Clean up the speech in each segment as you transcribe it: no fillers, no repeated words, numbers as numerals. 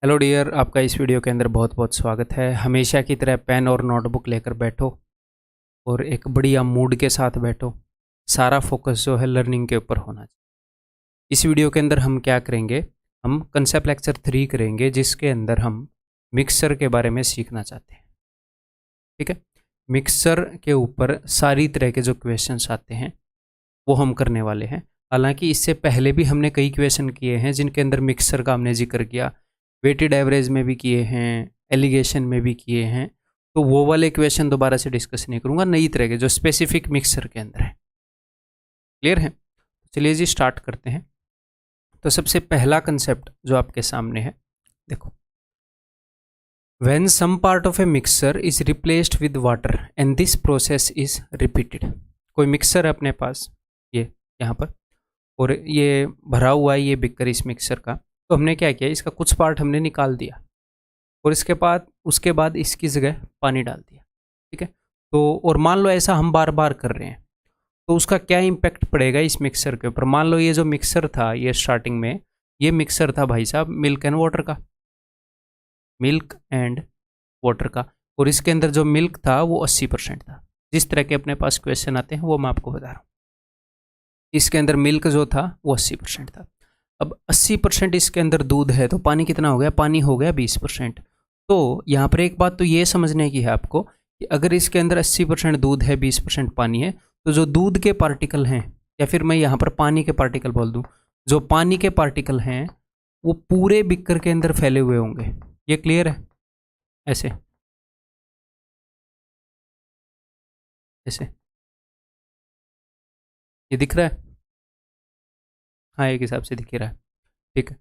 Hello dear, आपका इस video के अंदर बहुत बहुत स्वागत है। हमेशा की तरह पेन और नोटबुक लेकर बैठो और एक बढ़िया मूड के साथ बैठो। सारा फोकस जो है लर्निंग के ऊपर होना चाहिए। इस वीडियो के अंदर हम क्या करेंगे, हम कंसेप्ट लेक्चर 3 करेंगे, जिसके अंदर हम मिक्सर के बारे में सीखना चाहते हैं। ठीक है, मिक्सर के ऊपर सारी तरह के जो क्वेश्चंस आते हैं वो हम करने वाले हैं। हालांकि इससे पहले भी हमने कई क्वेश्चन किए हैं जिनके अंदर मिक्सर का हमने जिक्र किया, वेटेड एवरेज में भी किए हैं, एलिगेशन में भी किए हैं। तो वो वाले क्वेश्चन दोबारा से डिस्कस नहीं करूंगा, नई तरह के जो स्पेसिफिक मिक्सर के अंदर है। क्लियर है? चलिए जी स्टार्ट करते हैं। तो सबसे पहला कंसेप्ट जो आपके सामने है, देखो, when some part of a mixer is replaced with water and this process is repeated. कोई मिक्सर है अपने पास, ये यहाँ पर, और ये भरा हुआ है ये बिकर इस मिक्सर का। तो हमने क्या किया, इसका कुछ पार्ट हमने निकाल दिया और उसके बाद इसकी जगह पानी डाल दिया। ठीक है, तो और मान लो ऐसा हम बार बार कर रहे हैं तो उसका क्या इम्पैक्ट पड़ेगा इस मिक्सर के ऊपर। मान लो ये जो मिक्सर था, ये स्टार्टिंग में ये मिक्सर था भाई साहब मिल्क एंड वाटर का, मिल्क एंड वाटर का, और इसके अंदर जो मिल्क था वो 80% था। जिस तरह के अपने पास क्वेश्चन आते हैं वो मैं आपको बता रहा हूँ। इसके अंदर मिल्क जो था वो 80% था। अब 80% इसके अंदर दूध है तो पानी कितना हो गया, पानी हो गया 20%। तो यहाँ पर एक बात तो ये समझने की है आपको कि अगर इसके अंदर 80% दूध है, 20% पानी है, तो जो दूध के पार्टिकल हैं, या फिर मैं यहाँ पर पानी के पार्टिकल बोल दूँ, जो पानी के पार्टिकल हैं वो पूरे बिकर के अंदर फैले हुए होंगे। ये क्लियर है? ऐसे ऐसे ये दिख रहा है? हाँ, एक हिसाब से दिख ही रहा है। ठीक है,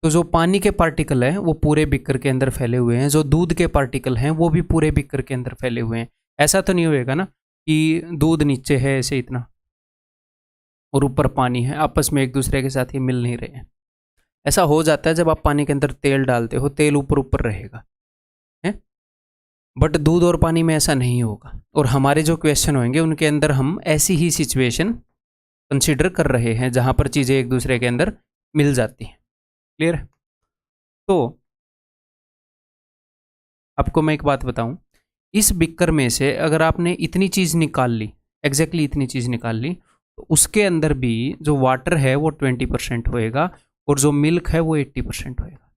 तो जो पानी के पार्टिकल हैं वो पूरे बिकर के अंदर फैले हुए हैं, जो दूध के पार्टिकल हैं वो भी पूरे बिकर के अंदर फैले हुए हैं। ऐसा तो नहीं होएगा ना कि दूध नीचे है ऐसे इतना और ऊपर पानी है, आपस में एक दूसरे के साथ ये मिल नहीं रहे हैं। ऐसा हो जाता है जब आप पानी के अंदर तेल डालते हो, तेल ऊपर ऊपर रहेगा है, बट दूध और पानी में ऐसा नहीं होगा। और हमारे जो क्वेश्चन होंगे उनके अंदर हम ऐसी ही सिचुएशन कंसिडर कर रहे हैं जहां पर चीज़ें एक दूसरे के अंदर मिल जाती हैं। क्लियर? तो आपको मैं एक बात बताऊं, इस बिकर में से अगर आपने इतनी चीज़ निकाल ली, एग्जैक्टली इतनी चीज़ निकाल ली, तो उसके अंदर भी जो वाटर है वो 20% होएगा और जो मिल्क है वो 80% होएगा।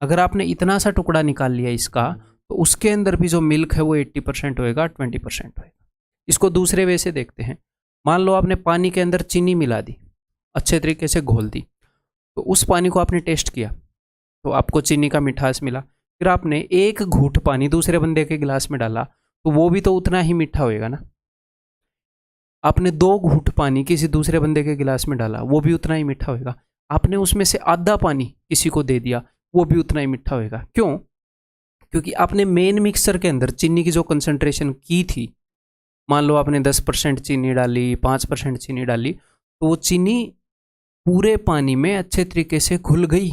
अगर आपने इतना सा टुकड़ा निकाल लिया इसका, तो उसके अंदर भी जो मिल्क है वो 80% होएगा, 20% होएगा। इसको दूसरे वे से देखते हैं। मान लो आपने पानी के अंदर चीनी मिला दी, अच्छे तरीके से घोल दी, तो उस पानी को आपने टेस्ट किया तो आपको चीनी का मिठास मिला। फिर आपने एक घूंट पानी दूसरे बंदे के गिलास में डाला तो वो भी तो उतना ही मीठा होएगा ना। आपने 2 घूंट पानी किसी दूसरे बंदे के गिलास में डाला, वो भी उतना ही मीठा होएगा। आपने उसमें से आधा पानी किसी को दे दिया, वो भी उतना ही मीठा होएगा। क्यों? क्योंकि आपने मेन मिक्सर के अंदर चीनी की जो कंसंट्रेशन की थी, मान लो आपने 10% चीनी डाली, 5% चीनी डाली, तो वो चीनी पूरे पानी में अच्छे तरीके से घुल गई।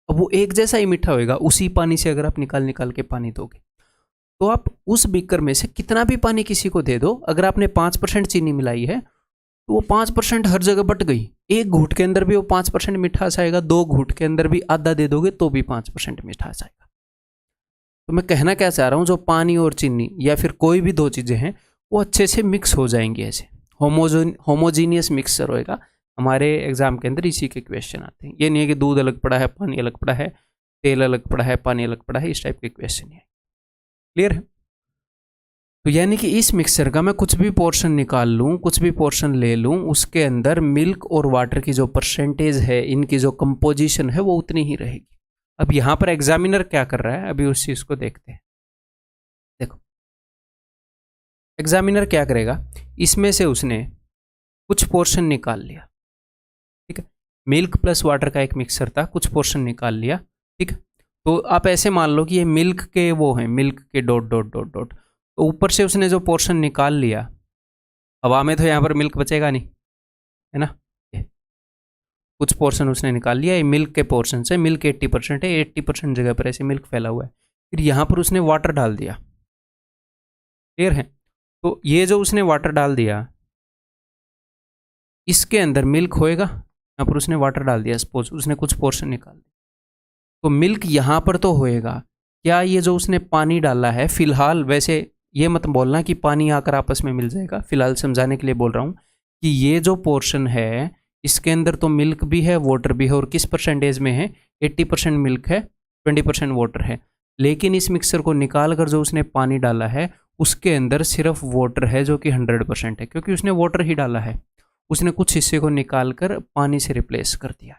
अब वो एक जैसा ही मीठा होएगा। उसी पानी से अगर आप निकाल निकाल के पानी दोगे तो आप उस बीकर में से कितना भी पानी किसी को दे दो, अगर आपने 5% चीनी मिलाई है तो वो 5% हर जगह बट गई। एक घूंट के अंदर भी वो 5% मिठास आएगा, 2 घूंट के अंदर भी आधा दे दोगे तो भी 5% मिठास आएगा। तो मैं कहना क्या चाह रहा हूँ, जो पानी और चीनी या फिर कोई भी 2 चीज़ें हैं वो अच्छे से मिक्स हो जाएंगी, ऐसे होमोजीनियस मिक्सचर होएगा। हमारे एग्जाम के अंदर इसी के क्वेश्चन आते हैं। ये नहीं है कि दूध अलग पड़ा है, पानी अलग पड़ा है, तेल अलग पड़ा है, पानी अलग पड़ा है, इस टाइप के क्वेश्चन है। क्लियर है? तो यानी कि इस मिक्सचर का मैं कुछ भी पोर्शन निकाल लूँ, कुछ भी पोर्शन ले लूँ, उसके अंदर मिल्क और वाटर की जो परसेंटेज है, इनकी जो कंपोजिशन है वो उतनी ही रहेगी। अब यहाँ पर एग्जामिनर क्या कर रहा है, अभी उस चीज़ को देखते हैं। देखो, एग्जामिनर क्या करेगा, इसमें से उसने कुछ पोर्शन निकाल लिया। ठीक है, मिल्क प्लस वाटर का एक मिक्सर था, कुछ पोर्शन निकाल लिया। ठीक है, तो आप ऐसे मान लो कि ये मिल्क के वो हैं, मिल्क के डॉट डॉट डॉट डॉट, तो ऊपर से उसने जो पोर्शन निकाल लिया, हवा में तो यहाँ पर मिल्क बचेगा नहीं, है ना। कुछ पोर्शन उसने निकाल लिया, ये मिल्क के पोर्शन से, मिल्क 80% है, 80% जगह पर ऐसे मिल्क फैला हुआ है। फिर यहाँ पर उसने वाटर डाल दिया। क्लियर है? तो ये जो उसने वाटर डाल दिया, इसके अंदर मिल्क होएगा, यहाँ पर उसने वाटर डाल दिया, सपोज उसने कुछ पोर्शन निकाल दिया, तो मिल्क यहाँ पर तो होएगा। क्या ये जो उसने पानी डाला है, फिलहाल वैसे ये मत बोलना कि पानी आकर आपस में मिल जाएगा, फिलहाल समझाने के लिए बोल रहा हूँ कि ये जो पोर्शन है इसके अंदर तो मिल्क भी है, वाटर भी है, और किस परसेंटेज में है, 80% मिल्क है, 20% वाटर है। लेकिन इस मिक्सर को निकाल कर जो उसने पानी डाला है उसके अंदर सिर्फ वाटर है जो कि 100% है, क्योंकि उसने वाटर ही डाला है। उसने कुछ हिस्से को निकाल कर पानी से रिप्लेस कर दिया।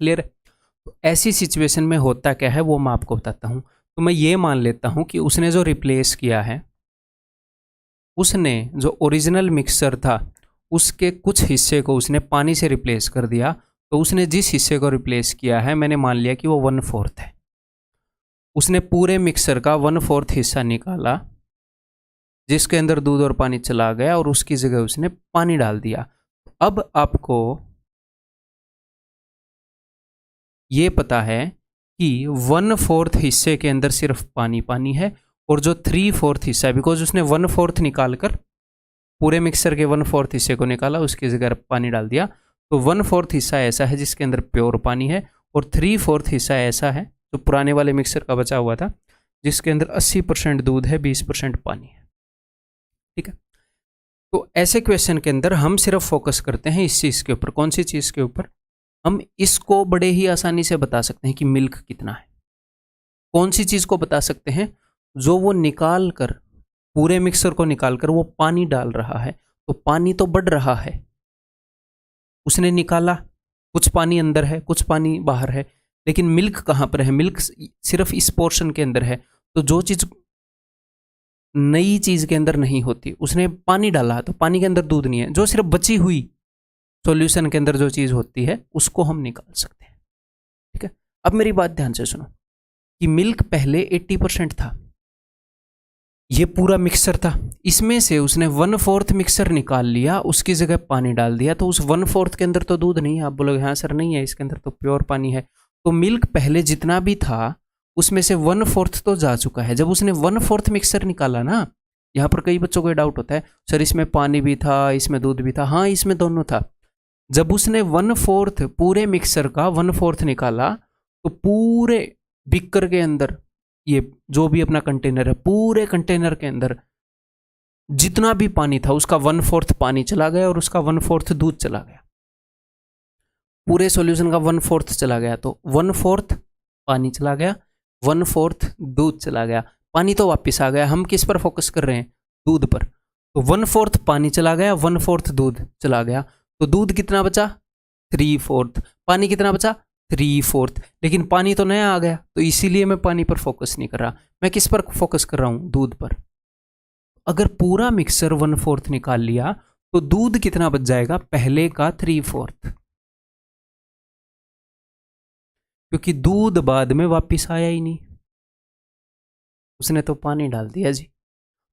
क्लियर? तो ऐसी सिचुएशन में होता क्या है वो मैं आपको बताता हूँ। तो मैं ये मान लेता हूँ कि उसने जो रिप्लेस किया है, उसने जो ओरिजिनल मिक्सर था उसके कुछ हिस्से को उसने पानी से रिप्लेस कर दिया। तो उसने जिस हिस्से को रिप्लेस किया है मैंने मान लिया कि वो 1/4 है। उसने पूरे मिक्सर का 1/4 हिस्सा निकाला जिसके अंदर दूध और पानी चला गया और उसकी जगह उसने पानी डाल दिया। अब आपको ये पता है कि 1/4 हिस्से के अंदर सिर्फ पानी पानी है, और जो 3/4 हिस्सा है, बिकॉज उसने 1/4 निकाल कर पूरे मिक्सर के 1/4 हिस्से को निकाला, उसकी जगह पानी डाल दिया, तो 1/4 हिस्सा ऐसा है जिसके अंदर प्योर पानी है, और 3/4 हिस्सा ऐसा है जो पुराने वाले मिक्सर का बचा हुआ था जिसके अंदर 80% दूध है, 20% पानी है। ठीक है, तो ऐसे क्वेश्चन के अंदर हम सिर्फ फोकस करते हैं इस चीज़ के ऊपर। कौन सी चीज़ के ऊपर? हम इसको बड़े ही आसानी से बता सकते हैं कि मिल्क कितना है। कौन सी चीज़ को बता सकते हैं? जो वो निकाल कर, पूरे मिक्सर को निकाल कर वो पानी डाल रहा है, तो पानी तो बढ़ रहा है। उसने निकाला, कुछ पानी अंदर है, कुछ पानी बाहर है, लेकिन मिल्क कहाँ पर है? मिल्क सिर्फ इस पोर्शन के अंदर है। तो जो चीज़ नई चीज़ के अंदर नहीं होती, उसने पानी डाला तो पानी के अंदर दूध नहीं है। जो सिर्फ बची हुई सॉल्यूशन के अंदर जो चीज़ होती है उसको हम निकाल सकते हैं। ठीक है, अब मेरी बात ध्यान से सुनो कि मिल्क पहले 80% था, ये पूरा मिक्सर था, इसमें से उसने 1/4 मिक्सर निकाल लिया, उसकी जगह पानी डाल दिया, तो उस 1/4 के अंदर तो दूध नहीं है। आप बोलोगे हाँ सर नहीं है, इसके अंदर तो प्योर पानी है। तो मिल्क पहले जितना भी था उसमें से 1/4 तो जा चुका है। जब उसने 1/4 मिक्सर निकाला ना, यहाँ पर कई बच्चों को डाउट होता है सर इसमें पानी भी था, इसमें दूध भी था। हाँ, इसमें दोनों था। जब उसने 1/4 पूरे मिक्सर का 1/4 निकाला, तो पूरे बिकर के अंदर, ये जो भी अपना कंटेनर है, पूरे कंटेनर के अंदर जितना भी पानी था उसका 1/4 पानी चला गया और उसका 1/4 दूध चला गया। पूरे सॉल्यूशन का 1/4 चला गया, तो 1/4 पानी चला गया, 1/4 दूध चला गया। पानी तो वापस आ गया। हम किस पर फोकस कर रहे हैं? दूध पर। तो 1/4 पानी चला गया, 1/4 दूध चला गया, तो दूध कितना बचा? 3/4। पानी कितना बचा? 3/4। लेकिन पानी तो नया आ गया, तो इसीलिए मैं पानी पर फोकस नहीं कर रहा। मैं किस पर फोकस कर रहा हूं? दूध पर। अगर पूरा मिक्सर 1/4 निकाल लिया तो दूध कितना बच जाएगा? पहले का 3/4, क्योंकि दूध बाद में वापिस आया ही नहीं, उसने तो पानी डाल दिया जी,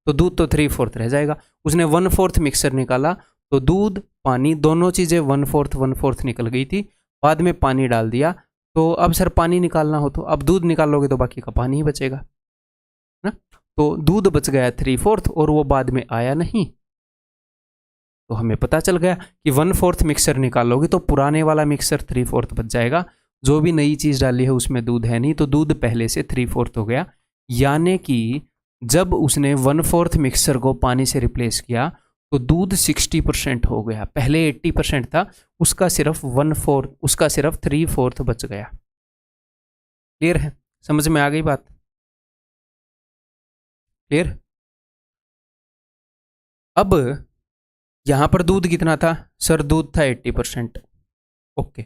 तो दूध तो 3/4 रह जाएगा। उसने 1/4 मिक्सर निकाला, तो दूध पानी दोनों चीज़ें 1/4 निकल गई थी, बाद में पानी डाल दिया। तो अब सर पानी निकालना हो तो अब दूध निकालोगे तो बाकी का पानी ही बचेगा ना। तो दूध बच गया 3/4 और वो बाद में आया नहीं। तो हमें पता चल गया कि 1/4 मिक्सर निकालोगे तो पुराने वाला मिक्सर 3/4 बच जाएगा। जो भी नई चीज़ डाली है उसमें दूध है नहीं, तो दूध पहले से 3/4 हो गया। यानी कि जब उसने 1/4 मिक्सर को पानी से रिप्लेस किया तो दूध 60% हो गया। पहले 80% था, उसका सिर्फ 1/4, उसका सिर्फ 3/4 बच गया। क्लियर है? समझ में आ गई बात? क्लियर? अब यहां पर दूध कितना था? सर दूध था 80%। ओके,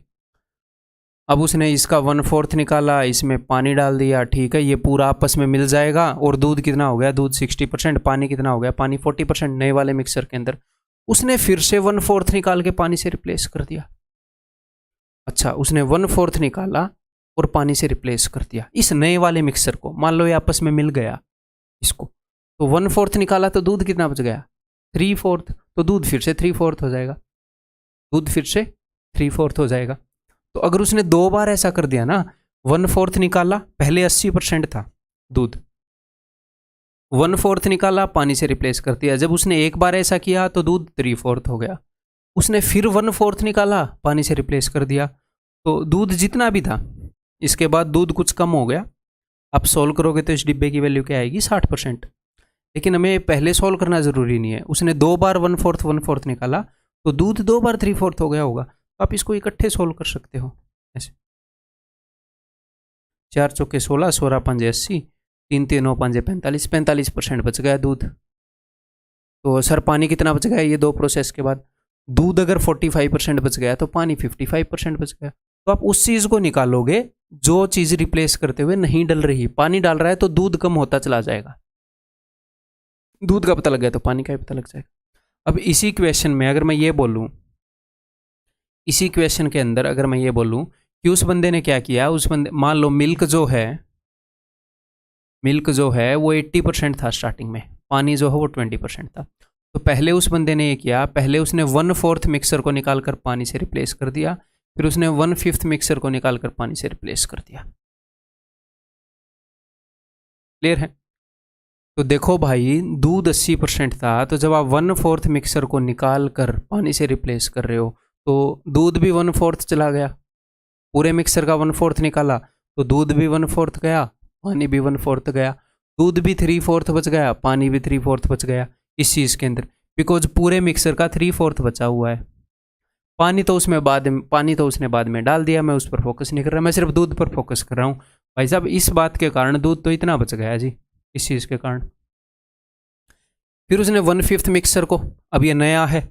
अब उसने इसका 1/4 निकाला, इसमें पानी डाल दिया, ठीक है, ये पूरा आपस में मिल जाएगा। और दूध कितना हो गया? दूध 60%। पानी कितना हो गया? पानी 40% नए वाले मिक्सर के अंदर। उसने फिर से 1/4 निकाल के पानी से रिप्लेस कर दिया। अच्छा, उसने 1/4 निकाला और पानी से रिप्लेस कर दिया इस नए वाले मिक्सर को। मान लो ये आपस में मिल गया इसको, तो 1/4 निकाला तो दूध कितना बच गया? 3/4। तो दूध फिर से 3/4 हो जाएगा, दूध फिर से 3/4 हो जाएगा। तो अगर उसने 2 बार ऐसा कर दिया ना, 1/4 निकाला, पहले 80% था दूध, 1/4 निकाला, पानी से रिप्लेस कर दिया। जब उसने एक बार ऐसा किया तो दूध 3/4 हो गया। उसने फिर 1/4 निकाला, पानी से रिप्लेस कर दिया, तो दूध जितना भी था, इसके बाद दूध कुछ कम हो गया। आप सोल्व करोगे तो इस डिब्बे की वैल्यू क्या आएगी, 60%। लेकिन हमें पहले सोल्व करना ज़रूरी नहीं है। उसने 2 बार 1/4 निकाला, तो दूध 2 बार 3/4 हो गया होगा। तो आप इसको इकट्ठे सोल्व कर सकते हो ऐसे। 4 चौके 16, 16 पंजे 80, 3 3 9 5 45, 45% बच गया दूध। तो सर पानी कितना बच गया ये दो प्रोसेस के बाद? दूध अगर 45% बच गया तो पानी 55% बच गया। तो आप उस चीज़ को निकालोगे जो चीज़ रिप्लेस करते हुए नहीं डल रही। पानी डाल रहा है तो दूध कम होता चला जाएगा। दूध का पता लग गया तो पानी का भी पता लग जाएगा। अब इसी क्वेश्चन में अगर मैं ये बोलूं, इसी क्वेश्चन के अंदर अगर मैं ये बोलूं कि उस बंदे ने क्या किया, उस बंदे, मान लो मिल्क जो है वो 80% था स्टार्टिंग में, पानी जो है वो 20% था। तो पहले उस बंदे ने ये किया, पहले उसने 1/4 मिक्सर को निकालकर पानी से रिप्लेस कर दिया, फिर उसने 1/5 मिक्सर को निकालकर पानी से रिप्लेस कर दिया। क्लियर है? तो देखो भाई, दूध 80% था, तो जब आप 1/4 मिक्सर को निकाल कर पानी से रिप्लेस कर रहे हो तो दूध भी 1/4 चला गया। पूरे मिक्सर का 1/4 निकाला तो दूध भी 1/4 गया, पानी भी 1/4 गया। दूध भी 3/4 बच गया, पानी भी 3/4 बच गया इस चीज़ के अंदर, बिकॉज पूरे मिक्सर का 3/4 बचा हुआ है। पानी तो उसने बाद में डाल दिया, मैं उस पर फोकस नहीं कर रहा, मैं सिर्फ दूध पर फोकस कर रहा हूँ। भाई साहब इस बात के कारण दूध तो इतना बच गया जी, इस चीज़ के कारण। फिर उसने 1/5 मिक्सर को, अब ये नया है,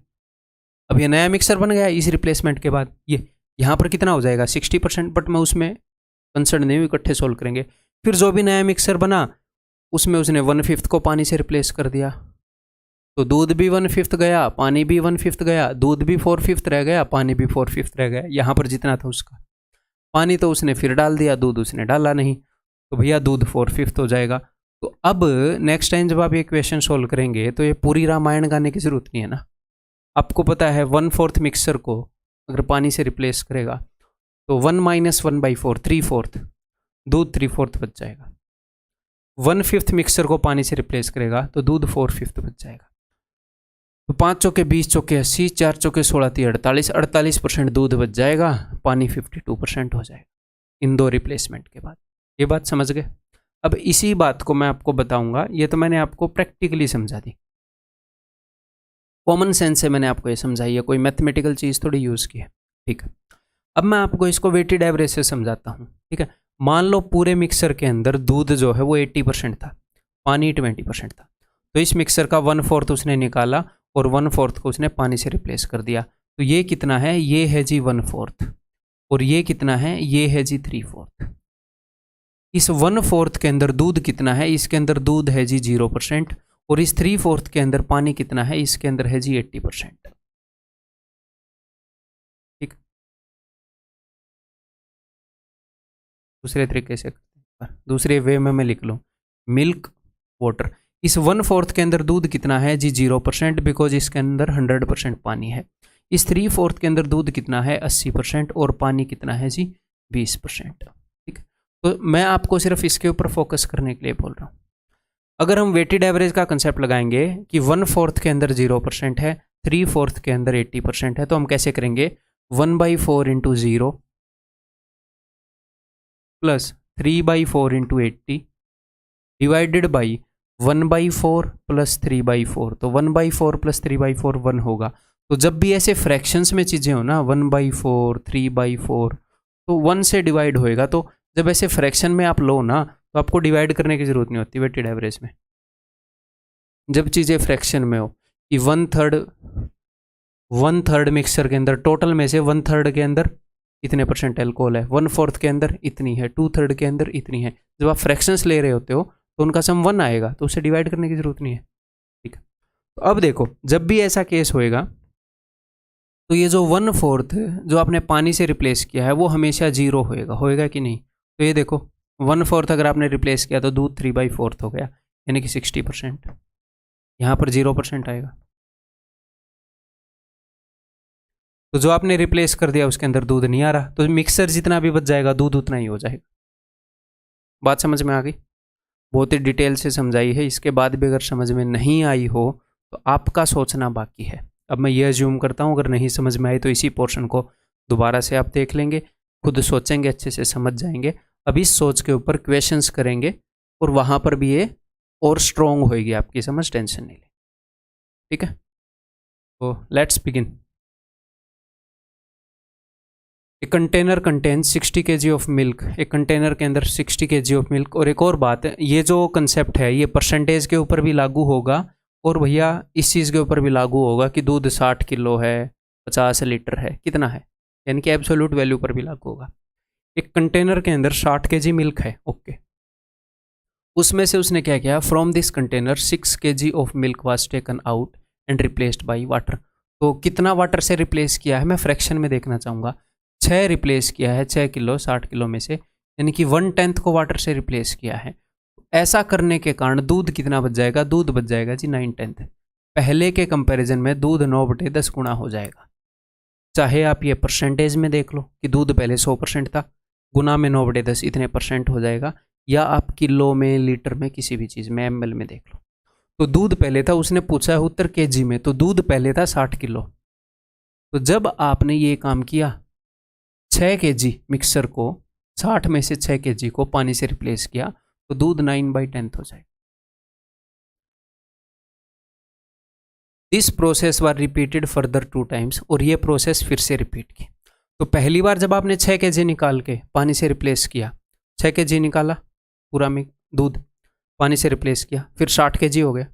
अब ये नया मिक्सर बन गया इस रिप्लेसमेंट के बाद, ये यहाँ पर कितना हो जाएगा 60%, बट मैं उसमें कंसर्न नहीं हूँ, इकट्ठे सोल्व करेंगे। फिर जो भी नया मिक्सर बना उसमें उसने 1/5 को पानी से रिप्लेस कर दिया, तो दूध भी 1/5 गया, पानी भी 1/5 गया, दूध भी 4/5 रह गया, पानी भी 4/5 रह गया। यहाँ पर जितना था उसका पानी तो उसने फिर डाल दिया, दूध उसने डाला नहीं, तो भैया दूध 4/5 हो जाएगा। तो अब नेक्स्ट टाइम जब आप ये क्वेश्चन सोल्व करेंगे तो ये पूरी रामायण गाने की जरूरत नहीं है ना। आपको पता है 1/4 मिक्सर को अगर पानी से रिप्लेस करेगा तो 1 - 1/4 3/4, दूध 3/4 बच जाएगा। 1/5 मिक्सर को पानी से रिप्लेस करेगा तो दूध 4/5 बच जाएगा। तो 5 चौके 20 चौके 80, 4 चौके 16 3 48, 48% दूध बच जाएगा, पानी 52% हो जाएगा इन दो रिप्लेसमेंट के बाद। ये बात समझ गए? अब इसी बात को मैं आपको बताऊंगा, ये तो मैंने आपको प्रैक्टिकली समझा दी, कॉमन सेंस से मैंने आपको ये समझाई है, कोई मैथमेटिकल चीज़ थोड़ी यूज़ की है। ठीक है, अब मैं आपको इसको वेटेड एवरेज से समझाता हूँ। ठीक है, मान लो पूरे मिक्सर के अंदर दूध जो है वो 80% था, पानी 20% था, तो इस मिक्सर का 1/4 उसने निकाला और 1/4 को उसने पानी से रिप्लेस कर दिया। तो ये कितना है, ये है जी 1/4, और ये कितना है, ये है जी 3/4। इस 1/4 के अंदर दूध कितना है, इसके अंदर दूध है जी 0%, और इस 3/4 के अंदर पानी कितना है, इसके अंदर है जी 80%। ठीक, दूसरे तरीके से, दूसरे वे में मैं लिख लूँ, मिल्क वाटर, इस 1/4 के अंदर दूध कितना है जी 0%, बिकॉज इसके अंदर 100% पानी है। इस 3/4 के अंदर दूध कितना है 80%, और पानी कितना है जी 20%। ठीक, तो मैं आपको सिर्फ इसके ऊपर फोकस करने के लिए बोल रहा हूँ। अगर हम वेटेड एवरेज का कंसेप्ट लगाएंगे कि 1/4 के अंदर 0% है, 3/4 के अंदर 80% है, तो हम कैसे करेंगे, 1/4 × 0 प्लस 3/4 × 80 डिवाइडेड बाई 1/4 प्लस 3/4, तो 1/4 प्लस 3/4 1 होगा। तो जब भी ऐसे फ्रैक्शंस में चीज़ें हो ना, 1/4 3/4, तो 1 से डिवाइड होएगा। तो जब ऐसे फ्रैक्शन में आप लो ना, तो आपको डिवाइड करने की जरूरत नहीं होती वेटेड एवरेज में। जब चीज़ें फ्रैक्शन में हो कि 1/3 मिक्सर के अंदर, टोटल में से 1/3 के अंदर इतने % एल्कोहल है, 1/4 के अंदर इतनी है, 2/3 के अंदर इतनी है, जब आप फ्रैक्शंस ले रहे होते हो तो उनका सम 1 आएगा, तो उसे डिवाइड करने की जरूरत नहीं है। ठीक है, तो अब देखो, जब भी ऐसा केस होएगा तो ये जो 1/4 जो आपने पानी से रिप्लेस किया है वो हमेशा 0 होएगा कि नहीं? तो ये देखो 1/4 अगर आपने रिप्लेस किया तो दूध 3/4 हो गया, यानी कि 60%, यहाँ पर 0% आएगा। तो जो आपने रिप्लेस कर दिया उसके अंदर दूध नहीं आ रहा, तो मिक्सर जितना भी बच जाएगा दूध उतना ही हो जाएगा। बात समझ में आ गई? बहुत ही डिटेल से समझाई है, इसके बाद भी अगर समझ में नहीं आई हो तो आपका सोचना बाकी है। अब मैं ये अज्यूम करता हूँ, अगर नहीं समझ में आई तो इसी पोर्शन को दोबारा से आप देख लेंगे, खुद सोचेंगे, अच्छे से समझ जाएंगे। अब इस सोच के ऊपर क्वेश्चंस करेंगे और वहाँ पर भी ये और स्ट्रॉन्ग होएगी आपकी समझ, टेंशन नहीं ले। ठीक है, तो let's begin. A container contains 60 kg of milk. एक कंटेनर के अंदर 60 kg ऑफ मिल्क। और एक और बात है, ये जो कंसेप्ट है ये परसेंटेज के ऊपर भी लागू होगा और भैया इस चीज़ के ऊपर भी लागू होगा कि दूध 60 किलो है, 50 लीटर है, कितना है, यानी कि एब्सोल्यूट वैल्यू पर भी लागू होगा। एक कंटेनर के अंदर 60 kg मिल्क है, ओके। उसमें से उसने क्या किया, from this container 6 kg of milk was taken out and replaced by water. तो कितना वाटर से रिप्लेस किया है मैं फ्रैक्शन में देखना चाहूँगा। 6 रिप्लेस किया है, 6 किलो 60 किलो में से, यानी कि 1/10 को वाटर से रिप्लेस किया है। ऐसा करने के कारण दूध कितना बच जाएगा, दूध बच जाएगा जी 9/10। पहले के कंपैरिजन में दूध 9/10 गुना हो जाएगा। चाहे आप ये परसेंटेज में देख लो कि दूध पहले 100% था, गुना में 9/10 इतने परसेंट हो जाएगा, या आप किलो में, लीटर में, किसी भी चीज़ में, ml में देख लो। तो दूध पहले था, उसने पूछा है उत्तर kg में, तो दूध पहले था 60 किलो। तो जब आपने ये काम किया, 6 kg मिक्सर को 60 में से 6 kg को पानी से रिप्लेस किया, तो दूध 9/10 हो जाएगा। This process was repeated further 2 times. और ये प्रोसेस फिर से रिपीट की। तो पहली बार जब आपने 6 kg निकाल के पानी से रिप्लेस किया, 6 kg निकाला पूरा में दूध, पानी से रिप्लेस किया, फिर 60 kg हो गया।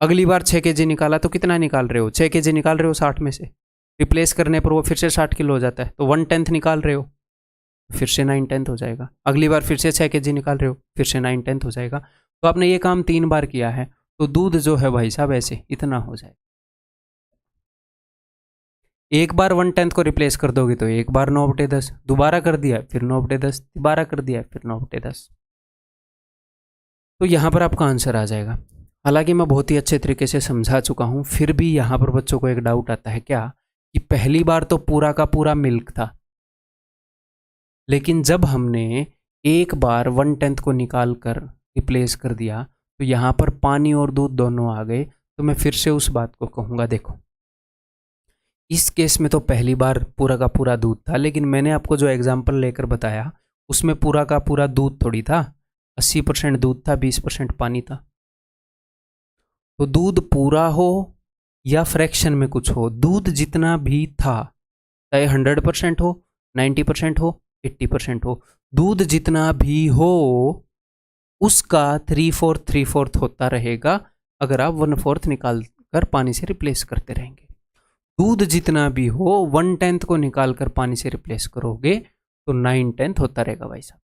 अगली बार 6 kg निकाला, तो कितना निकाल रहे हो, 6 kg निकाल रहे हो 60 में से, रिप्लेस करने पर वो फिर से 60 किलो हो जाता है, तो 1/10 निकाल रहे हो, फिर से 9/10 हो जाएगा। अगली बार फिर से 6 kg निकाल रहे हो, फिर से 9/10 हो जाएगा। तो आपने ये काम 3 बार किया है, तो दूध जो है भाई साहब ऐसे इतना हो जाएगा। एक बार 1/10 को रिप्लेस कर दोगे तो एक बार 9/10, दोबारा कर दिया फिर 9/10, दोबारा कर दिया फिर 9/10, तो यहाँ पर आपका आंसर आ जाएगा। हालांकि मैं बहुत ही अच्छे तरीके से समझा चुका हूँ, फिर भी यहाँ पर बच्चों को एक डाउट आता है क्या, कि पहली बार तो पूरा का पूरा मिल्क था, लेकिन जब हमने एक बार 1/10 को निकाल कर रिप्लेस कर दिया तो यहाँ पर पानी और दूध दोनों आ गए। तो मैं फिर से उस बात को कहूँगा, देखो इस केस में तो पहली बार पूरा का पूरा दूध था, लेकिन मैंने आपको जो एग्जाम्पल लेकर बताया उसमें पूरा का पूरा दूध थोड़ी था, 80% दूध था, 20% पानी था। तो दूध पूरा हो या फ्रैक्शन में कुछ हो, दूध जितना भी था, चाहे 100% हो, 90% हो, 80% हो, दूध जितना भी हो उसका 3/4 होता रहेगा अगर आप 1/4 निकाल कर पानी से रिप्लेस करते रहेंगे। दूध जितना भी हो 1/10 को निकाल कर पानी से रिप्लेस करोगे तो 9/10 होता रहेगा भाई साहब।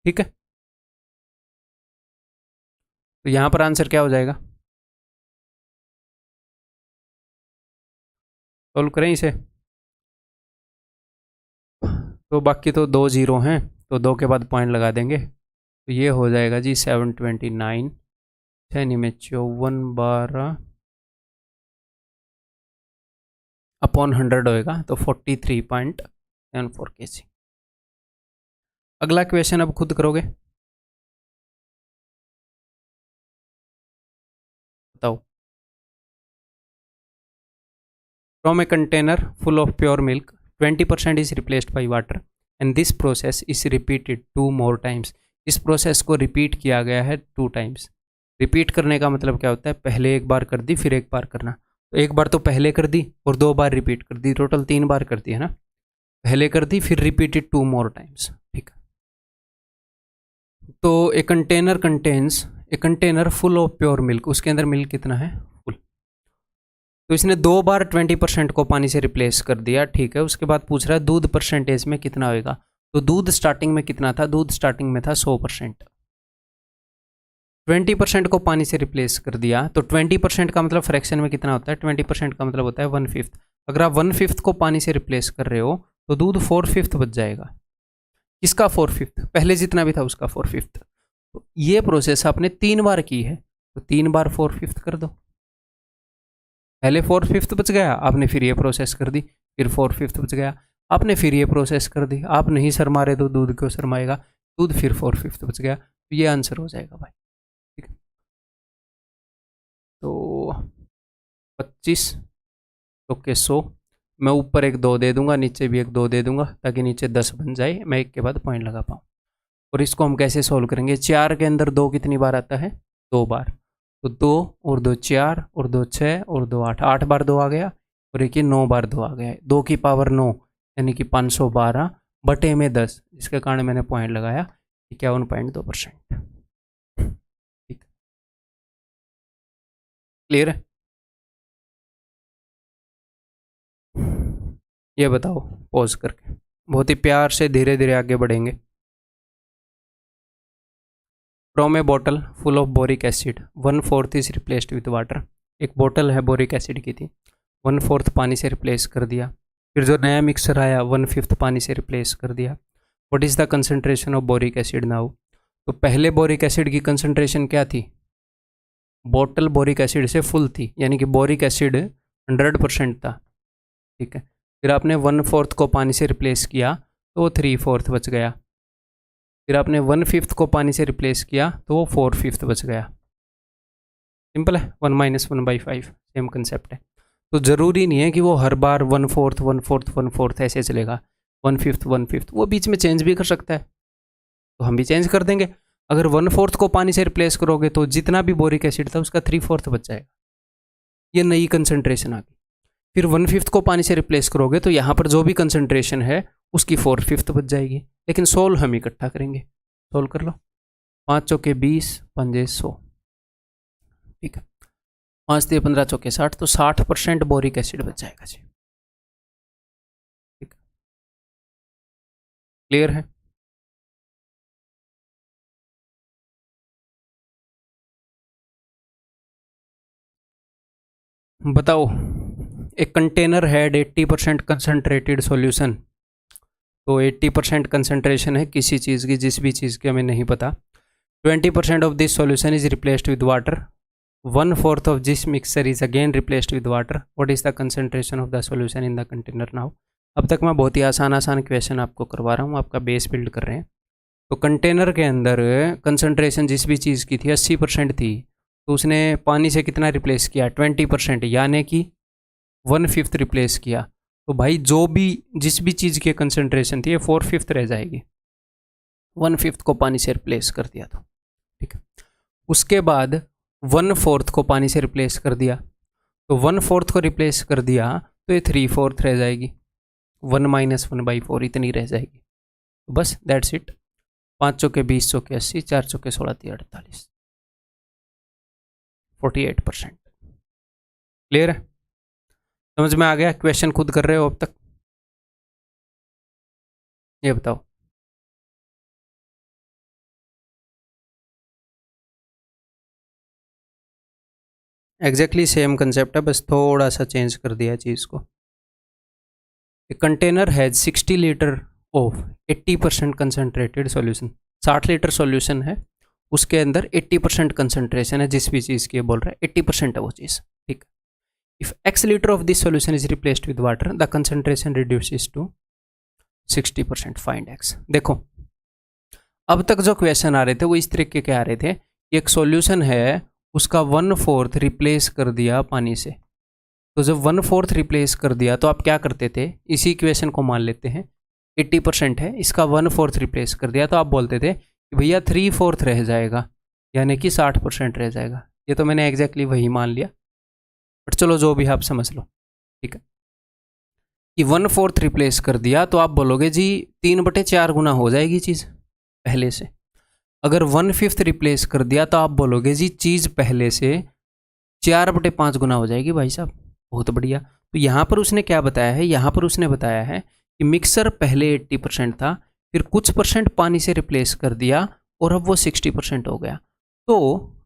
ठीक है, तो यहां पर आंसर क्या हो जाएगा, सोल्व करें इसे। तो बाकी तो 2 0 हैं, तो 2 के बाद पॉइंट लगा देंगे, तो ये हो जाएगा जी 729, 6 में 54, 12 अपॉन 100 होएगा, तो 43.74 kg। अगला क्वेश्चन अब खुद करोगे, बताओ। From a container full of pure milk 20% is replaced by water and this process is repeated 2 more times. इस प्रोसेस को रिपीट किया गया है 2 टाइम्स। रिपीट करने का मतलब क्या होता है, पहले एक बार कर दी फिर एक बार करना। तो एक बार तो पहले कर दी और 2 बार रिपीट कर दी, टोटल 3 बार कर दी है ना। पहले कर दी फिर रिपीटेड 2 more टाइम्स, ठीक है। तो a container contains, a container full of pure milk, उसके अंदर मिल्क कितना है, फुल। तो इसने 2 बार 20% को पानी से रिप्लेस कर दिया, ठीक है। उसके बाद पूछ रहा है दूध परसेंटेज में कितना होएगा। तो दूध स्टार्टिंग में कितना था, दूध स्टार्टिंग में था 100%, 20% को पानी से रिप्लेस कर दिया, तो 20% का मतलब फ्रैक्शन में कितना होता है, 20% का मतलब होता है 1/5। अगर आप 1/5 को पानी से रिप्लेस कर रहे हो तो दूध 4/5 बच जाएगा। किसका 4/5, पहले जितना भी था उसका 4/5। तो ये प्रोसेस आपने 3 बार की है, तो 3 बार 4/5 कर दो। पहले 4/5 बच गया, आपने फिर ये प्रोसेस कर दी, फिर 4/5 बच गया, आपने फिर ये प्रोसेस कर दी। आप नहीं शर्मा तो दूध क्यों शर्माएगा, दूध फिर 4/5 बच गया, तो ये आंसर हो जाएगा भाई। ठीक है, तो 25 चौके 100। मैं ऊपर एक 2 दे दूंगा, नीचे भी एक 2 दे दूंगा, ताकि नीचे 10 बन जाए, मैं एक के बाद पॉइंट लगा पाऊँ। और इसको हम कैसे सोल्व करेंगे? 4 के अंदर 2 कितनी बार आता है? 2 बार। तो 2 और 2 4 और 2 6 और 2 8, 8 बार 2 आ गया, और एक ये 9 बार 2 आ गया है। 2 की पावर 9 यानी कि 512 बटे में 10, जिसके कारण मैंने पॉइंट लगाया 51.2%। ठीक, क्लियर है? ये बताओ पॉज करके, बहुत ही प्यार से धीरे धीरे आगे बढ़ेंगे। From A bottle full of boric acid 1/4 is replaced with water. एक बोतल है बोरिक एसिड की थी, 1/4 पानी से रिप्लेस कर दिया। फिर जो नया मिक्सर आया 1/5 पानी से रिप्लेस कर दिया। What is the concentration of boric acid now? तो पहले बोरिक एसिड की कंसनट्रेशन क्या थी? बोतल बोरिक एसिड से फुल थी, यानी कि बोरिक एसिड 100% था। ठीक है, फिर आपने 1/4 को पानी से रिप्लेस किया तो 3/4 बच गया। फिर आपने 1/5 को पानी से रिप्लेस किया तो वो 4/5 बच गया। सिंपल है, 1 - 1/5 सेम कंसेप्ट है। तो ज़रूरी नहीं है कि वो हर बार 1/4 1/4 1/4 ऐसे चलेगा, 1/5 1/5, वो बीच में चेंज भी कर सकता है, तो हम भी चेंज कर देंगे। अगर 1/4 को पानी से रिप्लेस करोगे तो जितना भी बोरिक एसिड था उसका 3/4 बच जाएगा, ये नई कंसनट्रेशन आ गई। फिर 1/5 को पानी से रिप्लेस करोगे तो यहाँ पर जो भी कंसनट्रेशन है उसकी 4/5 बच जाएगी। लेकिन सोल्व हम इकट्ठा करेंगे, सोल्व कर लो। 5 चौके 20, 5 100। ठीक है, 5 × 15 चौके 60, तो 60% बोरिक एसिड बच जाएगा जी। ठीक, क्लियर है? बताओ, एक कंटेनर हैड 80% कंसनट्रेटेड सॉल्यूशन। तो 80% कंसनट्रेशन है किसी चीज़ की, जिस भी चीज़ की हमें नहीं पता। 20% of this solution is replaced with water. 1/4 of this mixture is again replaced with water. What is the concentration of the solution in the container now? अब तक मैं बहुत ही आसान क्वेश्चन आपको करवा रहा हूँ, आपका बेस बिल्ड कर रहे हैं। तो कंटेनर के अंदर कंसनट्रेशन जिस भी चीज़ की थी 80% थी, तो उसने पानी से कितना रिप्लेस किया? 20%, यानी कि 1/5 रिप्लेस किया। तो भाई जो भी जिस भी चीज़ की कंसनट्रेशन थी ये 4/5 रह जाएगी, 1/5 को पानी से रिप्लेस कर दिया तो। ठीक है, उसके बाद 1/4 को पानी से रिप्लेस कर दिया, तो 1/4 को रिप्लेस कर दिया तो ये 3/4 रह जाएगी, 1 - 1/4 इतनी रह जाएगी। तो बस दैट्स इट। 5 चौके 20 चौके 80, 4 चौके 16 3 48, 48%। क्लियर है? समझ में आ गया? क्वेश्चन खुद कर रहे हो अब तक? ये बताओ। एग्जैक्टली सेम कंसेप्ट है, बस थोड़ा सा चेंज कर दिया चीज़ को। A container has 60 litre of 80% concentrated solution. 60 litre solution है, उसके अंदर 80% कंसनट्रेशन है, जिस भी चीज़ की बोल रहा है 80% है वो चीज़। ठीक, if x litre of this solution is replaced with water the concentration reduces to 60%, find x। देखो, अब तक जो क्वेश्चन आ रहे थे वो इस तरीके के आ रहे थे, एक सॉल्यूशन है उसका 1/4 रिप्लेस कर दिया पानी से। तो जब 1/4 रिप्लेस कर दिया तो आप क्या करते थे? इसी इक्वेशन को मान लेते हैं, 80% है, इसका 1/4 रिप्लेस कर दिया तो आप बोलते थे कि भैया 3/4 रह जाएगा, यानी कि 60% रह जाएगा। ये तो मैंने एग्जैक्टली वही मान लिया, बट चलो जो भी आप समझ लो। ठीक है, कि 1/4 रिप्लेस कर दिया तो आप बोलोगे जी 3/4 गुना हो जाएगी चीज़ पहले से। अगर 1/5 रिप्लेस कर दिया तो आप बोलोगे जी चीज़ पहले से 4/5 गुना हो जाएगी। भाई साहब बहुत बढ़िया। तो यहाँ पर उसने क्या बताया है? यहाँ पर उसने बताया है कि मिक्सर पहले 80% था, फिर कुछ परसेंट पानी से रिप्लेस कर दिया और अब वो 60% हो गया। तो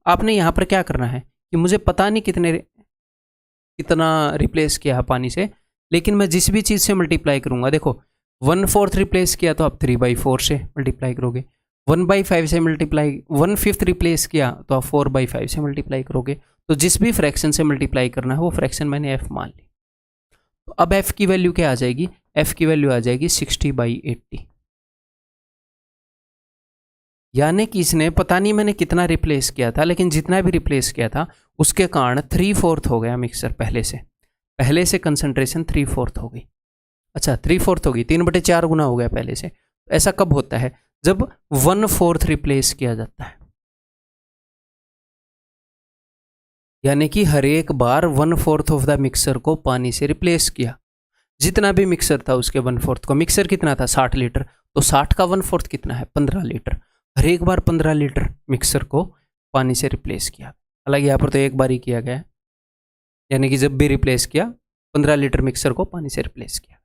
आपने यहाँ पर क्या करना है कि मुझे पता नहीं कितना रिप्लेस किया है पानी से, लेकिन मैं जिस भी चीज़ से मल्टीप्लाई करूँगा, देखो 1/4 रिप्लेस किया तो आप 3/4 से मल्टीप्लाई करोगे, 1/5 से मल्टीप्लाई, 1/5 रिप्लेस किया तो आप 4/5 से मल्टीप्लाई करोगे। तो जिस भी फ्रैक्शन से मल्टीप्लाई करना है वो फ्रैक्शन मैंने f मान ली। तो अब f की वैल्यू क्या आ जाएगी? f की वैल्यू आ जाएगी 60/80। यानी कि इसने पता नहीं मैंने कितना रिप्लेस किया था, लेकिन जितना भी रिप्लेस किया था उसके कारण 3/4 हो गया मिक्सर पहले से कंसंट्रेशन 3/4 हो गई। अच्छा 3/4 हो गई, 3/4 गुना हो गया पहले से। ऐसा कब होता है? जब 1/4 रिप्लेस किया जाता है, यानी कि हर एक बार 1/4 ऑफ द मिक्सर को पानी से रिप्लेस किया। जितना भी मिक्सर था उसके 1/4 को, मिक्सर कितना था 60 लीटर, तो 60 का 1/4 कितना है 15 लीटर। हर एक बार 15 लीटर मिक्सर को पानी से रिप्लेस किया। हालांकि यहाँ पर तो एक बार ही किया गया है, यानी कि जब भी रिप्लेस किया 15 लीटर मिक्सर को पानी से रिप्लेस किया।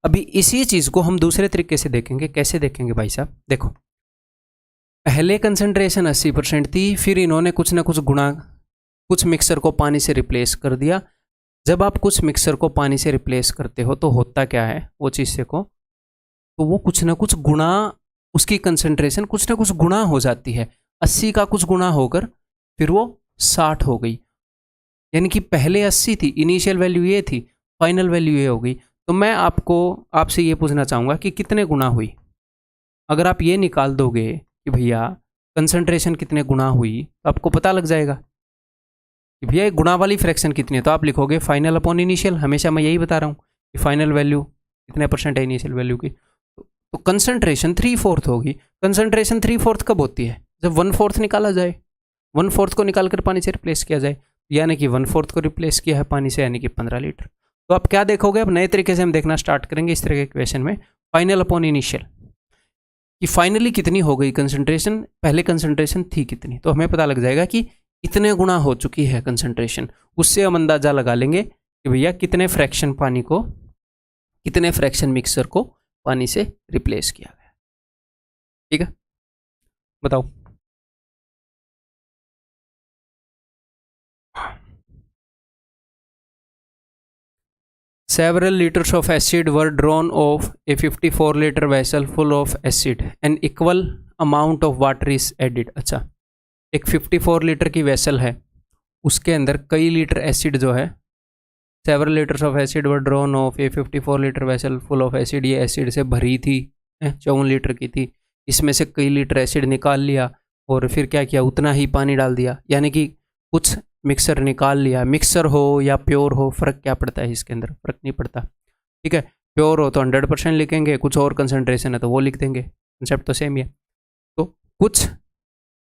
अभी इसी चीज़ को हम दूसरे तरीके से देखेंगे। कैसे देखेंगे भाई साहब? देखो, पहले कंसंट्रेशन 80% थी, फिर इन्होंने कुछ ना कुछ गुणा, कुछ मिक्सर को पानी से रिप्लेस कर दिया। जब आप कुछ मिक्सर को पानी से रिप्लेस करते हो तो होता क्या है वो चीज़ से को, तो वो कुछ ना कुछ गुणा, उसकी कंसंट्रेशन कुछ ना कुछ गुणा हो जाती है। 80 का कुछ गुणा होकर फिर वो 60 हो गई। यानी कि पहले 80 थी, इनिशियल वैल्यू ये थी, फाइनल वैल्यू ये हो गई। तो मैं आपसे ये पूछना चाहूँगा कि कितने गुना हुई। अगर आप ये निकाल दोगे कि भैया कंसंट्रेशन कितने गुना हुई, तो आपको पता लग जाएगा कि भैया गुणा वाली फ्रैक्शन कितनी है। तो आप लिखोगे फाइनल अपॉन इनिशियल। हमेशा मैं यही बता रहा हूँ कि फाइनल वैल्यू कितने % है इनिशियल वैल्यू की। तो कंसंट्रेशन 3/4 होगी। कंसंट्रेशन 3/4 कब होती है? जब 1/4 निकाला जाए, 1/4 को निकाल कर पानी से रिप्लेस किया जाए, यानी कि 1/4 को रिप्लेस किया है पानी से, यानी कि 15 लीटर। तो आप क्या देखोगे? अब नए तरीके से हम देखना स्टार्ट करेंगे इस तरह के क्वेश्चन में, फाइनल अपॉन इनिशियल, कि फाइनली कितनी हो गई कंसंट्रेशन, पहले कंसंट्रेशन थी कितनी। तो हमें पता लग जाएगा कि इतने गुना हो चुकी है कंसंट्रेशन। उससे हम अंदाजा लगा लेंगे कि भैया कितने फ्रैक्शन मिक्सर को पानी से रिप्लेस किया गया। ठीक है, बताओ। Several liters of acid were drawn off a 54-liter vessel full of acid. An equal amount of water is added. अच्छा, एक 54 लीटर की वेसल है, उसके अंदर कई लीटर एसिड जो है, several liters of acid were drawn off a 54-liter vessel full of acid. ये एसिड से भरी थी, 54 लीटर की थी। इसमें से कई लीटर एसिड निकाल लिया और फिर क्या किया, उतना ही पानी डाल दिया। यानी कि कुछ मिक्सर निकाल लिया। मिक्सर हो या प्योर हो, फ़र्क क्या पड़ता है इसके अंदर? फ़र्क नहीं पड़ता। ठीक है, प्योर हो तो 100% लिखेंगे, कुछ और कंसंट्रेशन है तो वो लिख देंगे, कंसेप्ट तो सेम ही है। तो कुछ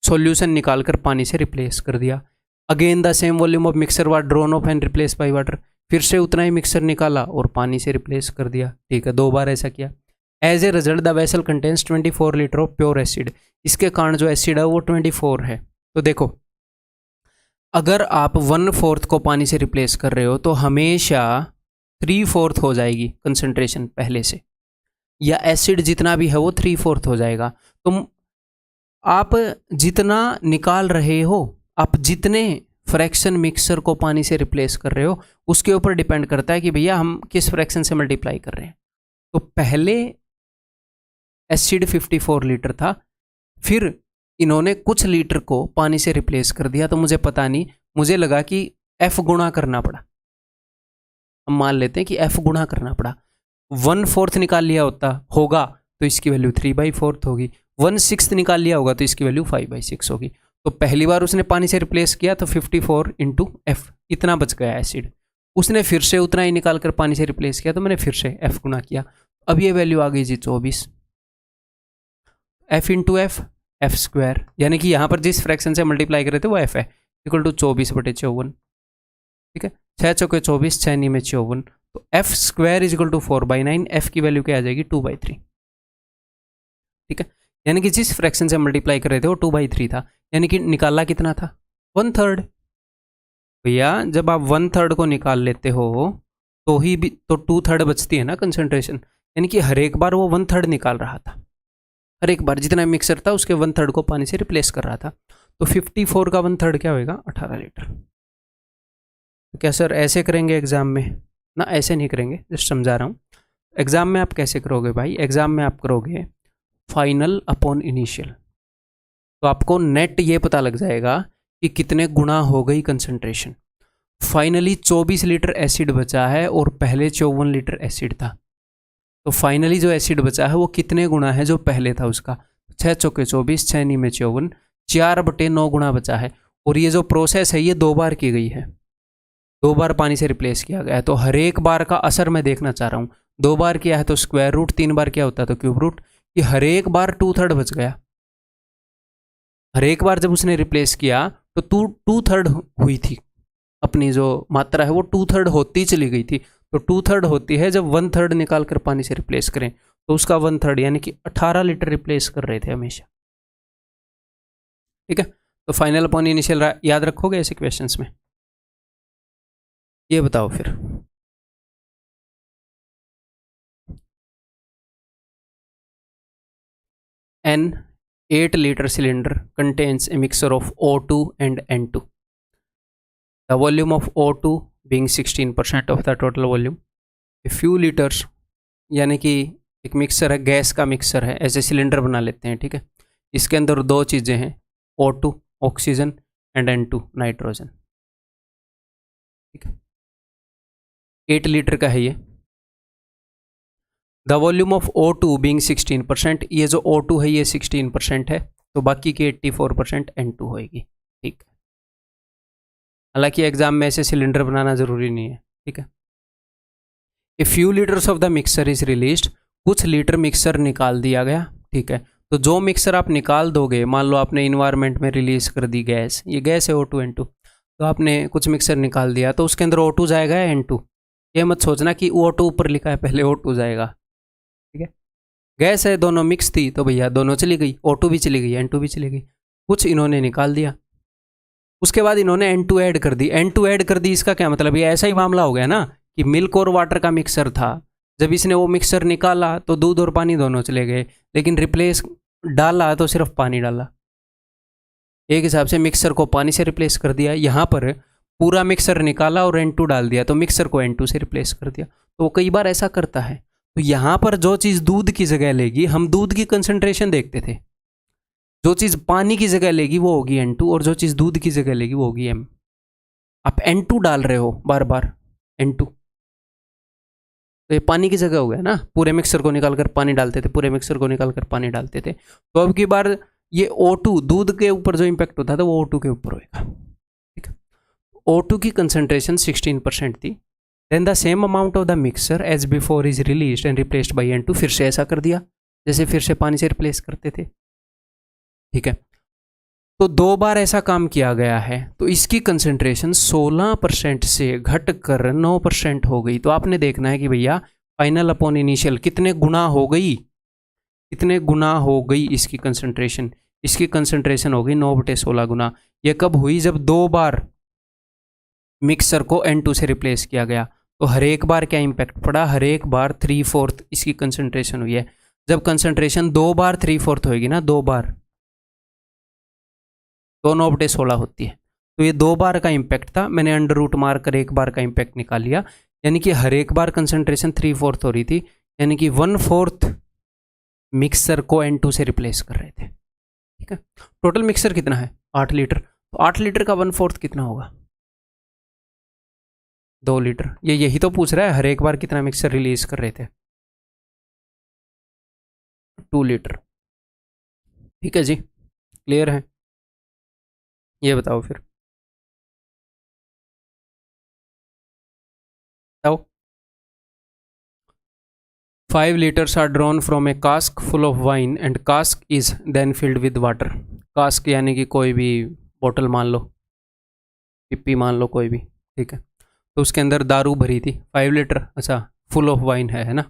सॉल्यूशन निकाल कर पानी से रिप्लेस कर दिया। Again the same volume of mixer was drawn off and replace by water. फिर से उतना ही मिक्सर निकाला और पानी से रिप्लेस कर दिया। ठीक है, 2 बार ऐसा किया। As a result the vessel contains 24 litre of pure acid. इसके कारण जो एसिड है वो 24 है। तो देखो, अगर आप 1/4 को पानी से रिप्लेस कर रहे हो तो हमेशा 3/4 हो जाएगी कंसंट्रेशन पहले से, या एसिड जितना भी है वो 3/4 हो जाएगा। तो आप जितना निकाल रहे हो, आप जितने फ्रैक्शन मिक्सर को पानी से रिप्लेस कर रहे हो, उसके ऊपर डिपेंड करता है कि भैया हम किस फ्रैक्शन से मल्टीप्लाई कर रहे हैं। तो पहले एसिड 54 लीटर था, फिर इन्होंने कुछ लीटर को पानी से रिप्लेस कर दिया। तो मुझे पता नहीं, मुझे लगा कि F गुणा करना पड़ा। हम मान लेते हैं कि F गुणा करना पड़ा। 1/4 निकाल लिया होगा तो इसकी वैल्यू 3/4 होगी। 1/6 निकाल लिया होगा तो इसकी वैल्यू 5/6 होगी। तो पहली बार उसने पानी से रिप्लेस किया तो 54 × F इतना बच गया एसिड। उसने फिर से उतना ही निकाल कर पानी से रिप्लेस किया तो मैंने फिर से F गुणा किया। अब ये वैल्यू आ गई जी 24। F × F, F², यानी कि यहाँ पर जिस फ्रैक्शन से मल्टीप्लाई कर रहे थे वो F है, इक्वल टू 24/54। ठीक है, 6 चौके 24, 6 नी में 54। तो F² इक्वल टू 4/9। F की वैल्यू क्या आ जाएगी 2/3। ठीक है, यानी कि जिस फ्रैक्शन से मल्टीप्लाई कर रहे थे वो 2/3 था, यानी कि निकाला कितना था 1/3। भैया जब आप 1/3 को निकाल लेते हो तो ही भी तो 2/3 बचती है ना कंसंट्रेशन, यानी कि हर एक बार वो 1/3 निकाल रहा था। हर एक बार जितना मिक्सर था उसके 1/3 को पानी से रिप्लेस कर रहा था। तो 54 का 1/3 क्या होगा 18 लीटर। तो क्या सर ऐसे करेंगे एग्जाम में? ना, ऐसे नहीं करेंगे, जस्ट समझा रहा हूँ। एग्जाम में आप कैसे करोगे भाई? एग्जाम में आप करोगे फाइनल अपॉन इनिशियल। तो आपको नेट ये पता लग जाएगा कि कितने गुना हो गई कंसंट्रेशन। फाइनली 24 लीटर एसिड बचा है और पहले 54 लीटर एसिड था। तो फाइनली जो एसिड बचा है वो कितने गुना है जो पहले था उसका। 6 चौके 24, 6 नी में 54, 4/9 गुना बचा है। और ये जो प्रोसेस है ये 2 बार की गई है, 2 बार पानी से रिप्लेस किया गया है। तो हर एक बार का असर मैं देखना चाह रहा हूँ। 2 बार किया है तो स्क्वायर रूट, 3 बार किया होता है तो क्यूब रूट। कि हर एक बार 2/3 बच गया। हर एक बार जब उसने रिप्लेस किया तो 2/3 हुई थी, अपनी जो मात्रा है वो 2/3 होती चली गई थी। तो 2/3 होती है जब 1/3 निकाल कर पानी से रिप्लेस करें, तो उसका 1/3 यानी कि 18 लीटर रिप्लेस कर रहे थे हमेशा। ठीक है, तो फाइनल अपॉन इनिशियल याद रखोगे ऐसे क्वेश्चंस में? ये बताओ फिर। An 8-liter cylinder contains a mixture of O2 and N2. The volume of O2 being 16% of the total volume. A few liters, यानी कि एक मिक्सर है, गैस का मिक्सर है, ऐसे सिलेंडर बना लेते हैं। ठीक है, इसके अंदर 2 चीज़ें हैं, O2 oxygen and N2 nitrogen. ठीक है, 8 लीटर का है ये। The volume of O2 being 16%, ये जो O2 है ये 16% है, तो बाकी की 84% N2 होएगी। ठीक है, हालांकि एग्जाम में ऐसे सिलेंडर बनाना जरूरी नहीं है। ठीक है, a few litres of the mixer is released, कुछ लीटर मिक्सर निकाल दिया गया। ठीक है, तो जो मिक्सर आप निकाल दोगे, मान लो आपने इन्वायरमेंट में रिलीज कर दी गैस, ये गैस है O2 N2, तो आपने कुछ मिक्सर निकाल दिया तो उसके अंदर O2 जाएगा या N2? ये मत सोचना कि O2 ऊपर लिखा है पहले O2 जाएगा। ठीक है, गैस है, दोनों मिक्स थी तो भैया दोनों चली गई, O2 भी चली गई, N2 भी चली गई। कुछ इन्होंने निकाल दिया, उसके बाद इन्होंने N2 ऐड कर दी। N2 ऐड कर दी, इसका क्या मतलब? ये ऐसा ही मामला हो गया ना कि मिल्क और वाटर का मिक्सर था, जब इसने वो मिक्सर निकाला तो दूध और पानी दोनों चले गए, लेकिन रिप्लेस डाला तो सिर्फ पानी डाला। एक हिसाब से मिक्सर को पानी से रिप्लेस कर दिया। यहाँ पर पूरा मिक्सर निकाला और N2 डाल दिया, तो मिक्सर को N2 से रिप्लेस कर दिया। तो वो कई बार ऐसा करता है। तो यहाँ पर जो चीज़ दूध की जगह लेगी, हम दूध की कंसंट्रेशन देखते थे, जो चीज़ पानी की जगह लेगी वो होगी N2, और जो चीज़ दूध की जगह लेगी वो होगी M। आप N2 डाल रहे हो बार बार, N2, तो ये पानी की जगह हो गया ना। पूरे मिक्सर को निकाल कर पानी डालते थे, पूरे मिक्सर को निकाल कर पानी डालते थे। तो अब की बार ये O2 दूध के ऊपर जो इम्पैक्ट होता था वो O2 के ऊपर होएगा। ठीक है, O2 की कंसंट्रेशन 16% थी। Then the same amount of the mixer as before is released and replaced by N2, फिर से ऐसा कर दिया जैसे फिर से पानी से रिप्लेस करते थे। ठीक है, तो 2 बार ऐसा काम किया गया है, तो इसकी कंसंट्रेशन 16% से घटकर 9% हो गई। तो आपने देखना है कि भैया फाइनल अपॉन इनिशियल कितने गुना हो गई, कितने गुना हो गई इसकी कंसंट्रेशन। इसकी कंसंट्रेशन हो गई 9/16 गुना। ये कब हुई? जब 2 बार मिक्सर को N2 से रिप्लेस किया गया। तो हर एक बार क्या इम्पैक्ट पड़ा? हर एक बार 3/4 इसकी कंसंट्रेशन हुई है। जब कंसंट्रेशन 2 बार 3/4 होगी ना, 2 बार, तो 9/16 होती है। तो ये 2 बार का इम्पैक्ट था, मैंने अंडर रूट मार कर 1 बार का इम्पैक्ट निकाल लिया, यानी कि हर एक बार कंसंट्रेशन 3/4 हो रही थी, यानी कि 1/4 मिक्सर को N2 से रिप्लेस कर रहे थे। ठीक है, टोटल मिक्सर कितना है? 8 लीटर। तो 8 लीटर का 1/4 कितना होगा? 2 लीटर। ये यही तो पूछ रहा है, हर एक बार कितना मिक्सर रिलीज कर रहे थे? 2 लीटर। ठीक है जी, क्लियर है? ये बताओ फिर, बताओ। 5 liters are drawn from a cask full of wine and cask is then filled with water. cask यानी कि कोई भी बोतल मान लो, पिप्पी मान लो, कोई भी। ठीक है, तो उसके अंदर दारू भरी थी 5 लीटर। अच्छा, फुल ऑफ वाइन है ना,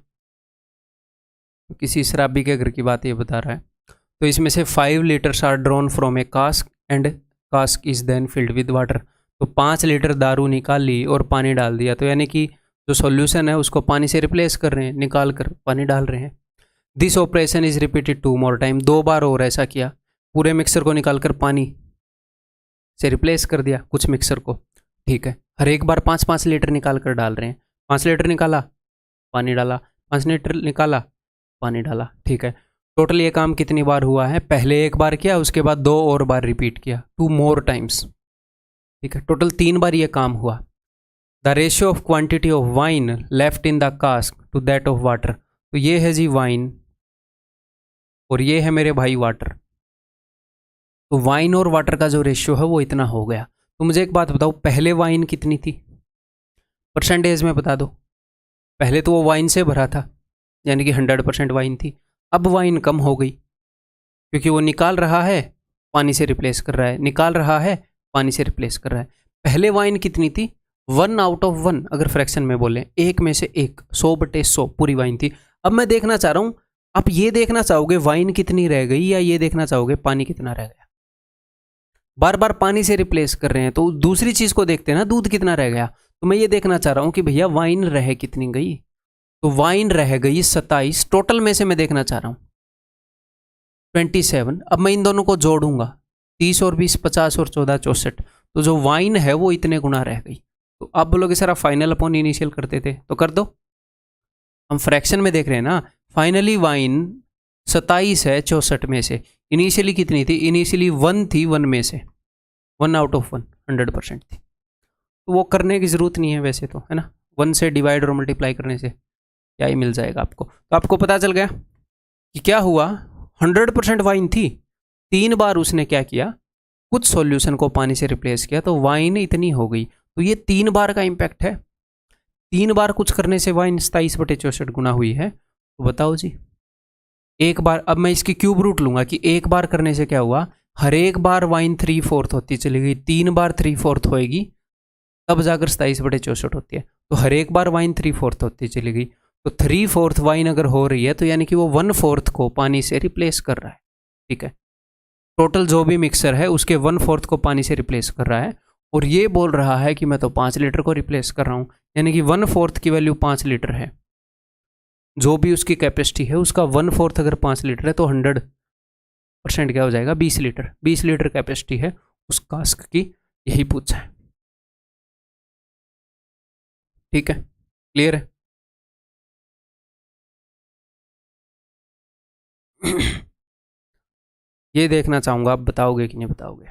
तो किसी शराबी के घर की बात ये बता रहा है। तो इसमें से 5 liters are drawn from a cask and cask is then filled with water. तो 5 लीटर दारू निकाल ली और पानी डाल दिया, तो यानी कि जो सॉल्यूशन है उसको पानी से रिप्लेस कर रहे हैं, निकाल कर पानी डाल रहे हैं। This operation is repeated 2 more time, 2 बार और ऐसा किया। पूरे मिक्सर को निकाल कर पानी से रिप्लेस कर दिया कुछ मिक्सर को। ठीक है, हर एक बार 5-5 लीटर निकाल कर डाल रहे हैं। 5 लीटर निकाला, पानी डाला, 5 लीटर निकाला, पानी डाला। ठीक है, टोटल ये काम कितनी बार हुआ है? पहले 1 बार किया, उसके बाद 2 और बार रिपीट किया, 2 more टाइम्स। ठीक है, टोटल 3 बार ये काम हुआ। The ratio of quantity of wine left in the cask to that of water. तो ये है जी वाइन, और ये है मेरे भाई वाटर। तो वाइन और वाटर का जो रेशियो है वो इतना हो गया। तो मुझे एक बात बताओ, पहले वाइन कितनी थी, परसेंटेज में बता दो। पहले तो वो वाइन से भरा था, यानी कि 100% वाइन थी। अब वाइन कम हो गई क्योंकि वो निकाल रहा है, पानी से रिप्लेस कर रहा है, निकाल रहा है, पानी से रिप्लेस कर रहा है। पहले वाइन कितनी थी, 1/1, अगर फ्रैक्शन में बोले, एक में से एक, 100/100 पूरी वाइन थी। अब मैं देखना चाह रहा हूं, आप ये देखना चाहोगे वाइन कितनी रह गई या ये देखना चाहोगे पानी कितना रह गया। बार बार पानी से रिप्लेस कर रहे हैं तो दूसरी चीज को देखते हैं ना, दूध कितना रह गया। तो मैं ये देखना चाह रहा हूं कि भैया वाइन रह कितनी गई। तो वाइन रह गई 27, टोटल में से मैं देखना चाह रहा हूं 27। अब मैं इन दोनों को जोड़ूंगा, 30 और 20 50 और 14 64। तो जो वाइन है वो इतने गुना रह गई। तो आप बोलोगे सर आप फाइनल अपॉन इनिशियल करते थे, तो कर दो। हम फ्रैक्शन में देख रहे हैं ना, फाइनली वाइन 27 है 64 में से। इनिशियली कितनी थी, इनिशियली 1 थी, 1 में से 1/1, 100% थी। तो वो करने की ज़रूरत नहीं है वैसे तो, है ना। 1 से डिवाइड और मल्टीप्लाई करने से क्या ही मिल जाएगा आपको। तो आपको पता चल गया कि क्या हुआ, 100% वाइन थी, 3 बार उसने क्या किया, कुछ सॉल्यूशन को पानी से रिप्लेस किया, तो वाइन इतनी हो गई। तो ये 3 बार का इम्पैक्ट है। 3 बार कुछ करने से वाइन 27/64 गुना हुई है। तो बताओ जी, एक बार, अब मैं इसकी क्यूब रूट लूंगा कि एक बार करने से क्या हुआ, हर एक बार वाइन 3/4 होती चली गई, 3 बार 3/4 होएगी तब जाकर 27/64 होती है। तो हर एक बार वाइन 3/4 होती चली गई। तो 3/4 वाइन अगर हो रही है तो यानी कि वो 1/4 को पानी से रिप्लेस कर रहा है। ठीक है, टोटल जो भी मिक्सर है उसके 1/4 को पानी से रिप्लेस कर रहा है। और ये बोल रहा है कि मैं तो 5 लीटर को रिप्लेस कर रहा हूँ, यानी कि 1/4 की वैल्यू 5 लीटर है। जो भी उसकी कैपेसिटी है उसका 1/4 अगर 5 लीटर है तो 100% क्या हो जाएगा, 20 लीटर। 20 लीटर कैपेसिटी है उस कास्क की, यही पूछा है। ठीक है, क्लियर है। ये देखना चाहूंगा आप बताओगे कि नहीं बताओगे।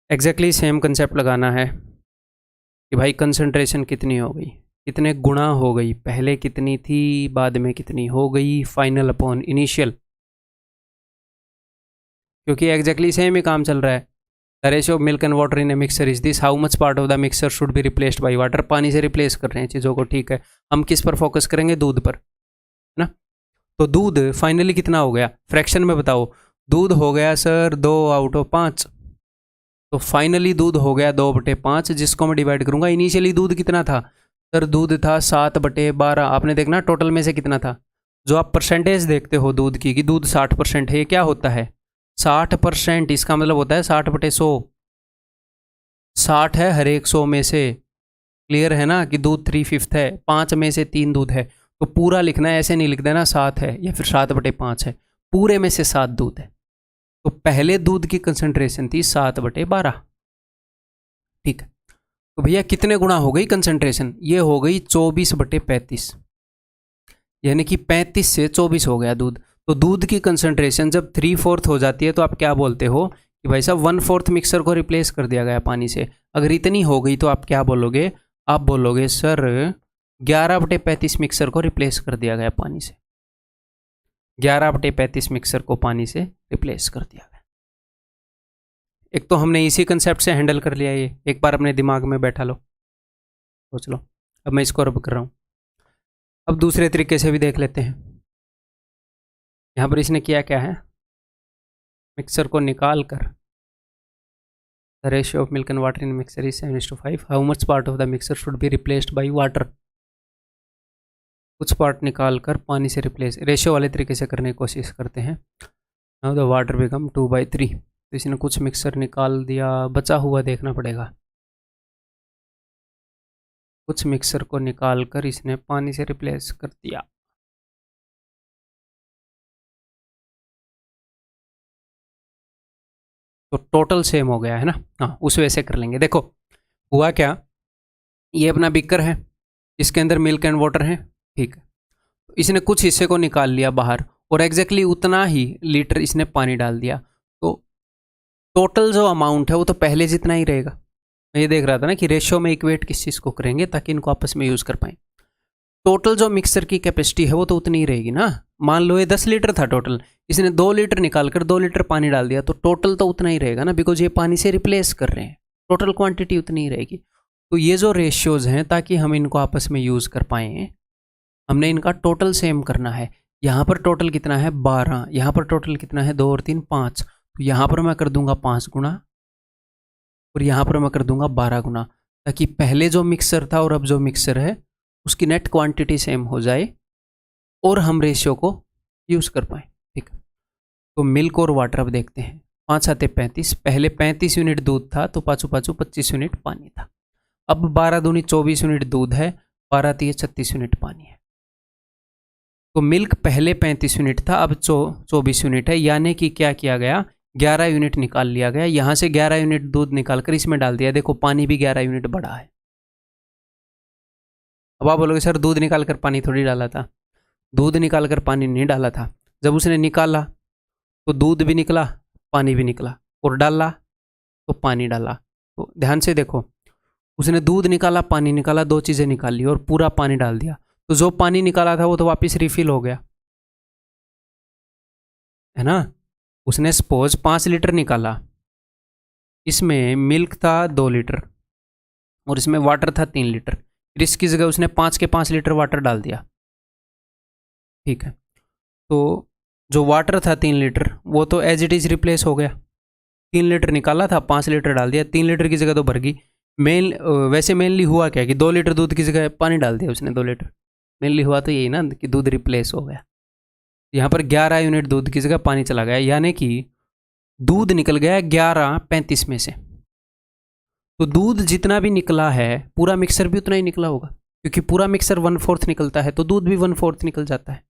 एग्जैक्टली सेम कंसेप्ट लगाना है कि भाई कंसंट्रेशन कितनी हो गई, कितने गुना हो गई, पहले कितनी थी बाद में कितनी हो गई, फाइनल अपॉन इनिशियल। क्योंकि एग्जैक्टली सेम ही काम चल रहा है। The ratio of milk and water in a mixer is this, how much part of the mixer should be replaced by water. पानी से रिप्लेस कर रहे हैं चीज़ों को, ठीक है। हम किस पर फोकस करेंगे, दूध पर, है ना। तो दूध फाइनली कितना हो गया, फ्रैक्शन में बताओ। दूध हो गया सर 2/5। तो फाइनली दूध हो गया 2/5, जिसको मैं डिवाइड करूंगा। इनिशियली दूध कितना था सर, दूध था 7/12। आपने देखना टोटल में से कितना था। जो आप परसेंटेज देखते हो दूध की कि दूध 60% है, ये क्या होता है 60%। इसका मतलब होता है 60/100। 60 है हर एक 100 में से। क्लियर है ना कि दूध 3/5 है, 5 में से 3 दूध है। तो पूरा लिखना है, ऐसे नहीं लिख देना 7 है या फिर 7/5 है, पूरे में से 7 दूध है। तो पहले दूध की कंसंट्रेशन थी 7/12। ठीक है, तो भैया कितने गुना हो गई कंसंट्रेशन, ये हो गई 24/35, यानी कि 35 से 24 हो गया दूध। तो दूध की कंसंट्रेशन जब 3/4 हो जाती है तो आप क्या बोलते हो कि भाई साहब 1/4 मिक्सर को रिप्लेस कर दिया गया पानी से। अगर इतनी हो गई तो आप क्या बोलोगे, आप बोलोगे सर 11/35 मिक्सर को रिप्लेस कर दिया गया पानी से। 11/35 मिक्सर को पानी से रिप्लेस कर दिया गया। एक तो हमने इसी कंसेप्ट से हैंडल कर लिया, ये एक बार अपने दिमाग में बैठा लो, सोच लो। अब मैं इसको रब कर रहा हूँ। अब दूसरे तरीके से भी देख लेते हैं। यहाँ पर इसने किया क्या है, मिक्सर को निकाल कर, the ratio of milk and water in mixer is 7:5, how much part of the mixer should be replaced by water. कुछ पार्ट निकाल कर पानी से रिप्लेस, रेशियो वाले तरीके से करने की कोशिश करते हैं। Now the water become 2/3। तो इसने कुछ मिक्सर निकाल दिया, बचा हुआ देखना पड़ेगा। कुछ मिक्सर को निकाल कर इसने पानी से रिप्लेस कर दिया। तो टोटल सेम हो गया है ना। हाँ, उस वजह से कर लेंगे। देखो हुआ क्या, ये अपना बिकर है, इसके अंदर मिल्क एंड वाटर है, ठीक है। तो इसने कुछ हिस्से को निकाल लिया बाहर और एग्जैक्टली उतना ही लीटर इसने पानी डाल दिया। तो टोटल जो अमाउंट है वो तो पहले जितना ही रहेगा। मैं ये देख रहा था ना कि रेशियो में इक्वेट किस चीज़ को करेंगे ताकि इनको आपस में यूज़ कर पाएँ। टोटल जो मिक्सर की कैपेसिटी है वो तो उतनी ही रहेगी ना। मान लो ये 10 लीटर था टोटल, इसने 2 लीटर निकाल कर 2 लीटर पानी डाल दिया, तो टोटल तो उतना ही रहेगा ना, बिकॉज ये पानी से रिप्लेस कर रहे हैं, टोटल क्वांटिटी उतनी ही रहेगी। तो ये जो रेशियोज हैं, ताकि हम इनको आपस में यूज़ कर पाएँ, हमने इनका टोटल सेम करना है। यहाँ पर टोटल कितना है 12, यहाँ पर टोटल कितना है 2 और 3 5, तो यहाँ पर मैं कर दूंगा 5 गुना और यहाँ पर मैं कर दूंगा 12 गुना, ताकि पहले जो मिक्सर था और अब जो मिक्सर है उसकी नेट क्वांटिटी सेम हो जाए और हम रेशियो को यूज़ कर पाएँ। ठीक है, तो मिल्क और वाटर अब देखते हैं। 5 आते 35, पहले 35 यूनिट दूध था तो पाँचों 25 यूनिट पानी था। अब 12 दूनी 24 यूनिट दूध है, 12 तीय 36 यूनिट पानी है। तो मिल्क पहले 35 यूनिट था, अब 24 यूनिट है, यानी कि क्या किया गया 11 यूनिट निकाल लिया गया। यहाँ से 11 यूनिट दूध निकाल कर इसमें डाल दिया। देखो पानी भी 11 यूनिट बढ़ा है। अब आप बोलोगे सर दूध निकाल कर पानी थोड़ी डाला था। दूध निकाल कर पानी नहीं डाला था, जब उसने निकाला तो दूध भी निकला पानी भी निकला, और डाला तो पानी डाला। तो ध्यान से देखो, उसने दूध निकाला पानी निकाला, 2 चीज़ें निकाली और पूरा पानी डाल दिया, तो जो पानी निकाला था वो तो वापस रिफिल हो गया, है ना। उसने सपोज 5 लीटर निकाला, इसमें मिल्क था 2 लीटर और इसमें वाटर था 3 लीटर, फिर इसकी जगह उसने 5 के 5 लीटर वाटर डाल दिया। ठीक है, तो जो वाटर था 3 लीटर वो तो एज इट इज़ रिप्लेस हो गया। 3 लीटर निकाला था, 5 लीटर डाल दिया, 3 लीटर की जगह तो भर गई। वैसे मेनली हुआ क्या कि 2 लीटर दूध की जगह पानी डाल दिया उसने 2 लीटर। मेनली हुआ तो यही ना कि दूध रिप्लेस हो गया। यहाँ पर 11 यूनिट दूध की जगह पानी चला गया, यानी कि दूध निकल गया 11 35 में से। तो दूध जितना भी निकला है पूरा मिक्सर भी उतना ही निकला होगा, क्योंकि पूरा मिक्सर 1/4 निकलता है, तो दूध भी 1/4 निकल जाता है।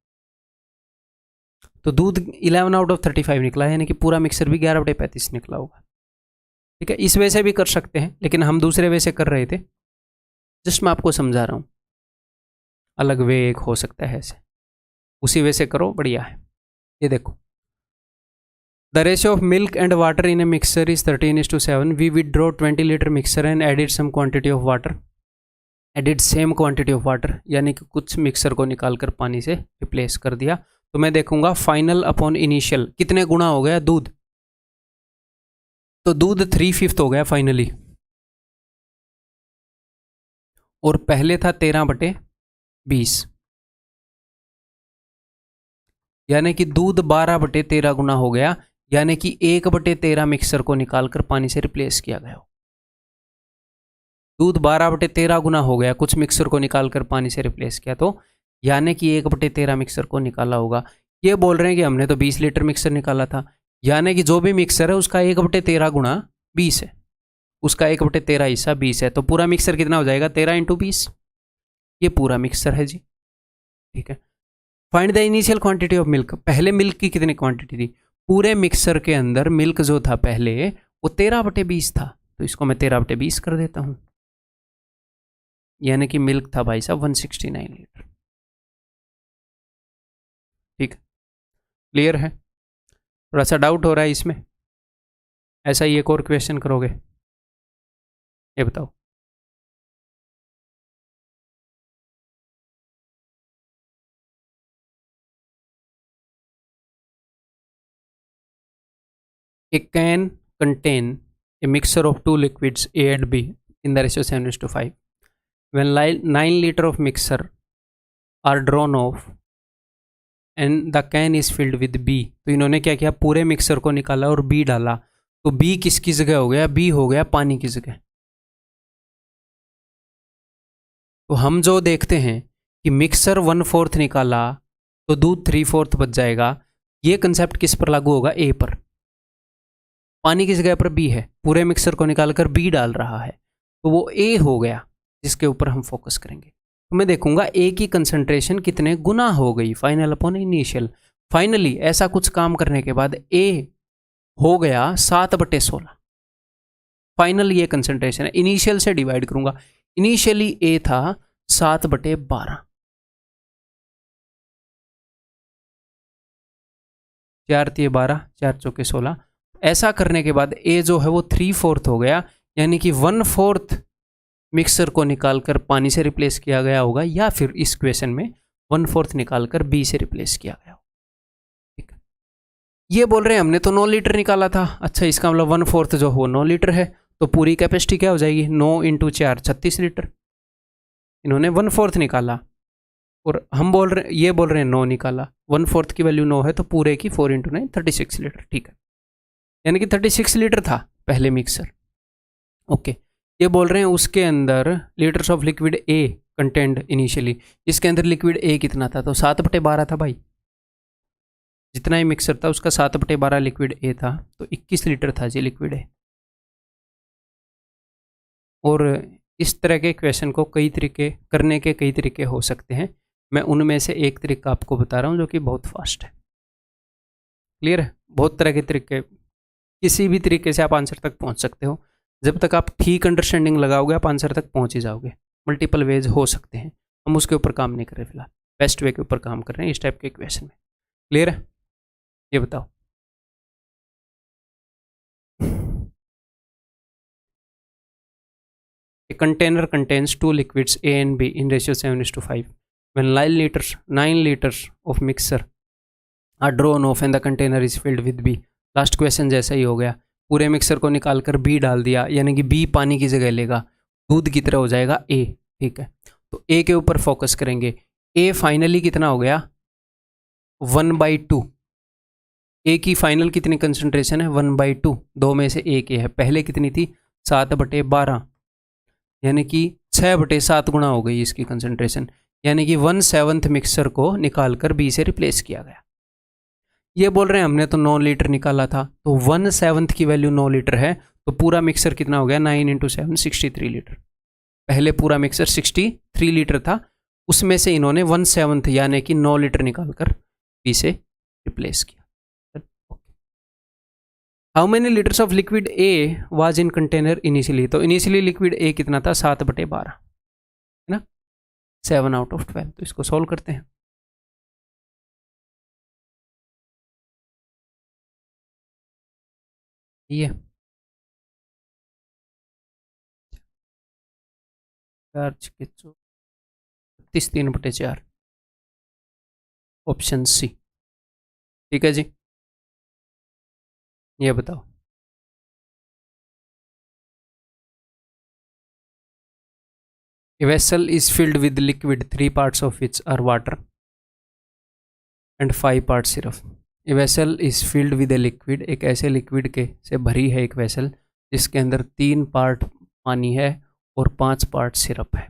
तो दूध 11 आउट ऑफ 35 निकला है, यानी कि पूरा मिक्सर भी 11/35 निकला होगा। ठीक है, इस वे से भी कर सकते हैं, लेकिन हम दूसरे वे से कर रहे थे, जस्ट मैं आपको समझा रहा हूँ। अलग वे एक हो सकता है ऐसे, उसी वे से करो, बढ़िया है। ये देखो, the ratio of milk and water in a mixer is 13:7। We withdraw 20 litre mixer and added some quantity of water, added same quantity of water, यानी कि कुछ मिक्सर को निकाल कर पानी से रिप्लेस कर दिया। तो मैं देखूंगा फाइनल अपॉन इनिशियल कितने गुना हो गया दूध, तो दूध 3/5 हो गया फाइनली, और पहले था 13/20, यानी कि दूध 12/13 गुना हो गया, यानी कि 1/13 मिक्सर को निकालकर पानी से रिप्लेस किया गया। दूध 12/13 गुना हो गया, कुछ मिक्सर को निकालकर पानी से रिप्लेस किया, तो यानी कि 1/13 मिक्सर को निकाला होगा। ये बोल रहे हैं कि हमने तो 20 लीटर मिक्सर निकाला था, यानी कि जो भी मिक्सर है उसका 1/13 गुणा 20 है, उसका 1/13 हिस्सा 20 है, तो पूरा मिक्सर कितना हो जाएगा 13 × 20। ये पूरा मिक्सर है जी। ठीक है, find the initial quantity of milk. पहले मिल्क की कितनी क्वांटिटी थी, पूरे मिक्सर के अंदर मिल्क जो था पहले वो 13/20 था, तो इसको मैं 13/20 कर देता हूं, यानी कि मिल्क था भाई साहब 169 लीटर। ठीक, क्लियर है। थोड़ा सा डाउट हो रहा है इसमें, ऐसा ही एक और क्वेश्चन करोगे, ये बताओ। A can contain a mixture of two liquids A and B in the ratio 7:5. When 9 liter of mixture are drawn off and the can is filled with B, तो इन्होंने क्या किया, पूरे मिक्सर को निकाला और B डाला, तो B किसकी जगह हो गया, B हो गया पानी की जगह। तो हम जो देखते हैं कि मिक्सर 1/4 निकाला तो दूध 3/4 बच जाएगा, ये कंसेप्ट किस पर लागू होगा, A पर। पानी की जगह पर B है, पूरे मिक्सर को निकालकर B डाल रहा है, तो वो A हो गया, जिसके ऊपर हम फोकस करेंगे। तो मैं देखूंगा A की कंसंट्रेशन कितने गुना हो गई, फाइनल अपॉन इनिशियल। फाइनली ऐसा कुछ काम करने के बाद A हो गया 7/16। फाइनल ये कंसंट्रेशन है, इनिशियल से डिवाइड करूंगा, इनिशियली A था 7/12, 4 × 12, 4 × 16। ऐसा करने के बाद A जो है वो 3/4 हो गया, यानी कि 1/4 मिक्सर को निकालकर पानी से रिप्लेस किया गया होगा, या फिर इस क्वेश्चन में 1/4 निकालकर बी से रिप्लेस किया गया होगा। ठीक है, ये बोल रहे हैं हमने तो 9 लीटर निकाला था। अच्छा, इसका मतलब 1/4 जो हो 9 लीटर है, तो पूरी कैपेसिटी क्या हो जाएगी, 9 × 4 36 लीटर। इन्होंने 1/4 निकाला और हम बोल रहे, ये बोल रहे हैं 9 निकाला, 1/4 की वैल्यू 9 है, तो पूरे की 4 × 9 36 लीटर। ठीक है, यानी कि 36 लीटर था पहले मिक्सर। ओके, ये बोल रहे हैं उसके अंदर litres of liquid A contained initially, इसके अंदर लिक्विड ए कितना था, तो 7/12 था भाई। जितना ही मिक्सर था उसका 7/12 लिक्विड ए था, तो 21 लीटर था जी लिक्विड ए। और इस तरह के क्वेश्चन को कई तरीके करने के कई तरीके हो सकते हैं, मैं उनमें से एक तरीका आपको बता रहा हूँ जो कि बहुत फास्ट है। क्लियर है, बहुत तरह के तरीके, किसी भी तरीके से आप आंसर तक पहुँच सकते हो। जब तक आप ठीक अंडरस्टैंडिंग लगाओगे आप आंसर तक पहुँच ही जाओगे। मल्टीपल वेज हो सकते हैं, हम उसके ऊपर काम नहीं कर रहे फिलहाल, बेस्ट वे के ऊपर काम कर रहे हैं इस टाइप के क्वेश्चन में। क्लियर है, ये बताओ। A container contains 2 liquids A and B in ratio 7:5. When 9 liters of mixture are drawn off and the container is filled with B. Last question जैसा ही हो गया, पूरे मिक्सर को निकाल कर B डाल दिया, यानी कि B पानी की जगह लेगा, दूध की तरह हो जाएगा A। ठीक है, तो A के ऊपर फोकस करेंगे। A फाइनली कितना हो गया, 1/2। A की फाइनल कितनी कंसंट्रेशन है, 1/2। दो में से एक A है, पहले कितनी थी, 7/12, यानी कि 6/7 गुना हो गई इसकी कंसंट्रेशन, यानी कि 1/7 मिक्सर को निकालकर बी से रिप्लेस किया गया। ये बोल रहे हैं हमने तो 9 लीटर निकाला था, तो 1/7 की वैल्यू 9 लीटर है, तो पूरा मिक्सर कितना हो गया, 9 × 7 63 लीटर। पहले पूरा मिक्सर 63 लीटर था, उसमें से इन्होंने 1/7 यानी कि 9 लीटर निकालकर बी से रिप्लेस किया। How many litres of liquid A was in container initially, तो इनिशियली लिक्विड ए कितना था, 7/12 है ना, 7/12। तो इसको सॉल्व करते हैं। ये 3/4 ऑप्शन सी। ठीक है जी, ये बताओ। A vessel is filled with liquid, 3 parts of which are water and 5 parts syrup. A vessel is filled with a liquid, एक ऐसे लिक्विड के से भरी है एक वेसल जिसके अंदर 3 पार्ट पानी है और 5 पार्ट सिरप है।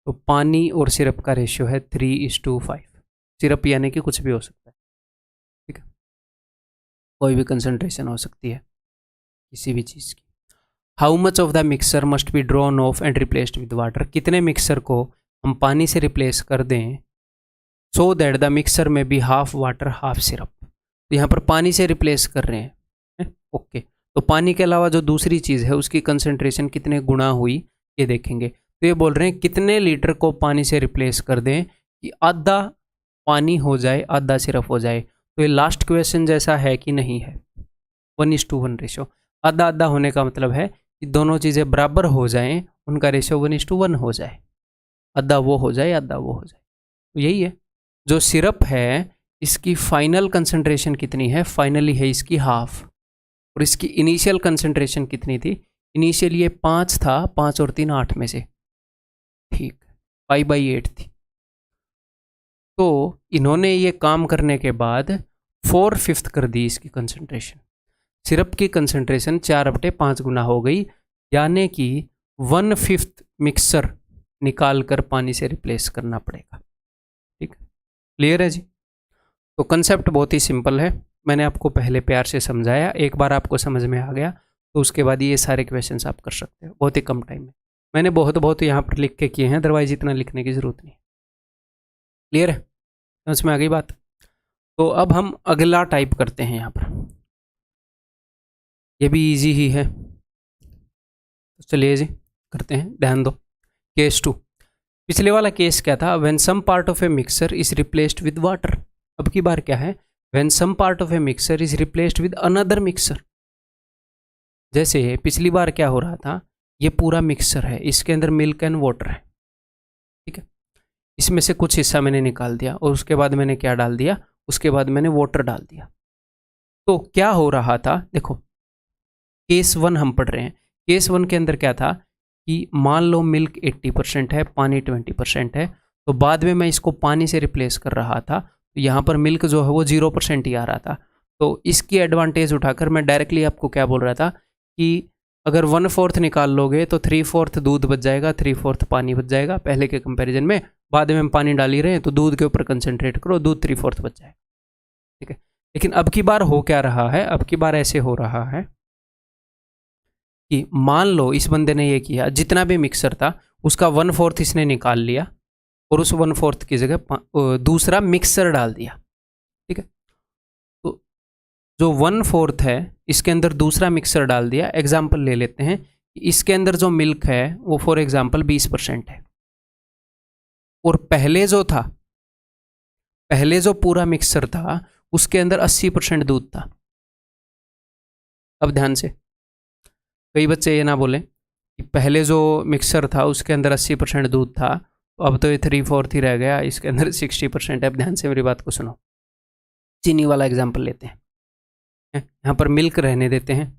तो पानी और सिरप का रेशियो है 3:5। सिरप यानी कि कुछ भी हो सकता है, ठीक है, कोई भी कंसंट्रेशन हो सकती है किसी भी चीज़ की। How much of the mixer must be drawn off and replaced with water, कितने मिक्सर को हम पानी से रिप्लेस कर दें सो दैट द मिक्सर में be half water half syrup. तो यहाँ पर पानी से रिप्लेस कर रहे हैं, ओके। तो पानी के अलावा जो दूसरी चीज़ है उसकी कंसंट्रेशन कितने गुना हुई ये देखेंगे। तो ये बोल रहे हैं कितने लीटर को पानी से रिप्लेस कर दें कि आधा पानी हो जाए आधा सिरप हो जाए। तो ये लास्ट क्वेश्चन जैसा है कि नहीं है, 1:1 रेशो। आधा आधा होने का मतलब है कि दोनों चीज़ें बराबर हो जाएं, उनका रेशियो 1:1 हो जाए, आधा वो हो जाए आधा वो हो जाए। तो यही है, जो सिरप है इसकी फाइनल कंसंट्रेशन कितनी है, फाइनली है इसकी हाफ, और इसकी इनिशियल कंसंट्रेशन कितनी थी, इनिशियल ये 5 था, 5 और 3 8 में से, ठीक 5/8 थी। तो इन्होंने ये काम करने के बाद 4/5 कर दी इसकी कंसंट्रेशन, सिरप की कंसंट्रेशन 4/5 गुना हो गई, यानी कि 1/5 मिक्सर निकाल कर पानी से रिप्लेस करना पड़ेगा। ठीक, क्लियर है जी। तो कंसेप्ट बहुत ही सिंपल है, मैंने आपको पहले प्यार से समझाया, एक बार आपको समझ में आ गया तो उसके बाद ये सारे क्वेश्चंस आप कर सकते हो बहुत ही कम टाइम में। मैंने बहुत यहाँ पर लिख के किए हैं, अदरवाइज इतना लिखने की ज़रूरत नहीं। क्लियर है, समझ में आ गई बात। तो अब हम अगला टाइप करते हैं यहाँ पर, ये भी इजी ही है, तो चलिए जी करते हैं, ध्यान दो। केस 2, पिछले वाला केस क्या था, when some part of a mixer is replaced with water. अब की बार क्या है, when some part of a mixer is replaced with another mixer. जैसे पिछली बार क्या हो रहा था ये पूरा मिक्सचर है, इसके अंदर मिल्क एंड वाटर है, ठीक है। इसमें से कुछ हिस्सा मैंने निकाल दिया और उसके बाद मैंने क्या डाल दिया, उसके बाद मैंने वाटर डाल दिया। तो क्या हो रहा था, देखो केस 1 हम पढ़ रहे हैं। केस 1 के अंदर क्या था कि मान लो मिल्क 80% है, पानी 20% है, तो बाद में मैं इसको पानी से रिप्लेस कर रहा था, तो यहाँ पर मिल्क जो है वो 0% ही आ रहा था। तो इसकी एडवांटेज उठाकर मैं डायरेक्टली आपको क्या बोल रहा था कि अगर 1/4 निकाल लोगे तो 3/4 दूध बच जाएगा, 3/4 पानी बच जाएगा पहले के कंपैरिजन में। बाद में हम पानी डाल ही रहे हैं तो दूध के ऊपर कंसंट्रेट करो, दूध 3/4 बच जाएगा, ठीक है। लेकिन अब की बार हो क्या रहा है, अब की बार ऐसे हो रहा है कि मान लो इस बंदे ने ये किया, जितना भी मिक्सर था उसका 1/4 इसने निकाल लिया और उस 1/4 की जगह दूसरा मिक्सर डाल दिया, ठीक है। तो जो 1/4 है इसके अंदर दूसरा मिक्सर डाल दिया। एग्जाम्पल ले लेते हैं, इसके अंदर जो मिल्क है वो फॉर एग्जाम्पल 20% है और पहले जो पूरा मिक्सर था उसके अंदर 80% दूध था। अब ध्यान से, कई बच्चे ये ना बोले कि पहले जो मिक्सर था उसके अंदर 80% दूध था, तो अब तो ये 3/4 ही रह गया, इसके अंदर 60% है। अब ध्यान से मेरी बात को सुनो, चीनी वाला एग्जाम्पल लेते हैं, यहाँ पर मिल्क रहने देते हैं,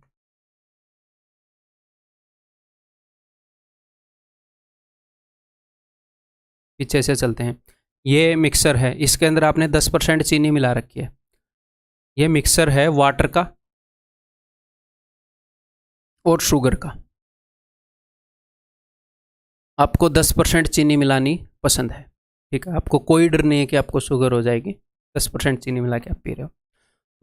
पीछे से चलते हैं। ये मिक्सर है, इसके अंदर आपने 10% चीनी मिला रखी है। ये मिक्सर है वाटर का और शुगर का। आपको 10% चीनी मिलानी पसंद है, ठीक है, आपको कोई डर नहीं है कि आपको शुगर हो जाएगी, 10% चीनी मिला के आप पी रहे हो।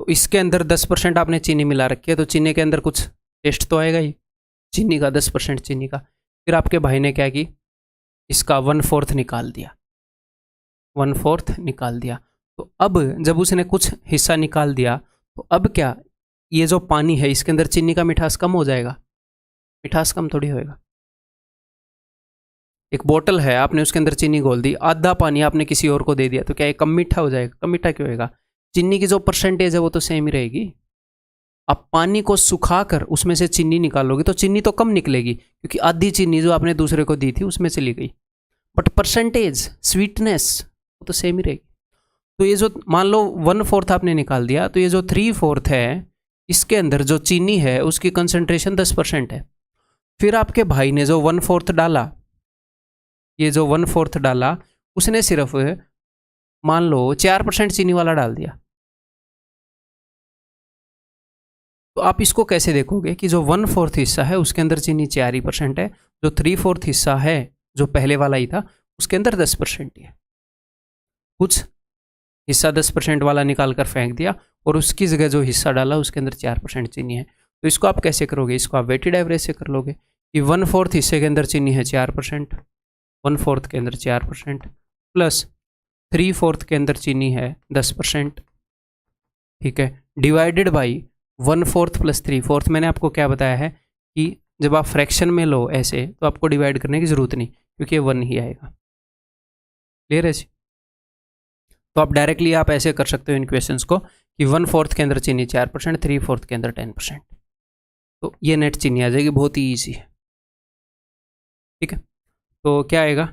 तो इसके अंदर 10% आपने चीनी मिला रखी है, तो चीनी के अंदर कुछ टेस्ट तो आएगा ही, चीनी का 10% चीनी का। फिर आपके भाई ने क्या की, इसका 1/4 निकाल दिया, 1/4 निकाल दिया। तो अब जब उसने कुछ हिस्सा निकाल दिया तो अब क्या, ये जो पानी है इसके अंदर चीनी का मिठास कम हो जाएगा? मिठास कम थोड़ी होएगा। एक बोतल है, आपने उसके अंदर चीनी घोल दी, आधा पानी आपने किसी और को दे दिया, तो क्या ये कम मीठा हो जाएगा? कम मीठा क्यों होएगा? चीनी की जो परसेंटेज है वो तो सेम ही रहेगी। आप पानी को सुखाकर उसमें से चीनी निकालोगे तो चीनी तो कम निकलेगी, क्योंकि आधी चीनी जो आपने दूसरे को दी थी उसमें से ली गई, बट परसेंटेज स्वीटनेस वो तो सेम ही रहेगी। तो ये जो मान लो 1/4 आपने निकाल दिया, तो ये जो 3/4 है इसके अंदर जो चीनी है उसकी कंसंट्रेशन 10% है। फिर आपके भाई ने जो 1/4 डाला, ये जो 1/4 डाला उसने सिर्फ मान लो 4% चीनी वाला डाल दिया। तो आप इसको कैसे देखोगे कि जो 1/4 हिस्सा है उसके अंदर चीनी 4% है, जो 3/4 हिस्सा है जो पहले वाला ही था उसके अंदर 10% ही है। कुछ हिस्सा 10% वाला निकाल कर फेंक दिया और उसकी जगह जो हिस्सा डाला उसके अंदर 4% चीनी है। तो इसको आप कैसे करोगे? इसको आप वेटेड एवरेज से कर लोगे कि 1/4 हिस्से के अंदर चीनी है 4%, 1/4 के अंदर 4% प्लस 3/4 के अंदर चीनी है 10%, ठीक है, डिवाइडेड बाई 1/4 प्लस 3/4। मैंने आपको क्या बताया है कि जब आप फ्रैक्शन में लो ऐसे तो आपको डिवाइड करने की ज़रूरत नहीं, क्योंकि 1 ही आएगा। क्लियर है जी? तो आप डायरेक्टली आप ऐसे कर सकते हो इन क्वेश्चंस को कि 1/4 के अंदर चीनी 4%, 3/4 के अंदर 10%, तो ये नेट चीनी आ जाएगी। बहुत ही ईजी है, ठीक है। तो क्या आएगा,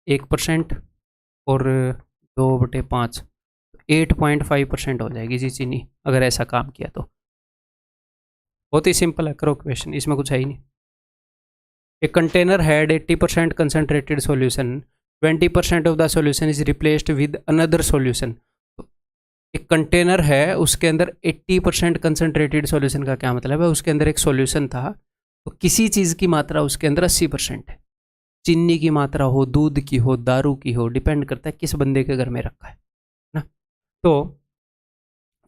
1% और 2/5, 8.5% हो जाएगी जी चीनी, अगर ऐसा काम किया तो। बहुत ही सिंपल है, करो क्वेश्चन, इसमें कुछ है ही नहीं। A container had 80% concentrated solution, 20% of the solution is replaced with another solution. एक कंटेनर है उसके अंदर 80% कंसनट्रेटेड सॉल्यूशन का क्या मतलब है? उसके अंदर एक सॉल्यूशन था, तो किसी चीज़ की मात्रा उसके अंदर 80% है, चीनी की मात्रा हो, दूध की हो, दारू की हो, डिपेंड करता है किस बंदे के घर में रखा है ना। तो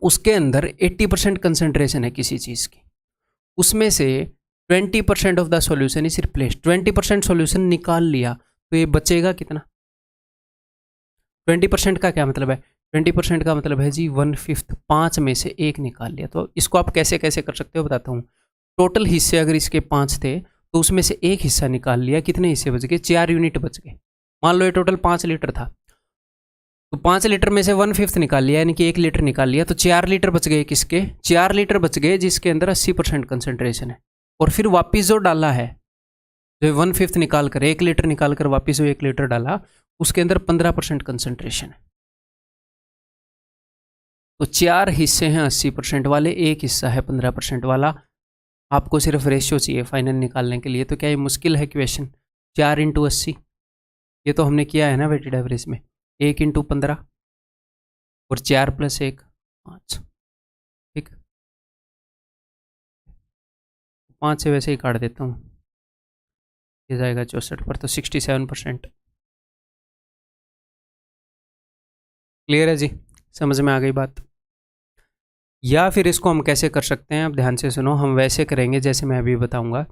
उसके अंदर 80% कंसनट्रेशन है किसी चीज़ की, उसमें से 20% of the solution is replaced, 20% solution निकाल लिया, तो ये बचेगा कितना? 20% का क्या मतलब है? 20% का मतलब है जी 1/5, 5 में से 1 निकाल लिया। तो इसको आप कैसे कैसे कर सकते हो बताता हूँ। टोटल हिस्से अगर इसके 5 थे तो उसमें से 1 हिस्सा निकाल लिया, कितने हिस्से बच गए? 4 यूनिट बच गए। मान लो ये टोटल 5 लीटर था, तो 5 लीटर में से 1/5 निकाल लिया, यानी कि 1 लीटर निकाल लिया, तो 4 लीटर बच गए। किसके? 4 लीटर बच गए जिसके अंदर 80% कंसनट्रेशन है। और फिर वापिस जो डाला है जो 1/5 निकाल कर 1 लीटर निकाल कर वापस वो 1 लीटर डाला, उसके अंदर 15% कंसंट्रेशन है। तो 4 हिस्से हैं 80% वाले, एक हिस्सा है 15% वाला। आपको सिर्फ रेशियो चाहिए फाइनल निकालने के लिए। तो क्या ये मुश्किल है क्वेश्चन? 4 × 80, ये तो हमने किया है ना वेटेड एवरेज में। 1 × 15 और 4 + 1 5। ठीक, 5 से वैसे ही काट देता हूँ, ये जाएगा 64 पर, तो 67%। क्लियर है जी? समझ में आ गई बात? या फिर इसको हम कैसे कर सकते हैं, अब ध्यान से सुनो। हम वैसे करेंगे जैसे मैं अभी बताऊंगा।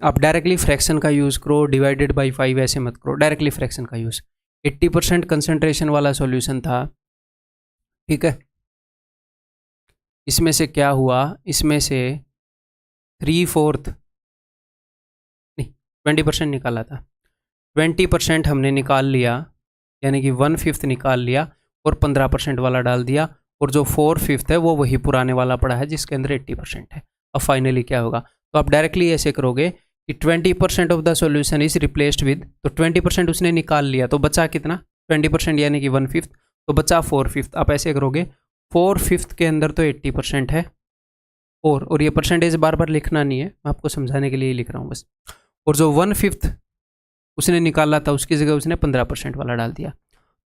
आप डायरेक्टली फ्रैक्शन का यूज़ करो, डिवाइडेड बाई 5 ऐसे मत करो, डायरेक्टली फ्रैक्शन का यूज़। 80% कंसंट्रेशन वाला सॉल्यूशन था, ठीक है। इसमें से क्या हुआ, इसमें से 3/4 नहीं 20% निकाला था, 20% हमने निकाल लिया, यानी कि 1/5 निकाल लिया और 15% वाला डाल दिया, और जो 4/5 है वो वही पुराने वाला पड़ा है जिसके अंदर 80% है। अब फाइनली क्या होगा, तो आप डायरेक्टली ऐसे करोगे कि 20% of the solution is replaced with, तो 20% उसने निकाल लिया, तो बचा कितना, 20% यानी कि 1/5, तो बचा 4/5। आप ऐसे करोगे 4/5 के अंदर तो 80% है, और ये परसेंटेज बार बार लिखना नहीं है, मैं आपको समझाने के लिए ही लिख रहा हूँ बस। और जो 1/5 उसने निकाला था उसकी जगह उसने 15% वाला डाल दिया।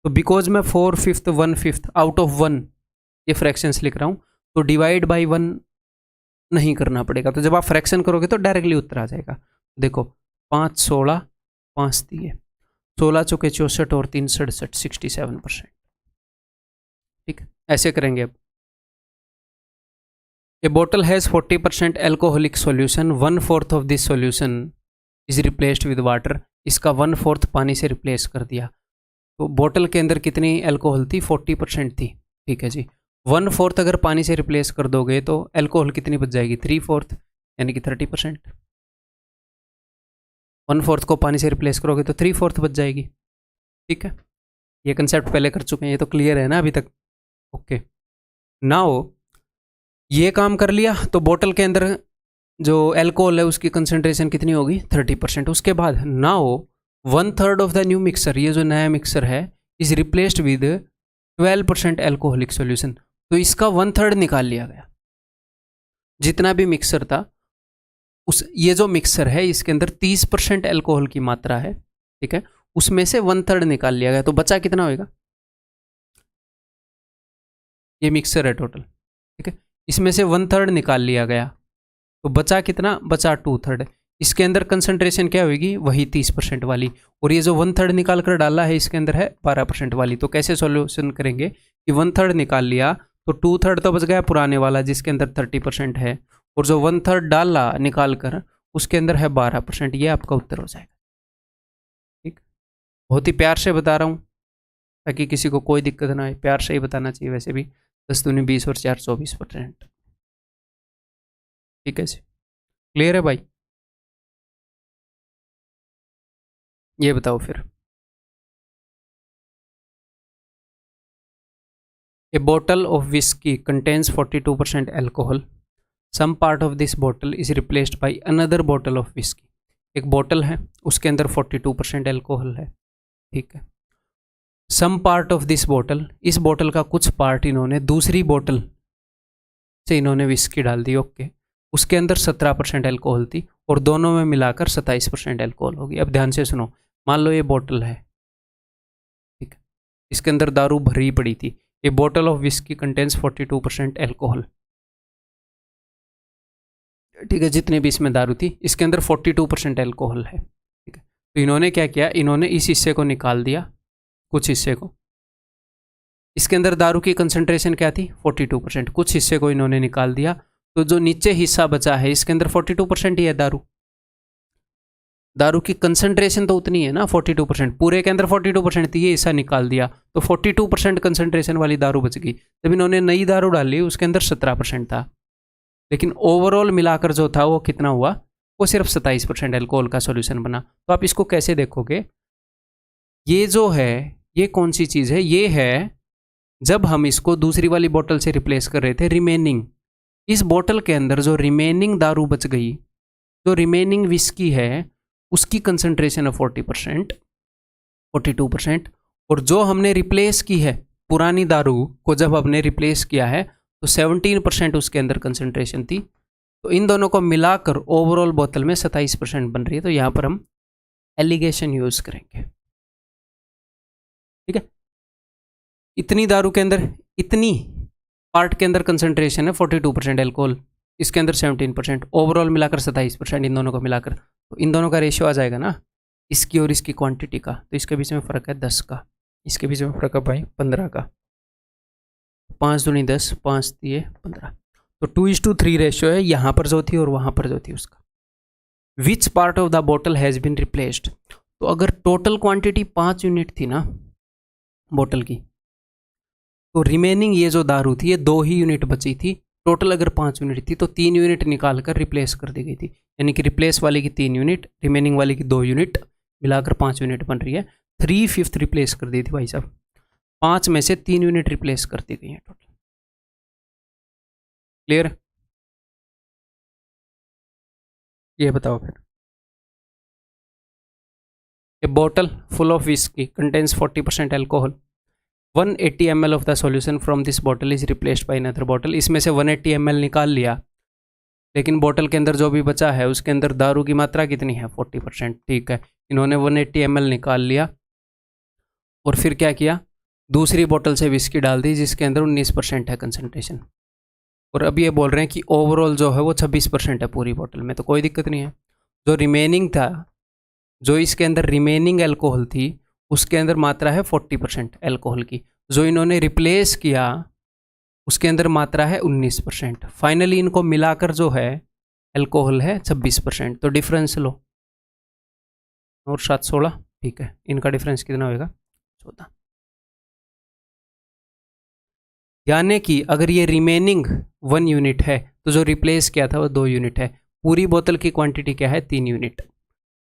तो बिकॉज मैं 4/5 1/5 आउट ऑफ 1 ये फ्रैक्शंस लिख रहा हूँ, तो डिवाइड बाई 1 नहीं करना पड़ेगा। तो जब आप फ्रैक्शन करोगे तो डायरेक्टली उत्तर आ जाएगा। देखो 5 16 5 दिए, 16 चौके 64 और 3 67, 67%। ठीक, ऐसे करेंगे। अब A bottle has 40% alcoholic solution, 1/4 of this solution is replaced with water. इसका 1/4 पानी से रिप्लेस कर दिया। तो बॉटल के अंदर कितनी एल्कोहल थी, 40% थी, ठीक है जी। 1/4 अगर पानी से रिप्लेस कर दोगे तो एल्कोहल कितनी बच जाएगी, 3/4, यानी कि 30%। 1/4 को पानी से रिप्लेस करोगे तो 3/4 बच जाएगी। ठीक है, ये कंसेप्ट पहले कर चुके हैं, ये तो क्लियर है ना अभी तक? ओके, नाउ ये काम कर लिया, तो बॉटल के अंदर जो एल्कोहल है उसकी कंसेंट्रेशन कितनी होगी, 30%। उसके बाद now 1/3 of the new mixer, ये जो नया मिक्सर है, is replaced with 12% alcoholic solution. तो इसका 1/3 निकाल लिया गया। जितना भी मिक्सर था, ये जो मिक्सर है इसके अंदर 30% एल्कोहल की मात्रा है, ठीक है, उसमें से 1/3 निकाल लिया गया। तो बचा कितना होगा, ये मिक्सर है टोटल, ठीक है, इसमें से 1/3 निकाल लिया गया, तो बचा कितना, बचा 2/3। इसके अंदर कंसंट्रेशन क्या होगी, वही 30% वाली, और ये जो 1/3 निकाल कर डाला है इसके अंदर है 12% वाली। तो कैसे सॉल्यूशन करेंगे कि 1/3 निकाल लिया तो 2/3 तो बच गया पुराने वाला जिसके अंदर 30% है, और जो 1/3 डाला निकाल कर उसके अंदर है 12%। ये आपका उत्तर हो जाएगा। ठीक, बहुत ही प्यार से बता रहा हूँ ताकि किसी को कोई दिक्कत ना आए, प्यार से ही बताना चाहिए। वैसे भी 10 दूनी 20 और 4 24%। ठीक है जी, क्लियर है भाई? ये बताओ फिर। A bottle of whisky contains 42% alcohol, some part of this bottle is replaced by another bottle of whisky. एक बॉटल है उसके अंदर 42% एल्कोहल है, ठीक है। Some part of this bottle, इस बॉटल का कुछ पार्ट इन्होंने दूसरी बॉटल से इन्होंने विस्की डाल दी, ओके। उसके अंदर 17% एल्कोहल थी और दोनों में मिलाकर 27% एल्कोहल होगी। अब ध्यान से सुनो, मान लो ये बॉटल है, ठीक है, इसके अंदर दारू भरी पड़ी थी। A bottle of whisky contains 42% alcohol, ठीक है, जितने भी इसमें दारू थी इसके अंदर 42% एल्कोहल है, ठीक है। तो इन्होंने क्या किया, इन्होंने इस हिस्से को निकाल दिया, कुछ हिस्से को। इसके अंदर दारू की कंसंट्रेशन क्या थी, 42%, कुछ हिस्से को इन्होंने निकाल दिया। तो जो नीचे हिस्सा बचा है इसके अंदर 42% ही है दारू। दारू की कंसंट्रेशन तो उतनी है ना, 42%, पूरे के अंदर 42% थी, ये हिस्सा निकाल दिया तो 42% कंसंट्रेशन वाली दारू बच गई। जब इन्होंने नई दारू डाली उसके अंदर 17% था, लेकिन ओवरऑल मिलाकर जो था वो कितना हुआ, वो सिर्फ 27% एल्कोहल का सॉल्यूशन बना। तो आप इसको कैसे देखोगे, ये जो है ये कौन सी चीज़ है, ये है जब हम इसको दूसरी वाली बोतल से रिप्लेस कर रहे थे, रिमेनिंग, इस बोतल के अंदर जो रिमेनिंग दारू बच गई, जो रिमेनिंग विस्की है, उसकी कंसंट्रेशन है 40%, 42%। और जो हमने रिप्लेस की है पुरानी दारू को, जब हमने रिप्लेस किया है तो 17% उसके अंदर कंसंट्रेशन थी। तो इन दोनों को मिलाकर ओवरऑल बोतल में 27% बन रही है। तो यहाँ पर हम एलिगेशन यूज करेंगे। ठीक है, इतनी दारू के अंदर, इतनी पार्ट के अंदर कंसंट्रेशन है 42% एल्कोहल, इसके अंदर 17%, ओवरऑल मिलाकर 27%, इन दोनों को मिलाकर। तो इन दोनों का रेशियो आ जाएगा ना, इसकी और इसकी क्वांटिटी का। तो इसके बीच में फ़र्क है 10 का, इसके बीच में फ़र्क है भाई 15 का। 5 दूनी 10, 5 दिए 15। तो 2:3 रेशियो है यहाँ पर जो थी और वहाँ पर जो थी उसका। Which part of the bottle has been replaced. तो अगर टोटल क्वांटिटी 5 यूनिट थी ना बोतल की, तो रिमेनिंग ये जो दारू थी ये 2 ही यूनिट बची थी। टोटल अगर 5 यूनिट थी तो 3 यूनिट निकाल कर रिप्लेस कर दी गई थी। यानी कि रिप्लेस वाले की 3 यूनिट, रिमेनिंग वाले की 2 यूनिट, मिलाकर 5 यूनिट बन रही है। 3/5 रिप्लेस कर दी थी भाई साहब। 5 में से 3 यूनिट रिप्लेस कर दी गई है टोटल। क्लियर? ये बताओ फिर। A bottle full of whisky contains 40% alcohol. 180 ml of the solution from this bottle is replaced by another bottle. इसमें से 180 ml निकाल लिया, लेकिन बॉटल के अंदर जो भी बचा है उसके अंदर दारू की मात्रा कितनी है? 40%। ठीक है, इन्होंने 180 ml निकाल लिया और फिर क्या किया, दूसरी बोतल से विस्की डाल दी जिसके अंदर 19% है कंसंट्रेशन। और अब ये बोल रहे हैं कि ओवरऑल जो है वो 26% है पूरी बोतल में। तो कोई दिक्कत नहीं है। जो रिमेनिंग था, जो इसके अंदर रिमेनिंग एल्कोहल थी, उसके अंदर मात्रा है 40% एल्कोहल की। जो इन्होंने रिप्लेस किया उसके अंदर मात्रा है 19%। फाइनली इनको मिलाकर जो है एल्कोहल है 26%। तो डिफरेंस लो, और 7 16। ठीक है, इनका डिफरेंस कितना होगा? 14। यानी कि अगर ये रिमेनिंग 1 यूनिट है तो जो रिप्लेस किया था वो 2 यूनिट है। पूरी बोतल की क्वांटिटी क्या है? 3 यूनिट।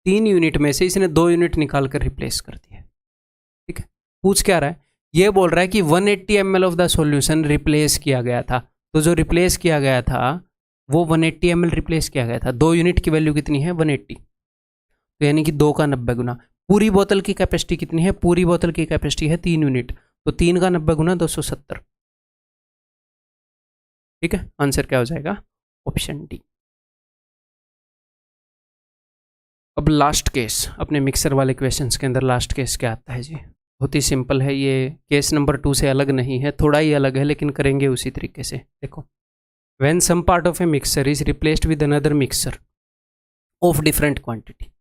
3 यूनिट में से इसने 2 यूनिट निकाल कर रिप्लेस कर दिया। ठीक है, पूछ क्या रहा है? ये बोल रहा है कि 180 ml of the solution replace किया गया था। तो जो रिप्लेस किया गया था वो 180 ml रिप्लेस किया गया था। 2 यूनिट की वैल्यू कितनी है? 180। तो यानी कि 2 का 90 गुना। पूरी बोतल की कैपेसिटी कितनी है? पूरी बोतल की कैपेसिटी है 3 यूनिट। तो 3 का 90 गुना 270। ठीक है, आंसर क्या हो जाएगा? Option D. अब लास्ट केस, अपने मिक्सर वाले क्वेश्चंस के अंदर लास्ट केस क्या आता है जी? बहुत ही सिंपल है ये। केस नंबर 2 से अलग नहीं है, थोड़ा ही अलग है, लेकिन करेंगे उसी तरीके से। देखो, when some part of a mixer is replaced with another mixer of different quantity.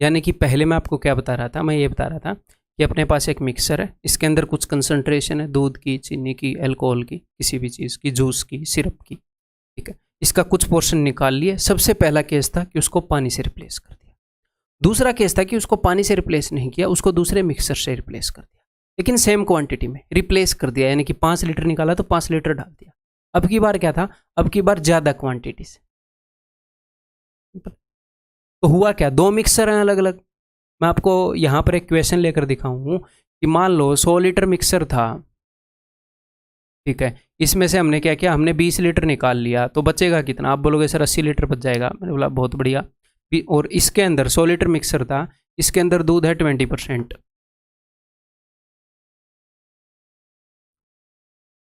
यानी कि पहले मैं आपको क्या बता रहा था? मैं ये बता रहा था कि अपने पास एक मिक्सर है, इसके अंदर कुछ कंसंट्रेशन है, दूध की, चीनी की, अल्कोहल की, किसी भी चीज़ की, जूस की, सिरप की। ठीक है, इसका कुछ पोर्शन निकाल लिए। सबसे पहला केस था कि उसको पानी से रिप्लेस कर दिया। दूसरा केस था कि उसको पानी से रिप्लेस नहीं किया, उसको दूसरे मिक्सर से रिप्लेस कर दिया, लेकिन सेम क्वांटिटी में रिप्लेस कर दिया। यानी कि 5 लीटर निकाला तो 5 लीटर डाल दिया। अब की बार क्या था? अब की बार ज़्यादा क्वांटिटी से। तो हुआ क्या? 2 मिक्सर हैं अलग अलग। मैं आपको यहाँ पर एक क्वेश्चन लेकर दिखाऊँ कि मान लो 100 लीटर मिक्सर था। ठीक है, इसमें से हमने क्या किया? हमने 20 लीटर निकाल लिया, तो बचेगा कितना? आप बोलोगे सर 80 लीटर बच जाएगा। मैंने बोला बहुत बढ़िया। और इसके अंदर 100 लीटर मिक्सर था, इसके अंदर दूध है 20%।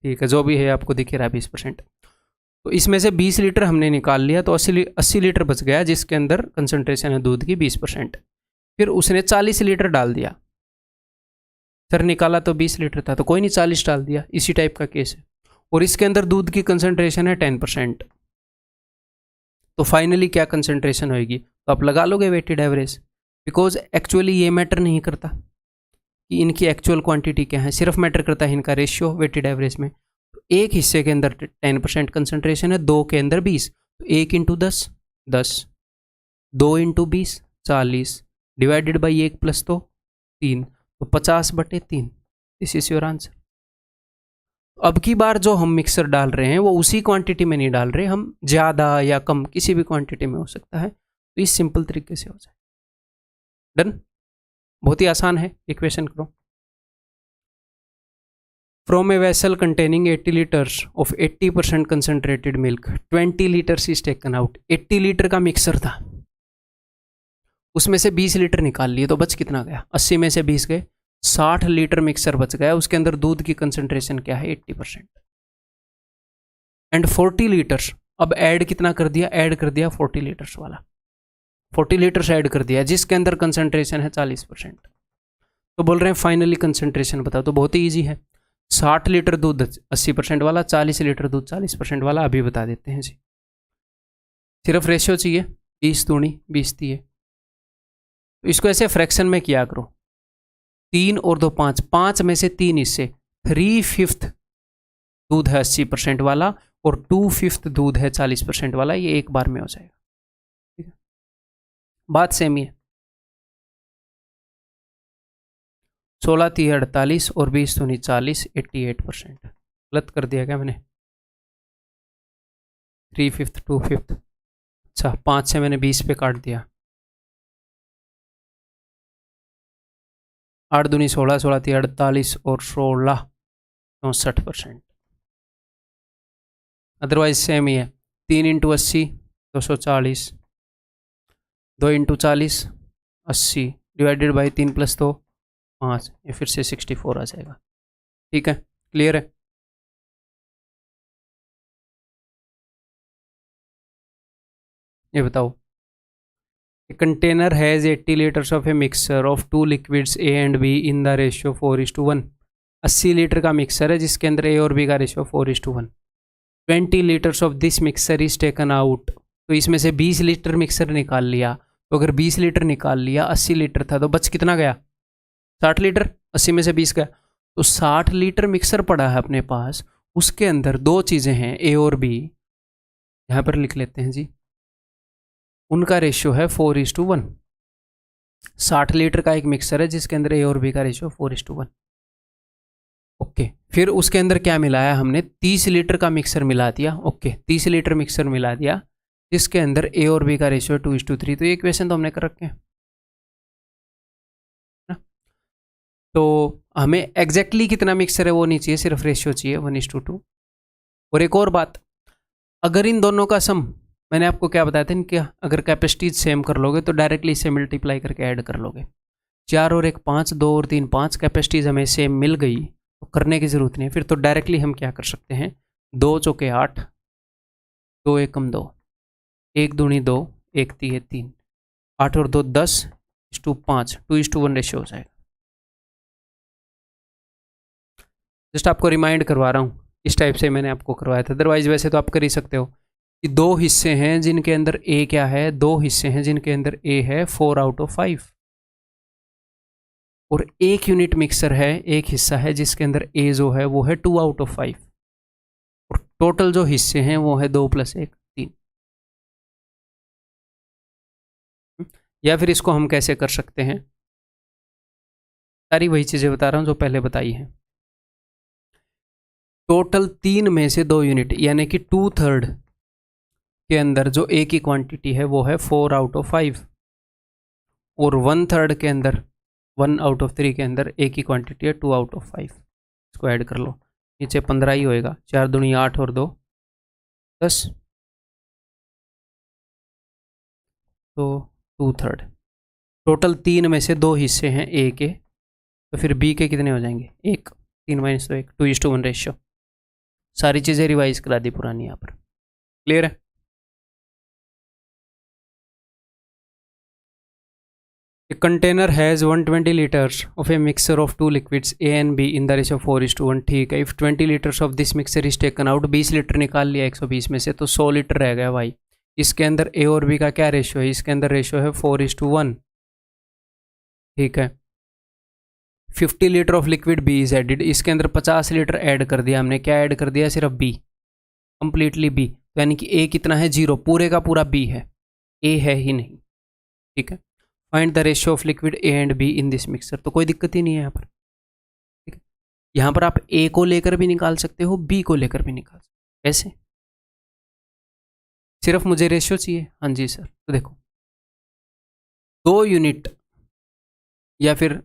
ठीक है, जो भी है आपको दिख रहा है 20%। तो इसमें से 20 लीटर हमने निकाल लिया, तो 80 लीटर बच गया जिसके अंदर कंसंट्रेशन है दूध की 20%। फिर उसने 40 लीटर डाल दिया। सर निकाला तो 20 लीटर था, तो कोई नहीं 40 डाल दिया। इसी टाइप का केस है। और इसके अंदर दूध की कंसंट्रेशन है 10%। तो फाइनली क्या कंसंट्रेशन होगी? तो आप लगा लोगे वेटेड एवरेज, बिकॉज एक्चुअली ये मैटर नहीं करता कि इनकी एक्चुअल क्वांटिटी क्या है, सिर्फ मैटर करता है इनका रेशियो वेटेड एवरेज में। तो एक हिस्से के अंदर 10% कंसंट्रेशन है, 2 के अंदर 20, तो 1 × 10 10, 2 × 20 40, डिवाइडेड बाई 1 + 2 3, तो 50/3। This is your answer. अब की बार जो हम मिक्सर डाल रहे हैं वो उसी क्वांटिटी में नहीं डाल रहे, हम ज़्यादा या कम किसी भी क्वांटिटी में हो सकता है। तो इस सिंपल तरीके से हो जाए। डन, बहुत ही आसान है। इक्वेशन करो। From a vessel containing 80 litres of 80% concentrated milk 20 litres is taken out. 80 litre का मिक्सर था, उसमें से 20 लीटर निकाल लिए तो बच कितना गया, 80 में से 20 गए, 60 लीटर मिक्सर बच गया। उसके अंदर दूध की कंसंट्रेशन क्या है, 80%। एंड 40 लीटर्स, अब ऐड कितना कर दिया, ऐड कर दिया 40 लीटर्स वाला, 40 लीटर्स ऐड कर दिया जिसके अंदर कंसंट्रेशन है 40%। तो बोल रहे हैं फाइनली कंसंट्रेशन बताओ। तो बहुत ही ईजी है, 60 लीटर दूध 80% वाला, 40 लीटर दूध 40% वाला, अभी बता देते हैं जी। सिर्फ रेशियो चाहिए, 20 दूनी 20 दिए। तो इसको ऐसे फ्रैक्शन में किया करो, 3 और 2 5, 5 में से 3 हिस्से, 3/5 दूध है 80% वाला और 2/5 दूध है 40% वाला, ये एक बार में हो जाएगा। ठीक है, बात सेम ही है। 16 3 48 और 20 दूनी 40, 88%। गलत कर दिया क्या मैंने, 3/5 2/5, अच्छा 5 से मैंने 20 पे काट दिया, 8 दूनी 16, 16 3 48 और 16 64%। अदरवाइज सेम ही है, 3 × 80 240, 2 × 40 80 डिवाइडेड बाई 3 + 2 5, ये फिर से 64 आ जाएगा। ठीक है, क्लियर है। ये बताओ, A container has 80 liters of a mixture of two liquids A and B in the ratio 4:1। 80 litre का मिक्सर है जिसके अंदर A और B का ratio 4:1। 20 litres of this mixer is taken out. तो इसमें से 20 लीटर मिक्सर निकाल लिया। तो अगर 20 लीटर निकाल लिया, 80 लीटर था तो बच कितना गया, 60 लीटर। 80 में से 20 गया तो 60 लीटर मिक्सर पड़ा है अपने पास। उसके अंदर दो चीज़ें हैं A और B, यहाँ पर लिख लेते हैं जी। उनका रेशियो है 4:1। 60 लीटर का एक मिक्सर है जिसके अंदर A और B का रेशियो 4:1। ओके, फिर उसके अंदर क्या मिलाया हमने, 30 लीटर का मिक्सर मिला दिया। ओके, 30 लीटर मिक्सर मिला दिया जिसके अंदर A और B का रेशियो 2:3। तो ये इक्वेशन तो हमने कर रखे हैं ना। तो हमें एग्जैक्टली कितना मिक्सर है वो नहीं चाहिए, सिर्फ रेशियो चाहिए 1:2। और एक और बात, अगर इन दोनों का सम, मैंने आपको क्या बताया था कि अगर कैपेसिटीज सेम कर लोगे तो डायरेक्टली इसे मल्टीप्लाई करके ऐड कर लोगे। 4 और 1 5, 2 और 3 5, कैपेसिटीज हमें सेम मिल गई तो करने की ज़रूरत नहीं है। फिर तो डायरेक्टली हम क्या कर सकते हैं, 2 चौके 8, 2 एकम 2, 1 दूनी 2, 1 तीय 3, 8 और 2 10:5, 2:1 रेशियो हो जाएगा। जस्ट आपको रिमाइंड करवा रहा हूँ, इस टाइप से मैंने आपको करवाया था। अदरवाइज वैसे तो आप कर ही सकते हो कि 2 हिस्से हैं जिनके अंदर A क्या है, 2 हिस्से हैं जिनके अंदर A है 4/5 और 1 यूनिट मिक्सर है, एक हिस्सा है जिसके अंदर A जो है वो है 2/5 और टोटल जो हिस्से हैं वो है 2 + 1 3। या फिर इसको हम कैसे कर सकते हैं, सारी वही चीज़ें बता रहा हूँ जो पहले बताई हैं। टोटल 3 में से 2 यूनिट यानी कि 2/3 के अंदर जो A की क्वांटिटी है वो है 4/5 और 1/3 के अंदर 1/3 के अंदर A की क्वांटिटी है 2/5। इसको ऐड कर लो, नीचे 15 ही होएगा, 4 दूनी 8 और 2 10, तो 2/3। टोटल 3 में से 2 हिस्से हैं A के, तो फिर B के कितने हो जाएंगे, 1, 3 - 2 1, 2:1 रेशियो। सारी चीज़ें रिवाइज करा दी पुरानी यहाँ पर, क्लियर है। A container has 120 liters of a mixture of two liquids A and B in the ratio 4:1। ठीक है, if 20 liters of this mixture is taken out, 20 litre निकाल लिया 120 में से तो 100 लीटर रह गया भाई। इसके अंदर A और B का क्या रेशियो है, इसके अंदर रेशियो है 4:1। ठीक है, 50 litre of liquid B is added, इसके अंदर 50 लीटर ऐड कर दिया हमने। क्या ऐड कर दिया, सिर्फ B, कंप्लीटली B, तो यानी कि A कितना है 0, पूरे का पूरा B है, A है ही नहीं। ठीक है, find the ratio of liquid A and B in this mixer. तो कोई दिक्कत ही नहीं है यहाँ पर। ठीक है, यहाँ पर आप A को लेकर भी निकाल सकते हो, B को लेकर भी निकाल सकते हो। कैसे, सिर्फ मुझे रेशियो चाहिए। हाँ जी सर, तो देखो 2 यूनिट या फिर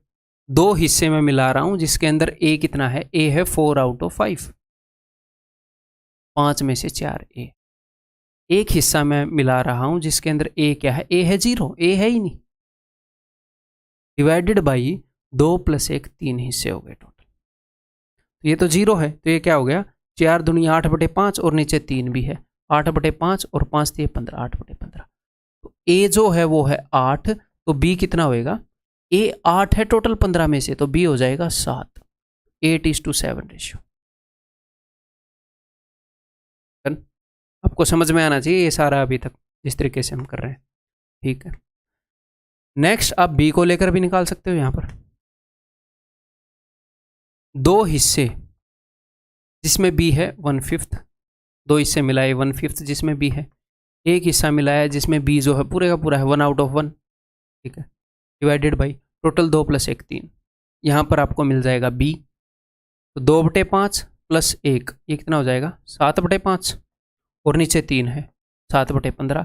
2 हिस्से में मिला रहा हूँ जिसके अंदर A कितना है, A है 4/5, 5 में से 4 A। एक हिस्सा में मिला रहा हूँ जिसके अंदर A क्या है, A है 0, A है ही नहीं। डिवाइडेड बाई 2 + 1 3 हिस्से हो गए टोटल। तो ये तो 0 है, तो ये क्या हो गया 4 दूनी 8/5 और नीचे 3 भी है 8/5 और 5 दिए 15 8/15। तो ए जो है वो है 8, तो बी कितना होएगा, ए 8 है टोटल 15 में से, तो बी हो जाएगा 7। 8:7 रेशियो। आपको समझ में आना चाहिए ये सारा अभी तक जिस तरीके से हम कर रहे हैं, ठीक है। नेक्स्ट आप बी को लेकर भी निकाल सकते हो। यहां पर 2 हिस्से जिसमें बी है 1/5, 2 हिस्से मिलाए 1/5 जिसमें बी है, एक हिस्सा मिलाया जिसमें बी जो है पूरे का पूरा है 1/1, ठीक है, डिवाइडेड बाई टोटल 2 + 1 3। यहां पर आपको मिल जाएगा बी, तो 2/5 + 1 ये कितना हो जाएगा 7/5 और नीचे 3 है 7/15।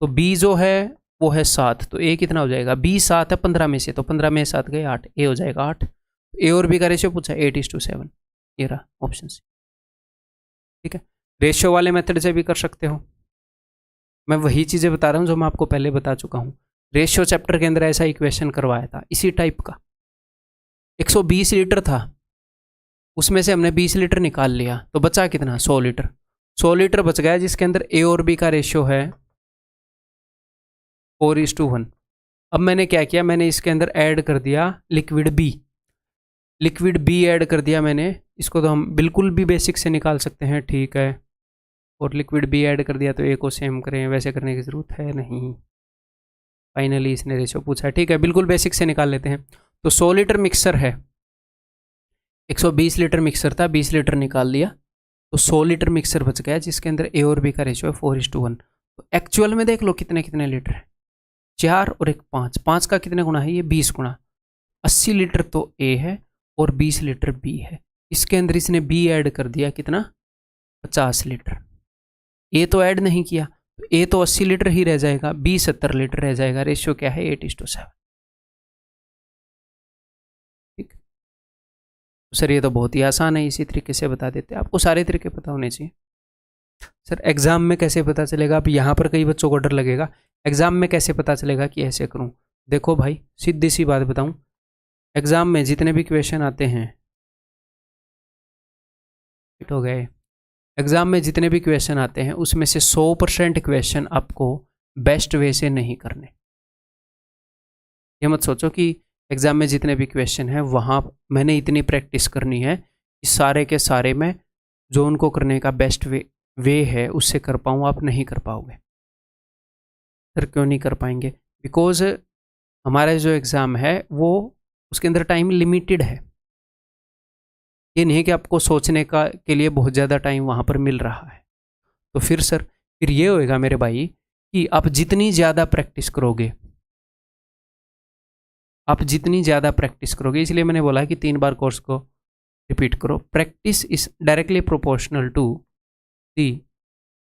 तो बी जो है वो है 7, तो ए कितना हो जाएगा, बी 7 है 15 में से, तो 15 में 7 गए 8, ए हो जाएगा 8। ए और बी का रेशियो पूछा 8:7, ये रहा ऑप्शन सी, ठीक है। रेशियो वाले मेथड से भी कर सकते हो, मैं वही चीज़ें बता रहा हूँ जो मैं आपको पहले बता चुका हूँ। रेशियो चैप्टर के अंदर ऐसा इक्वेशन करवाया था इसी टाइप का, 120 लीटर था, उसमें से हमने 20 लीटर निकाल लिया, तो बचा कितना 100 लीटर। 100 लीटर बच गया जिसके अंदर ए और बी का रेशियो है 4:1। अब मैंने क्या किया, मैंने इसके अंदर ऐड कर दिया liquid B, liquid B add कर दिया मैंने, इसको तो हम बिल्कुल भी बेसिक से निकाल सकते हैं, ठीक है। और लिक्विड बी ऐड कर दिया तो ए को सेम करें, वैसे करने की ज़रूरत है नहीं, फाइनली इसने रेशियो पूछा है, ठीक है, बिल्कुल बेसिक से निकाल लेते हैं। तो 100 लीटर मिक्सर है, 120 लीटर मिक्सर था, 20 लीटर निकाल लिया, तो 100 लीटर मिक्सर बच गया जिसके अंदर ए और बी का रेशियो है 4:1। तो एक्चुअल में देख लो कितने कितने लीटर है, 4 और 1 5, 5 का कितने गुना है ये 20 गुना, 80 लीटर तो ए है और 20 लीटर बी है। इसके अंदर इसने बी ऐड कर दिया कितना 50 लीटर, ए तो ऐड नहीं किया, तो ए तो 80 लीटर ही रह जाएगा, बी 70 लीटर रह जाएगा, रेशियो क्या है 8:7, ठीक। सर ये तो बहुत ही आसान है, इसी तरीके से बता देते हैं, आपको सारे तरीके पता होने चाहिए। सर एग्जाम में कैसे पता चलेगा, अब यहाँ पर कई बच्चों को डर लगेगा, एग्जाम में कैसे पता चलेगा कि ऐसे करूँ। देखो भाई सीधी सी बात बताऊँ, एग्जाम में जितने भी क्वेश्चन आते हैं, हो गए, एग्जाम में जितने भी क्वेश्चन आते हैं उसमें से 100% क्वेश्चन आपको बेस्ट वे से नहीं करने। ये मत सोचो कि एग्जाम में जितने भी क्वेश्चन हैं वहाँ मैंने इतनी प्रैक्टिस करनी है कि सारे के सारे मैं जो उनको करने का बेस्ट वे है उससे कर पाऊँ, आप नहीं कर पाओगे। सर क्यों नहीं कर पाएंगे, बिकॉज हमारा जो एग्ज़ाम है वो उसके अंदर टाइम लिमिटेड है, ये नहीं कि आपको सोचने का के लिए बहुत ज़्यादा टाइम वहाँ पर मिल रहा है। तो फिर सर फिर ये होएगा मेरे भाई कि आप जितनी ज़्यादा प्रैक्टिस करोगे, आप जितनी ज़्यादा प्रैक्टिस करोगे, इसलिए मैंने बोला कि 3 बार कोर्स को रिपीट करो। Practice is directly proportional to the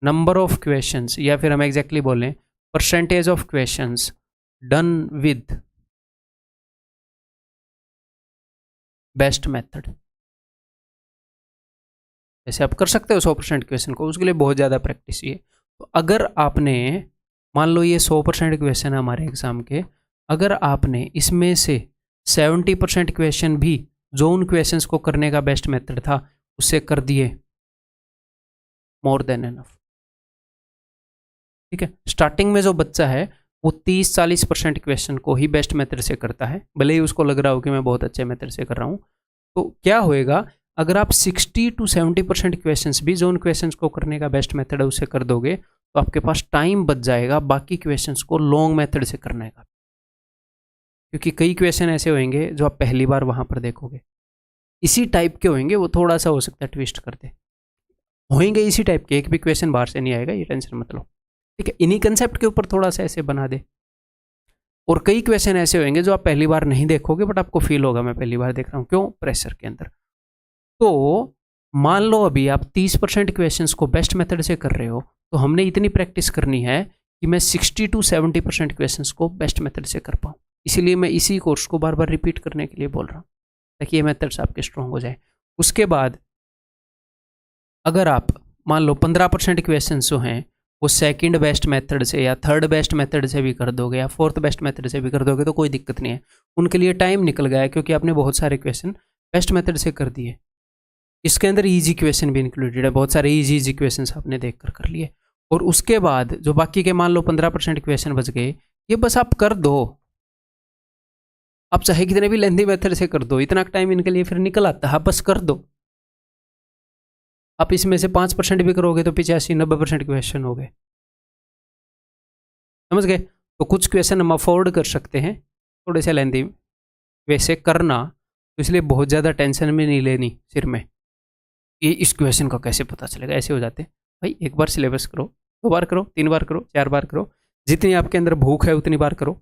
number of questions, या फिर हम एग्जैक्टली बोलें percentage of questions done with best method. जैसे आप कर सकते हो 100% क्वेश्चन को, उसके लिए बहुत ज़्यादा प्रैक्टिस चाहिए। तो अगर आपने मान लो ये 100% क्वेश्चन है हमारे एग्जाम के, अगर आपने इसमें से 70% क्वेश्चन भी जो उन क्वेश्चंस को करने का बेस्ट मेथड था उससे कर दिए, मोर देन एनफ, ठीक है। स्टार्टिंग में जो बच्चा है वो 30-40% क्वेश्चन को ही बेस्ट मेथड से करता है, भले ही उसको लग रहा हो कि मैं बहुत अच्छे मेथड से कर रहा हूँ। तो क्या होएगा, अगर आप 60-70% क्वेश्चंस भी जो उन क्वेश्चंस को करने का बेस्ट मेथड है उससे कर दोगे, तो आपके पास टाइम बच जाएगा बाकी क्वेश्चंस को लॉन्ग मेथड से करने का, क्योंकि कई क्वेश्चन ऐसे होंगे जो आप पहली बार वहाँ पर देखोगे, इसी टाइप के होंगे, वो थोड़ा सा हो सकता है ट्विस्ट करते होंगे, इसी टाइप के, एक भी क्वेश्चन बाहर से नहीं आएगा, ये टेंशन मत लो, ठीक है। इन्हीं कंसेप्ट के ऊपर थोड़ा सा ऐसे बना दे। और कई क्वेश्चन ऐसे होंगे जो आप पहली बार नहीं देखोगे बट आपको फील होगा मैं पहली बार देख रहा हूँ, क्यों, प्रेशर के अंदर। तो मान लो अभी आप 30% क्वेश्चंस को बेस्ट मेथड से कर रहे हो, तो हमने इतनी प्रैक्टिस करनी है कि मैं 60-70% क्वेश्चंस को बेस्ट मेथड से कर पाऊँ। इसीलिए मैं इसी कोर्स को बार बार रिपीट करने के लिए बोल रहा हूँ, ताकि ये मेथड्स आपके स्ट्रॉन्ग हो जाए। उसके बाद अगर आप मान लो 15% क्वेश्चन जो हैं वो सेकंड बेस्ट मेथड से या थर्ड बेस्ट मेथड से भी कर दोगे या फोर्थ बेस्ट मेथड से भी कर दोगे तो कोई दिक्कत नहीं है। उनके लिए टाइम निकल गया है क्योंकि आपने बहुत सारे क्वेश्चन बेस्ट मेथड से कर दिए। इसके अंदर ईजी क्वेश्चन भी इंक्लूडेड है, बहुत सारे ईजी क्वेश्चन आपने देख कर लिए। और उसके बाद जो बाकी के मान लो 15% क्वेश्चन बच गए, ये बस आप कर दो। आप चाहे कितने भी लेंथी मेथड से कर दो, इतना टाइम इनके लिए फिर निकल आता है, आप बस कर दो। आप इसमें से 5% भी करोगे तो 85-90% क्वेश्चन हो गए, समझ गए। तो कुछ क्वेश्चन हम अफोर्ड कर सकते हैं थोड़े से लेंथी वैसे करना, तो इसलिए बहुत ज़्यादा टेंशन में नहीं लेनी सिर में ये इस क्वेश्चन का कैसे पता चलेगा। ऐसे हो जाते भाई, एक बार सिलेबस करो, 2 बार करो, 3 बार करो, 4 बार करो, जितनी आपके अंदर भूख है उतनी बार करो,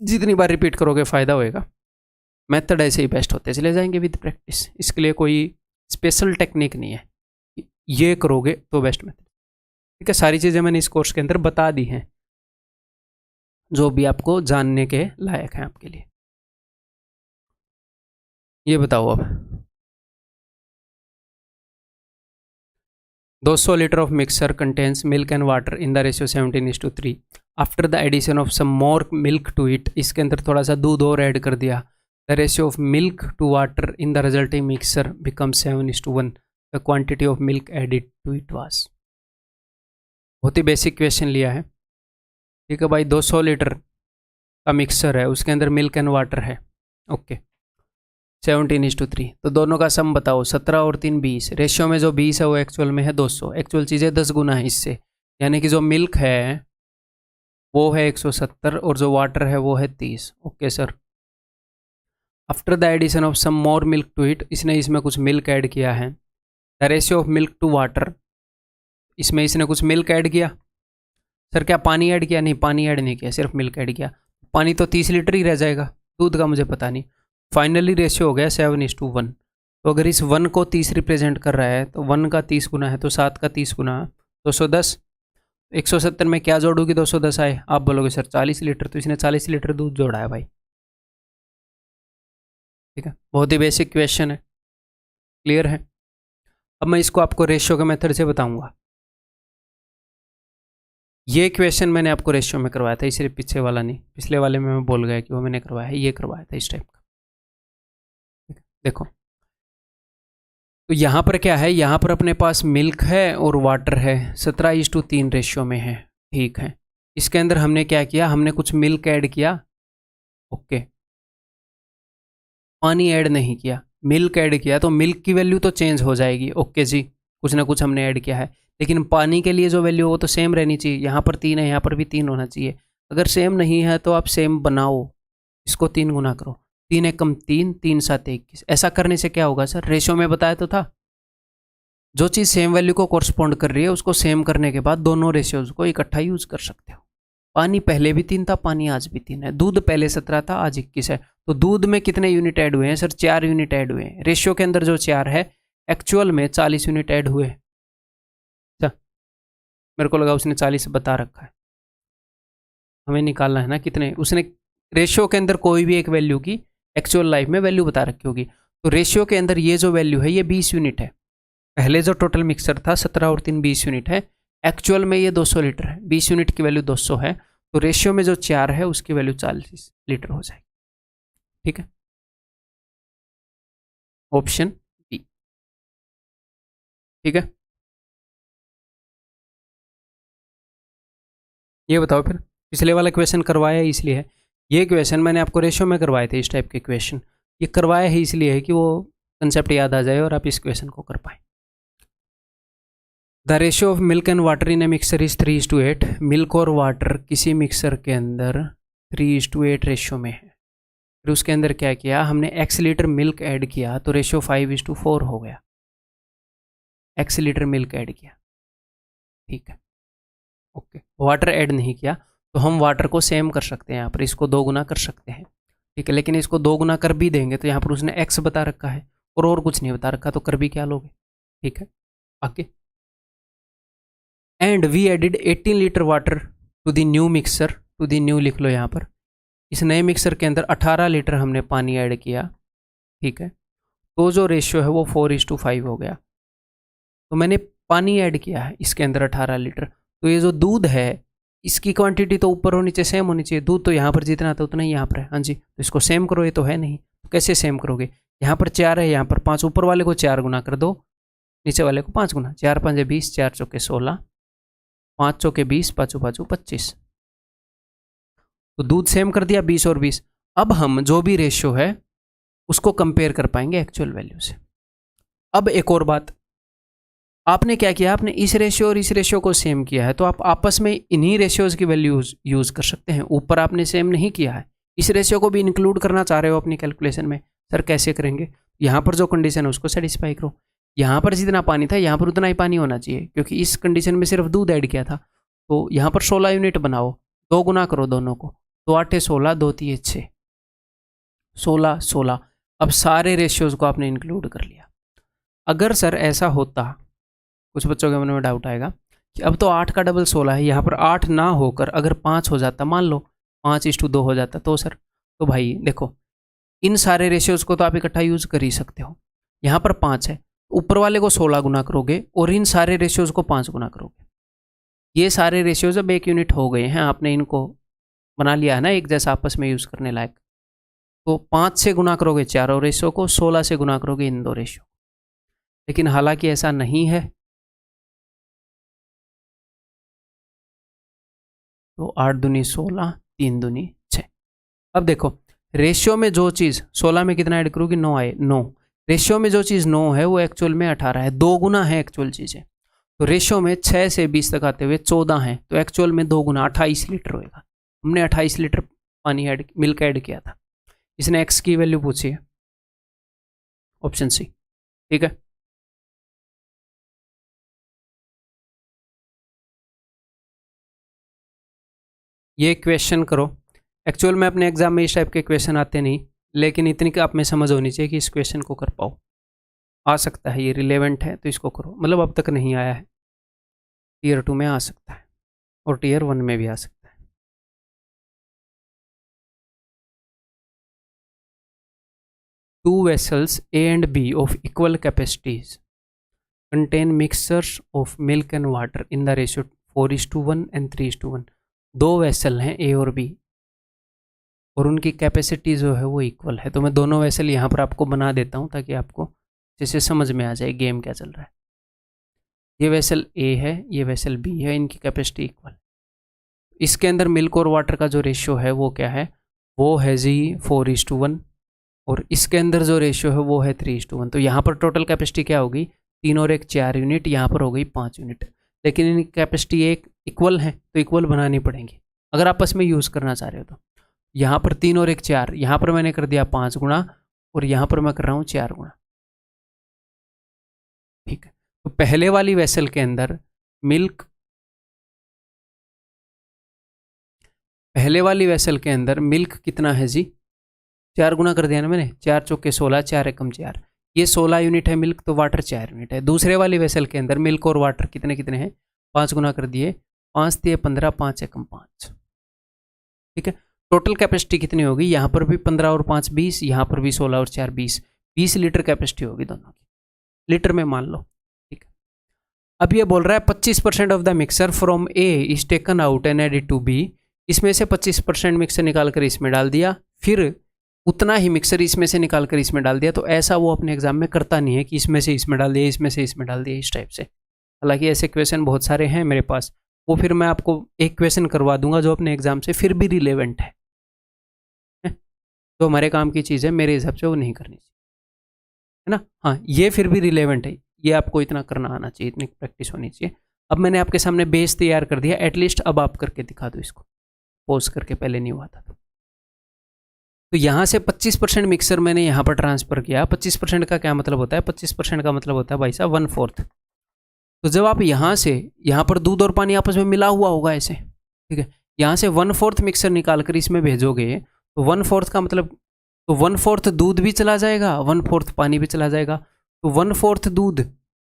जितनी बार रिपीट करोगे फ़ायदा होएगा। मेथड ऐसे ही बेस्ट होते चले जाएंगे विद प्रैक्टिस। इसके लिए कोई स्पेशल टेक्निक नहीं है, ये करोगे तो बेस्ट मेथड। ठीक है, सारी चीज़ें मैंने इस कोर्स के अंदर बता दी हैं जो भी आपको जानने के लायक हैं आपके लिए। ये बताओ अब, 200 litre of mixer contains milk and water in the ratio 17:3 after the addition of some more milk to it. इसके अंदर थोड़ा सा दूध और ऐड कर दिया, the ratio of milk to water in the resulting mixer become 7:1। The quantity of milk added to it was. बहुत ही बेसिक क्वेश्चन लिया है। ठीक है भाई, 200 लीटर का मिक्सर है, उसके अंदर मिल्क एंड वाटर है, ओके, 17:3। तो दोनों का सम बताओ, 17 और 3 20। रेशियो में जो 20 है वो एक्चुअल में है 200। एक्चुअल चीज़ें 10 गुना है इससे, यानी कि जो मिल्क है वो है 170 और जो वाटर है वो है 30। Okay sir. After the addition of some more milk to it, इसने इसमें कुछ मिल्क ऐड किया है। The ratio of milk to water, इसमें इसने कुछ मिल्क ऐड किया। सर क्या पानी ऐड किया? नहीं, पानी ऐड नहीं किया, सिर्फ मिल्क ऐड किया। पानी तो 30 लीटर ही रह जाएगा, दूध का मुझे पता नहीं। फाइनली रेशियो हो गया 7:1। तो अगर इस 1 को 30 रिप्रेजेंट कर रहा है तो 1 का 30 गुना है तो 7 का 30 गुना 210। 170 में क्या जोड़ूगी 210 आए? आप बोलोगे सर 40 लीटर, तो इसने 40 लीटर दूध जोड़ा है भाई। ठीक है, बहुत ही बेसिक क्वेश्चन है, क्लियर है। अब मैं इसको आपको रेशियो के मेथड से बताऊंगा। ये क्वेश्चन मैंने आपको रेशियो में करवाया था, सिर्फ पीछे वाला नहीं, पिछले वाले में मैं बोल गया कि वो मैंने करवाया है, ये करवाया था इस टाइप का। देखो तो यहाँ पर क्या है, यहाँ पर अपने पास मिल्क है और वाटर है, 17:3 रेशियो में है। ठीक है, इसके अंदर हमने क्या किया, हमने कुछ मिल्क ऐड किया, ओके, पानी ऐड नहीं किया, मिल्क ऐड किया, तो मिल्क की वैल्यू तो चेंज हो जाएगी, ओके जी, कुछ ना कुछ हमने ऐड किया है। लेकिन पानी के लिए जो वैल्यू वो तो सेम रहनी चाहिए, यहाँ पर 3 है, यहाँ पर भी 3 होना चाहिए। अगर सेम नहीं है तो आप सेम बनाओ, इसको 3 गुना करो, 3 एकम 3, 3 7 21। ऐसा करने से क्या होगा सर, रेशियो में बताया तो था, जो चीज़ सेम वैल्यू को कोरस्पॉन्ड कर रही है उसको सेम करने के बाद दोनों रेशियोज को इकट्ठा यूज कर सकते हो। पानी पहले भी 3 था, पानी आज भी 3 है। दूध पहले 17 था, आज 21 है। तो दूध में कितने यूनिट ऐड हुए हैं सर? 4 यूनिट ऐड हुए हैं। रेशियो के अंदर जो 4 है, एक्चुअल में 40 यूनिट ऐड हुए। अच्छा, मेरे को लगा उसने 40 बता रखा है, हमें निकालना है ना कितने। उसने रेशियो के अंदर कोई भी एक वैल्यू की एक्चुअल लाइफ में वैल्यू बता रखी होगी। तो रेशियो के अंदर ये जो वैल्यू है ये 20 यूनिट है। पहले जो टोटल मिक्सर था 17 और 3 20 यूनिट है, एक्चुअल में ये 200 लीटर है। 20 यूनिट की वैल्यू 200 है, तो रेशियो में जो 4 है उसकी वैल्यू 40 लीटर हो जाएगी। ठीक है, ऑप्शन बी। ठीक है, ये बताओ फिर, पिछले वाला क्वेश्चन करवाया इसलिए है, ये क्वेश्चन मैंने आपको रेशियो में करवाए थे, इस टाइप के क्वेश्चन। ये करवाया ही इसलिए है कि वो कंसेप्ट याद आ जाए और आप इस क्वेश्चन को कर पाए। The ratio of milk and water in a mixer is 3:8। Milk और वाटर किसी मिक्सर के अंदर 3:8 रेशियो में है। फिर उसके अंदर क्या किया हमने, x लीटर मिल्क ऐड किया तो रेशियो 5:4 हो गया। x लीटर मिल्क ऐड किया, ठीक है, ओके। वाटर ऐड नहीं किया तो हम वाटर को सेम कर सकते हैं, यहाँ पर इसको 2 गुना कर सकते हैं, ठीक है। लेकिन इसको 2 गुना कर भी देंगे तो यहाँ पर उसने x बता रखा है और कुछ नहीं बता रखा, तो कर भी क्या लोगे, ठीक है। आगे, and we added 18 litre water to the new mixer, to the new लिख लो यहाँ पर। इस नए मिक्सर के अंदर 18 लीटर हमने पानी ऐड किया, ठीक है। तो जो रेशियो है वो 4:5 हो गया। तो मैंने पानी ऐड किया है इसके अंदर 18 लीटर, तो ये जो दूध है इसकी क्वांटिटी तो ऊपर और नीचे सेम होनी चाहिए। दूध तो यहाँ पर जितना था उतना ही यहाँ पर है। हाँ जी, तो इसको सेम करो, ये तो है नहीं, तो कैसे सेम करोगे? यहाँ पर 4 है, यहाँ पर 5, ऊपर वाले को 4 गुना कर दो, नीचे वाले को 5 गुना। 4 5 20, 4 चौके 16, 5 चौके 20, पाँचों पाँचों 25। तो दूध सेम कर दिया 20 और 20। अब हम जो भी रेशियो है उसको कंपेयर कर पाएंगे एक्चुअल वैल्यू से। अब एक और बात, आपने क्या किया, आपने इस रेशियो और इस रेशियो को सेम किया है, तो आप आपस में इन्हीं रेशियोज की वैल्यू यूज कर सकते हैं। ऊपर आपने सेम नहीं किया है, इस रेशियो को भी इंक्लूड करना चाह रहे हो अपनी कैलकुलेशन में। सर कैसे करेंगे? यहाँ पर जो कंडीशन है उसको सेटिस्फाई करो। यहाँ पर जितना पानी था यहाँ पर उतना ही पानी होना चाहिए, क्योंकि इस कंडीशन में सिर्फ दूध ऐड किया था। तो यहाँ पर 16 यूनिट बनाओ, 2 गुना करो दोनों को, 2 8 16, 2 3 6, 16 16। अब सारे रेशियोज को आपने इंक्लूड कर लिया। अगर सर ऐसा होता, कुछ बच्चों के मन में डाउट आएगा कि अब तो 8 का डबल 16 है, यहाँ पर 8 ना होकर अगर 5 हो जाता, मान लो 5:2 हो जाता, तो सर, तो भाई देखो इन सारे रेशियोज को तो आप इकट्ठा यूज कर ही सकते हो। यहाँ पर 5 है, ऊपर वाले को 16 गुना करोगे और इन सारे रेशियोज को 5 गुना करोगे। ये सारे रेशियोज अब 1 यूनिट हो गए हैं, आपने इनको बना लिया है ना एक जैसा आपस में यूज करने लायक। तो 5 से गुना करोगे चारों रेशियो को, 16 से गुना करोगे इन 2 रेशियो। लेकिन हालांकि ऐसा नहीं है, तो 8 दूनी 16, 3 दूनी 6। अब देखो रेशियो में जो चीज़ 16 में कितना ऐड करोगी, 9 आए, 9। रेशियो में जो चीज़ 9 है वो एक्चुअल में 18 है, 2 गुना है एक्चुअल चीज़ें। तो रेशियो में 6 से 20 तक आते हुए 14 है, तो एक्चुअल में 2 गुना 28 लीटर होएगा। हमने 28 लीटर पानी ऐड, मिल्क ऐड किया था। इसने एक्स की वैल्यू पूछी है, ऑप्शन सी। ठीक है, ये क्वेश्चन करो। एक्चुअल में अपने एग्जाम में इस टाइप के क्वेश्चन आते नहीं, लेकिन इतनी कि आप में समझ होनी चाहिए कि इस क्वेश्चन को कर पाओ। आ सकता है, ये रिलेवेंट है तो इसको करो। मतलब अब तक नहीं आया है, टीयर 2 में आ सकता है और टीयर 1 में भी आ सकता है। Two vessels A and B of equal capacities contain mixtures of milk and water in the ratio 4:1 and 3:1। 2 vessel हैं A और B और उनकी कैपेसिटी जो है वो इक्वल है। तो मैं दोनों वेसल यहाँ पर आपको बना देता हूँ ताकि आपको जैसे समझ में आ जाए गेम क्या चल रहा है। ये वेसल A है, ये वेसल B है, इनकी कैपेसिटी इक्वल। इसके अंदर मिल्क और वाटर का जो रेशियो है वो क्या है, वो है जी 4:1 और इसके अंदर जो रेशियो है वो है 3:1। तो यहाँ पर टोटल कैपेसिटी क्या होगी, 3 और 1 4 यूनिट, यहाँ पर हो गई 5 यूनिट। लेकिन इनकी कैपेसिटी एक इक्वल है तो इक्वल बनानी पड़ेंगी अगर आपस में यूज़ करना चाह रहे हो तो। यहाँ पर 3 और 1 4, यहाँ पर मैंने कर दिया 5 गुना और यहाँ पर मैं कर रहा हूँ 4 गुना। ठीक है, तो पहले वाली वेसल के अंदर मिल्क, पहले वाली वेसल के अंदर मिल्क कितना है जी, 4 गुना कर दिया ना मैंने, 4 चौके 16, 4 एकम 4, ये 16 यूनिट है मिल्क, तो वाटर 4 यूनिट है। दूसरे वाली वेसल के अंदर मिल्क और वाटर कितने कितने हैं, 5 गुना कर दिए, 5 दिए 15, 5 एकम 5। ठीक है, टोटल कैपेसिटी कितनी होगी, यहाँ पर भी 15 और 5 20, यहाँ पर भी 16 और 4 20, 20 लीटर कैपेसिटी होगी दोनों की, लीटर में मान लो। ठीक है, अब ये बोल रहा है 25% of the mixer from A is taken out and added to B. इसमें से 25% मिक्सर निकाल कर इसमें डाल दिया, फिर उतना ही मिक्सर इसमें से निकाल कर इसमें डाल दिया। तो ऐसा वो अपने एग्जाम में करता नहीं है कि इसमें से इसमें डाल दिया, इसमें से इसमें डाल दिया, इस टाइप से। हालांकि ऐसे क्वेश्चन बहुत सारे हैं मेरे पास, वो फिर मैं आपको एक क्वेश्चन करवा दूंगा जो अपने एग्जाम से फिर भी रिलेवेंट है। तो हमारे काम की चीज़ है, मेरे हिसाब से वो नहीं करनी चाहिए, है ना। हाँ, ये फिर भी रिलेवेंट है, ये आपको इतना करना आना चाहिए, इतनी प्रैक्टिस होनी चाहिए। अब मैंने आपके सामने बेस तैयार कर दिया, एटलीस्ट अब आप करके दिखा दो इसको, पोज करके, पहले नहीं हुआ था। तो यहाँ से 25% मिक्सर मैंने यहाँ पर ट्रांसफ़र किया। 25% का क्या मतलब होता है, 25% का मतलब होता है भाई साहब 1/4। तो जब आप यहाँ से, यहाँ पर दूध और पानी आपस में मिला हुआ होगा ऐसे, ठीक है, यहाँ से 1/4 मिक्सर निकाल कर इसमें भेजोगे तो 1/4 का मतलब, तो 1/4 दूध भी चला जाएगा, 1/4 पानी भी चला जाएगा। तो 1/4 दूध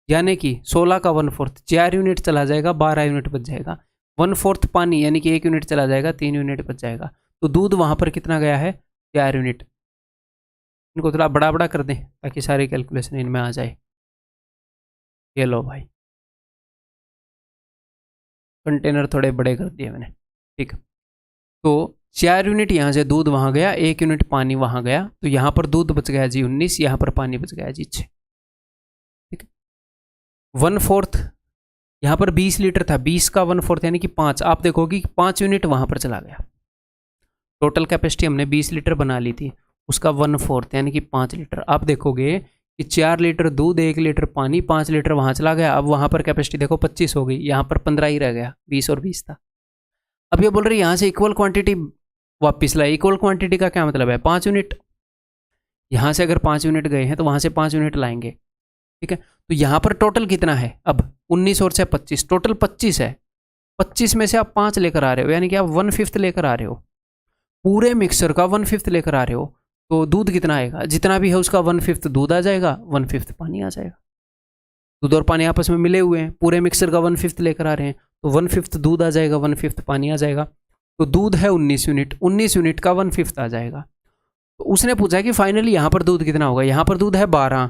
यानी कि 16 का 1/4, 4 यूनिट चला जाएगा, 12 यूनिट बच जाएगा। 1/4 पानी यानी कि 1 यूनिट चला जाएगा, 3 यूनिट बच जाएगा। तो दूध वहाँ पर कितना गया है, 4 यूनिट। इनको थोड़ा बड़ा बड़ा कर दें ताकि सारी कैलकुलेशन इनमें आ जाए। ये लो भाई, कंटेनर थोड़े बड़े कर दिए मैंने, ठीक। तो 4 यूनिट यहाँ से दूध वहाँ गया, 1 यूनिट पानी वहाँ गया, तो यहाँ पर दूध बच गया जी 19, यहाँ पर पानी बच गया जी 6, ठीक है। 1/4 यहाँ पर 20 लीटर था, 20 का 1/4 यानी कि 5, आप देखोगे कि 5 यूनिट वहाँ पर चला गया। टोटल कैपेसिटी हमने 20 लीटर बना ली थी, उसका 1/4 यानी कि 5 लीटर। आप देखोगे कि 4 लीटर दूध, 1 लीटर पानी, 5 लीटर वहाँ चला गया। अब वहाँ पर कैपेसिटी देखो 25 हो गई, यहाँ पर 15 ही रह गया, 20 और 20 था। अब ये बोल रहे यहाँ से इक्वल क्वांटिटी वापस लाए। इक्वल क्वांटिटी का क्या मतलब है? 5 यूनिट। यहाँ से अगर 5 यूनिट गए हैं तो वहाँ से 5 यूनिट लाएंगे, ठीक है। तो यहाँ पर टोटल कितना है? अब 19 और से 25, टोटल 25 है। 25 में से आप 5 लेकर आ रहे हो, यानी कि आप 1/5 लेकर आ रहे हो, पूरे मिक्सर का 1/5 लेकर आ रहे हो। तो दूध कितना आएगा? जितना भी है उसका 1/5 दूध आ जाएगा, 1/5 पानी आ जाएगा। दूध और पानी आपस में मिले हुए हैं, पूरे मिक्सर का 1/5 लेकर आ रहे हैं, तो 1/5 दूध आ जाएगा, 1/5 पानी आ जाएगा। तो दूध है 19 यूनिट, 19 यूनिट का 1/5 आ जाएगा। तो उसने पूछा कि फाइनली यहाँ पर दूध कितना होगा? यहाँ पर दूध है 12,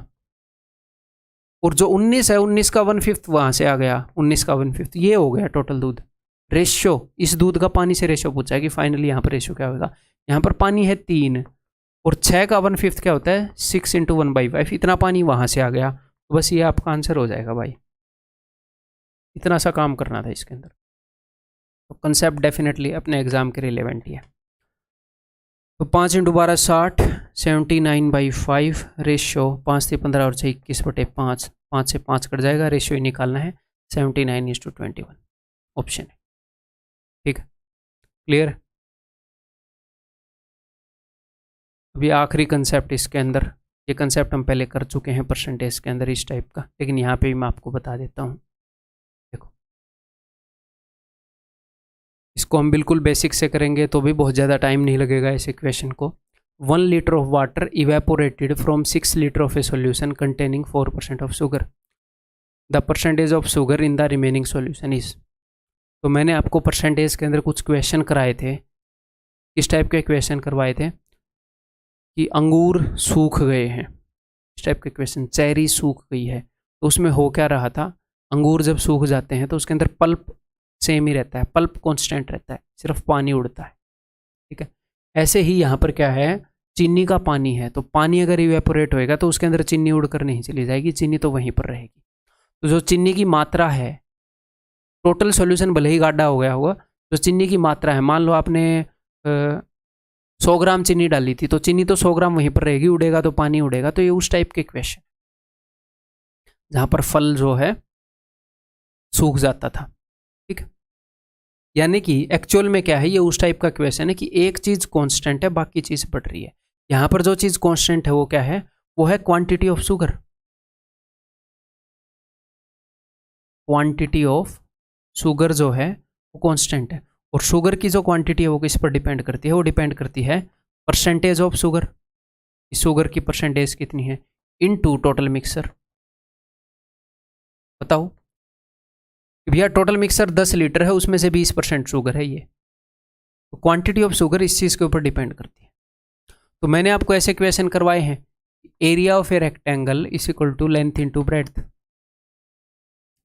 और जो 19 है 19 का 1/5 वहाँ से आ गया, 19 का 1/5, ये हो गया टोटल दूध। रेशियो, इस दूध का पानी से रेशियो पूछा है कि फाइनली यहाँ पर रेशियो क्या होगा। यहाँ पर पानी है 3 और 6 का 1/5 क्या होता है? 6 × 1/5, इतना पानी वहाँ से आ गया। तो बस ये आपका आंसर हो जाएगा भाई, इतना सा काम करना था इसके अंदर। तो कंसेप्ट डेफिनेटली अपने एग्जाम के रिलेवेंट ही है। तो 5 × 12 60, 79/5, रेशियो 5 से 15 और 6 21/5, 5 से 5 कट जाएगा, रेशियो ही निकालना है, 79:21 ऑप्शन है, ठीक है। क्लियर? अभी आखिरी कंसेप्ट इसके अंदर, ये कंसेप्ट हम पहले कर चुके हैं परसेंटेज के अंदर इस टाइप का, लेकिन यहाँ पे भी मैं आपको बता देता हूँ। देखो, इसको हम बिल्कुल बेसिक से करेंगे तो भी बहुत ज़्यादा टाइम नहीं लगेगा इस इक्वेशन को। 1 litre of water evaporated from 6 litre of a solution containing 4% of sugar, the percentage of sugar in the remaining solution is. तो मैंने आपको परसेंटेज के अंदर कुछ क्वेश्चन कराए थे, इस टाइप के क्वेश्चन करवाए थे कि अंगूर सूख गए हैं, इस टाइप के क्वेश्चन, चेरी सूख गई है। तो उसमें हो क्या रहा था, अंगूर जब सूख जाते हैं तो उसके अंदर पल्प सेम ही रहता है, पल्प कांस्टेंट रहता है, सिर्फ पानी उड़ता है, ठीक है। ऐसे ही यहाँ पर क्या है, चीनी का पानी है, तो पानी अगर इवेपोरेट होएगा तो उसके अंदर चीनी उड़कर नहीं चली जाएगी, चीनी तो वहीं पर रहेगी। तो जो चीनी की मात्रा है, टोटल सॉल्यूशन भले ही गाढ़ा हो गया होगा, जो चीनी की मात्रा है, मान लो आपने 100 ग्राम चीनी डाली थी, तो चीनी तो 100 ग्राम वहीं पर रहेगी, उड़ेगा तो पानी उड़ेगा। तो ये उस टाइप के क्वेश्चन जहाँ पर फल जो है सूख जाता था, ठीक है। यानी कि एक्चुअल में क्या है, ये उस टाइप का क्वेश्चन है कि एक चीज कांस्टेंट है, बाकी चीज बढ़ रही है। यहाँ पर जो चीज कांस्टेंट है वो क्या है? वो है quantity of sugar. Quantity of sugar जो है वो कांस्टेंट है, और शुगर की जो क्वांटिटी है वो किस पर डिपेंड करती है? वो डिपेंड करती है परसेंटेज ऑफ शुगर, शुगर की परसेंटेज कितनी है इनटू टोटल मिक्सर। बताओ भैया, टोटल मिक्सर 10 लीटर है, उसमें से 20% शुगर है, ये तो क्वांटिटी ऑफ शुगर इस चीज़ के ऊपर डिपेंड करती है। तो मैंने आपको ऐसे क्वेश्चन करवाए हैं, area of a rectangle is equal to length into breadth,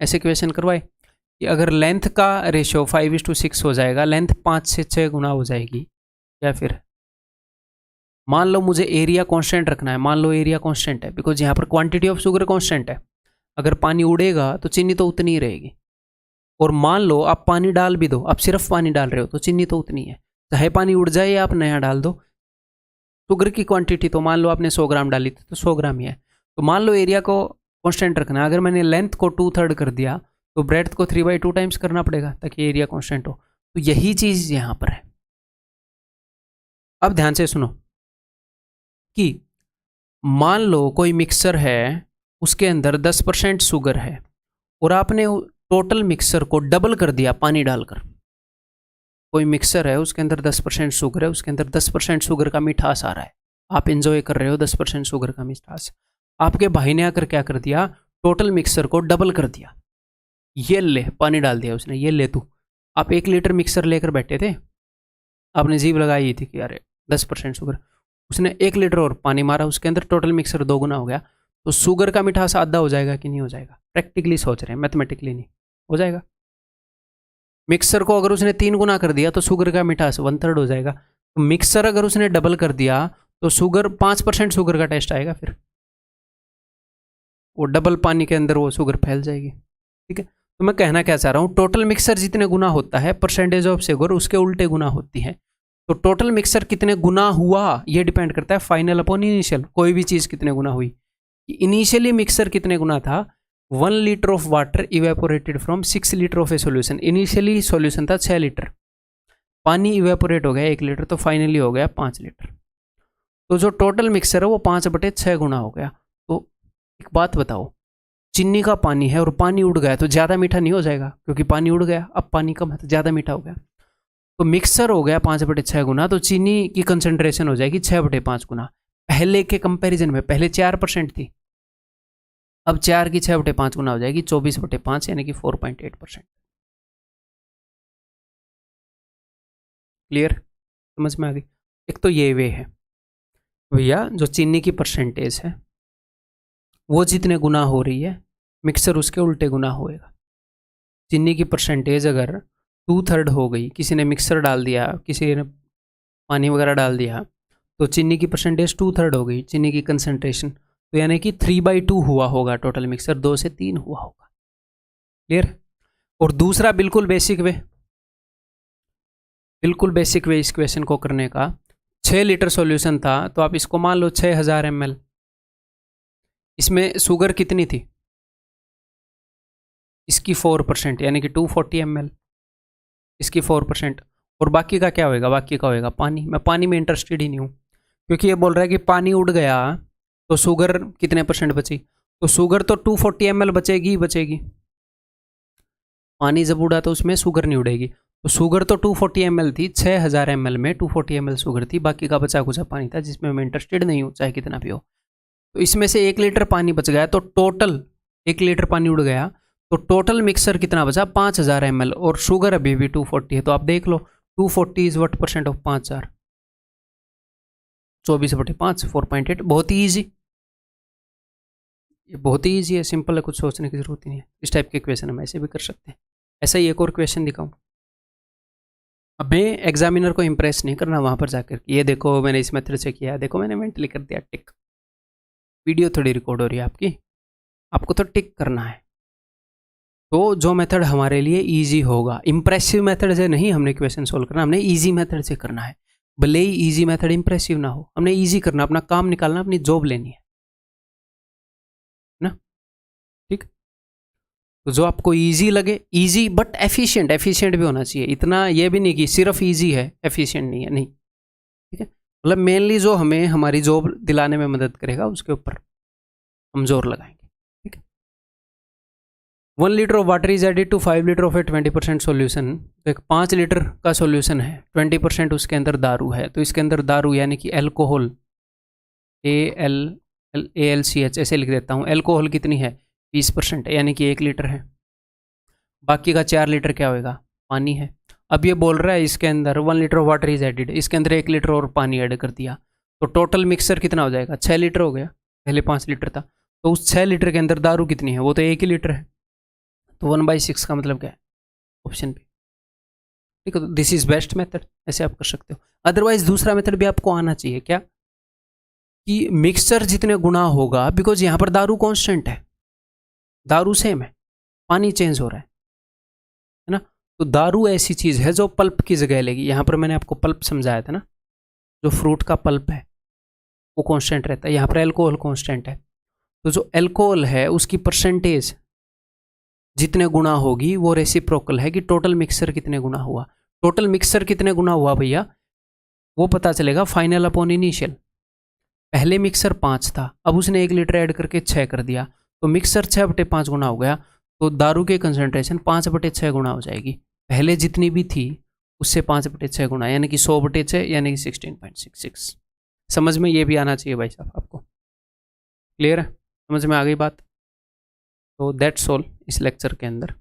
ऐसे क्वेश्चन करवाए कि अगर लेंथ का रेशियो 5:6 हो जाएगा, लेंथ 5 से 6 गुना हो जाएगी, या फिर मान लो मुझे एरिया कांस्टेंट रखना है, मान लो एरिया कांस्टेंट है, बिकॉज यहाँ पर क्वांटिटी ऑफ शुगर कांस्टेंट है, अगर पानी उड़ेगा तो चीनी तो उतनी ही रहेगी। और मान लो आप पानी डाल भी दो, आप सिर्फ पानी डाल रहे हो तो चीनी तो उतनी है, चाहे पानी उड़ जाए या आप नया डाल दो। शुगर की क्वांटिटी तो मान लो आपने 100 ग्राम डाली थी तो 100 ग्राम ही है। तो मान लो एरिया को कांस्टेंट रखना है, अगर मैंने लेंथ को 2/3 कर दिया तो ब्रेड्थ को 3/2 टाइम्स करना पड़ेगा ताकि एरिया कांस्टेंट हो। तो यही चीज यहाँ पर है। अब ध्यान से सुनो कि मान लो कोई मिक्सर है, उसके अंदर 10% शुगर है, और आपने टोटल मिक्सर को डबल कर दिया पानी डालकर। कोई मिक्सर है, उसके अंदर 10% शुगर है, उसके अंदर 10% शुगर का मिठास आ रहा है, आप एंजॉय कर रहे हो 10% शुगर का मिठास। आपके भाई ने आकर क्या कर दिया, टोटल मिक्सर को डबल कर दिया, ये ले पानी डाल दिया उसने, ये ले तू। आप 1 लीटर मिक्सर लेकर बैठे थे, आपने जीभ लगाई थी कि अरे 10% शुगर, उसने 1 लीटर और पानी मारा, उसके अंदर टोटल मिक्सर 2 गुना हो गया। तो शुगर का मिठास आधा हो जाएगा कि नहीं हो जाएगा? प्रैक्टिकली सोच रहे हैं, मैथमेटिकली नहीं, हो जाएगा। मिक्सर को अगर उसने 3 गुना कर दिया तो शुगर का मिठास 1/3 हो जाएगा। तो मिक्सर अगर उसने डबल कर दिया तो शुगर 5% शुगर का टेस्ट आएगा, फिर वो डबल पानी के अंदर वो शुगर फैल जाएगी। ठीक है, तो मैं कहना क्या चाह रहा हूँ, टोटल मिक्सर जितने गुना होता है परसेंटेज ऑफ शुगर उसके उल्टे गुना होती है। तो टोटल मिक्सर कितने गुना हुआ ये डिपेंड करता है फाइनल अपॉन इनिशियल। कोई भी चीज़ कितने गुना हुई, इनिशियली मिक्सर कितने गुना था, 1 litre of water evaporated from 6 litre of a solution. Initially solution था 6 लीटर, पानी इवेपोरेट हो गया 1 लीटर, तो फाइनली हो गया 5 लीटर। तो जो टोटल मिक्सर है वो 5/6 गुना हो गया। तो एक बात बताओ, चीनी का पानी है और पानी उड़ गया तो ज़्यादा मीठा नहीं हो जाएगा, क्योंकि पानी उड़ गया, अब पानी कम है तो ज़्यादा मीठा हो गया। तो मिक्सर हो गया 5/6 गुना, तो चीनी की कंसंट्रेशन हो जाएगी 6/5 गुना। पहले के कंपैरिजन में पहले 4% थी, अब 4 की 6/5 गुना हो जाएगी 24/5, यानी कि 4.8%। क्लियर, समझ में आ गई। एक तो ये वे है भैया, जो चीनी की परसेंटेज है वो जितने गुना हो रही है मिक्सर उसके उल्टे गुना होएगा। चीनी की परसेंटेज अगर 2/3 हो गई, किसी ने मिक्सर डाल दिया, किसी ने पानी वगैरह डाल दिया, तो चीनी की परसेंटेज 2/3 हो गई, चीनी की कंसंट्रेशन, तो यानी कि 3/2 हुआ होगा टोटल मिक्सर, 2 से 3 हुआ होगा। क्लियर। और दूसरा बिल्कुल बेसिक वे, बिल्कुल बेसिक वे इस क्वेश्चन को करने का, 6 लीटर सॉल्यूशन था तो आप इसको मान लो 6000 ml। इसमें शुगर कितनी थी, इसकी 4%, यानी कि 240 ml, इसकी 4%। और बाकी का क्या होएगा, बाकी का होएगा पानी। मैं पानी में इंटरेस्टेड ही नहीं हूँ, क्योंकि ये बोल रहा है कि पानी उड़ गया तो शुगर कितने परसेंट बची, तो शुगर तो 240 ml बचेगी ही बचेगी। पानी जब उड़ा तो उसमें शुगर नहीं उड़ेगी, तो शुगर तो 240 ml थी, 6000 ml में 240 ml शुगर थी, बाकी का बचा कुचा पानी था जिसमें मैं इंटरेस्टेड नहीं हूँ चाहे कितना भी हो। तो इसमें से 1 लीटर पानी बच गया, तो टोटल 1 लीटर पानी उड़ गया, तो टोटल मिक्सर कितना बचा 5000 ml, और शुगर अभी भी 240 है। तो आप देख लो 240 इज व्हाट परसेंट ऑफ 5000, 24/5, 4.8। बहुत ही ईजी, ये बहुत ही ईजी है, सिंपल है, कुछ सोचने की जरूरत ही नहीं है। इस टाइप के क्वेश्चन हम ऐसे भी कर सकते हैं। ऐसा ही एक और क्वेश्चन दिखाऊं। अब मैं एग्जामिनर को इंप्रेस नहीं करना वहां पर जाकर, ये देखो मैंने इस मेथड से किया, देखो मैंने मेंटली कर दिया टिक। वीडियो थोड़ी रिकॉर्ड हो रही है आपकी, आपको तो टिक करना है। तो जो मेथड हमारे लिए इजी होगा, इंप्रेसिव मेथड से नहीं हमने क्वेश्चन सोल्व करना, हमने इजी मेथड से करना है। भले ही इजी मेथड इंप्रेसिव ना हो, हमने इजी करना, अपना काम निकालना, अपनी जॉब लेनी है ना। ठीक, तो जो आपको इजी लगे, इजी बट एफिशिएंट, एफिशिएंट भी होना चाहिए, इतना ये भी नहीं कि सिर्फ इजी है एफिशिएंट नहीं है, नहीं। ठीक है, मतलब मेनली जो हमें हमारी जॉब दिलाने में मदद करेगा उसके ऊपर हम जोर लगाएंगे। 1 litre of water is added to 5 litre of a 20% solution. तो एक 5 लीटर का सोल्यूशन है, 20% उसके अंदर दारू है, तो इसके अंदर दारू यानी कि एल्कोहल, ALCH ऐसे लिख देता हूँ। एल्कोहल कितनी है 20% है, यानी कि 1 लीटर है। बाकी का 4 लीटर क्या होएगा, पानी है। अब ये बोल रहा है इसके अंदर 1 litre of water is added, इसके अंदर 1 लीटर और पानी ऐड कर दिया, तो टोटल मिक्सर कितना हो जाएगा 6 लीटर हो गया, पहले 5 लीटर था। तो उस 6 लीटर के अंदर दारू कितनी है, वो तो 1 ही लीटर है, तो 1/6 का मतलब क्या है, ऑप्शन बी। ठीक है, तो दिस इज बेस्ट मेथड, ऐसे आप कर सकते हो। अदरवाइज दूसरा मेथड भी आपको आना चाहिए, क्या कि मिक्सचर जितने गुना होगा, बिकॉज यहां पर दारू कांस्टेंट है, दारू सेम है, पानी चेंज हो रहा है ना। तो दारू ऐसी चीज है जो पल्प की जगह लेगी। यहां पर मैंने आपको पल्प समझाया था ना, जो फ्रूट का पल्प है वो कांस्टेंट रहता है, यहां पर एल्कोहल कांस्टेंट है। तो जो एल्कोहल है उसकी परसेंटेज जितने गुना होगी वो रेसिप्रोकल है कि टोटल मिक्सर कितने गुना हुआ। टोटल मिक्सर कितने गुना हुआ भैया, वो पता चलेगा फाइनल अपॉन इनिशियल। पहले मिक्सर 5 था, अब उसने 1 लीटर ऐड करके 6 कर दिया, तो मिक्सर 6/5 गुना हो गया, तो दारू की कंसंट्रेशन 5/6 गुना हो जाएगी। पहले जितनी भी थी उससे 5/6 गुना, यानी कि 100/6, यानी कि 16.66। समझ में ये भी आना चाहिए भाई साहब आपको। क्लियर है, समझ में आ गई बात। तो दैट्स ऑल इस लेक्चर के अंदर।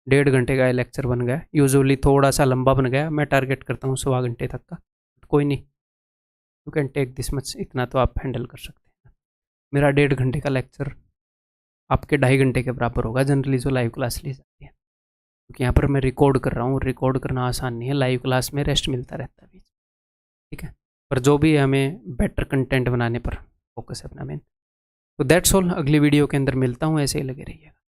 1.5 घंटे का ये लेक्चर बन गया, यूजुअली थोड़ा सा लंबा बन गया, मैं टारगेट करता हूँ 1.25 घंटे तक का, कोई नहीं, you can take this much, इतना तो आप हैंडल कर सकते हैं। मेरा 1.5 घंटे का लेक्चर आपके 2.5 घंटे के बराबर होगा जनरली जो लाइव क्लास ली जाती है। क्योंकि यहाँ पर मैं रिकॉर्ड कर रहा हूँ, रिकॉर्ड करना आसान नहीं है, लाइव क्लास में रेस्ट मिलता रहता है बीच, ठीक है। पर जो भी है हमें बेटर कंटेंट बनाने पर फोकस है अपना मेन। तो दैट्स ऑल, अगली वीडियो के अंदर मिलता हूँ, ऐसे ही लगे रहिएगा।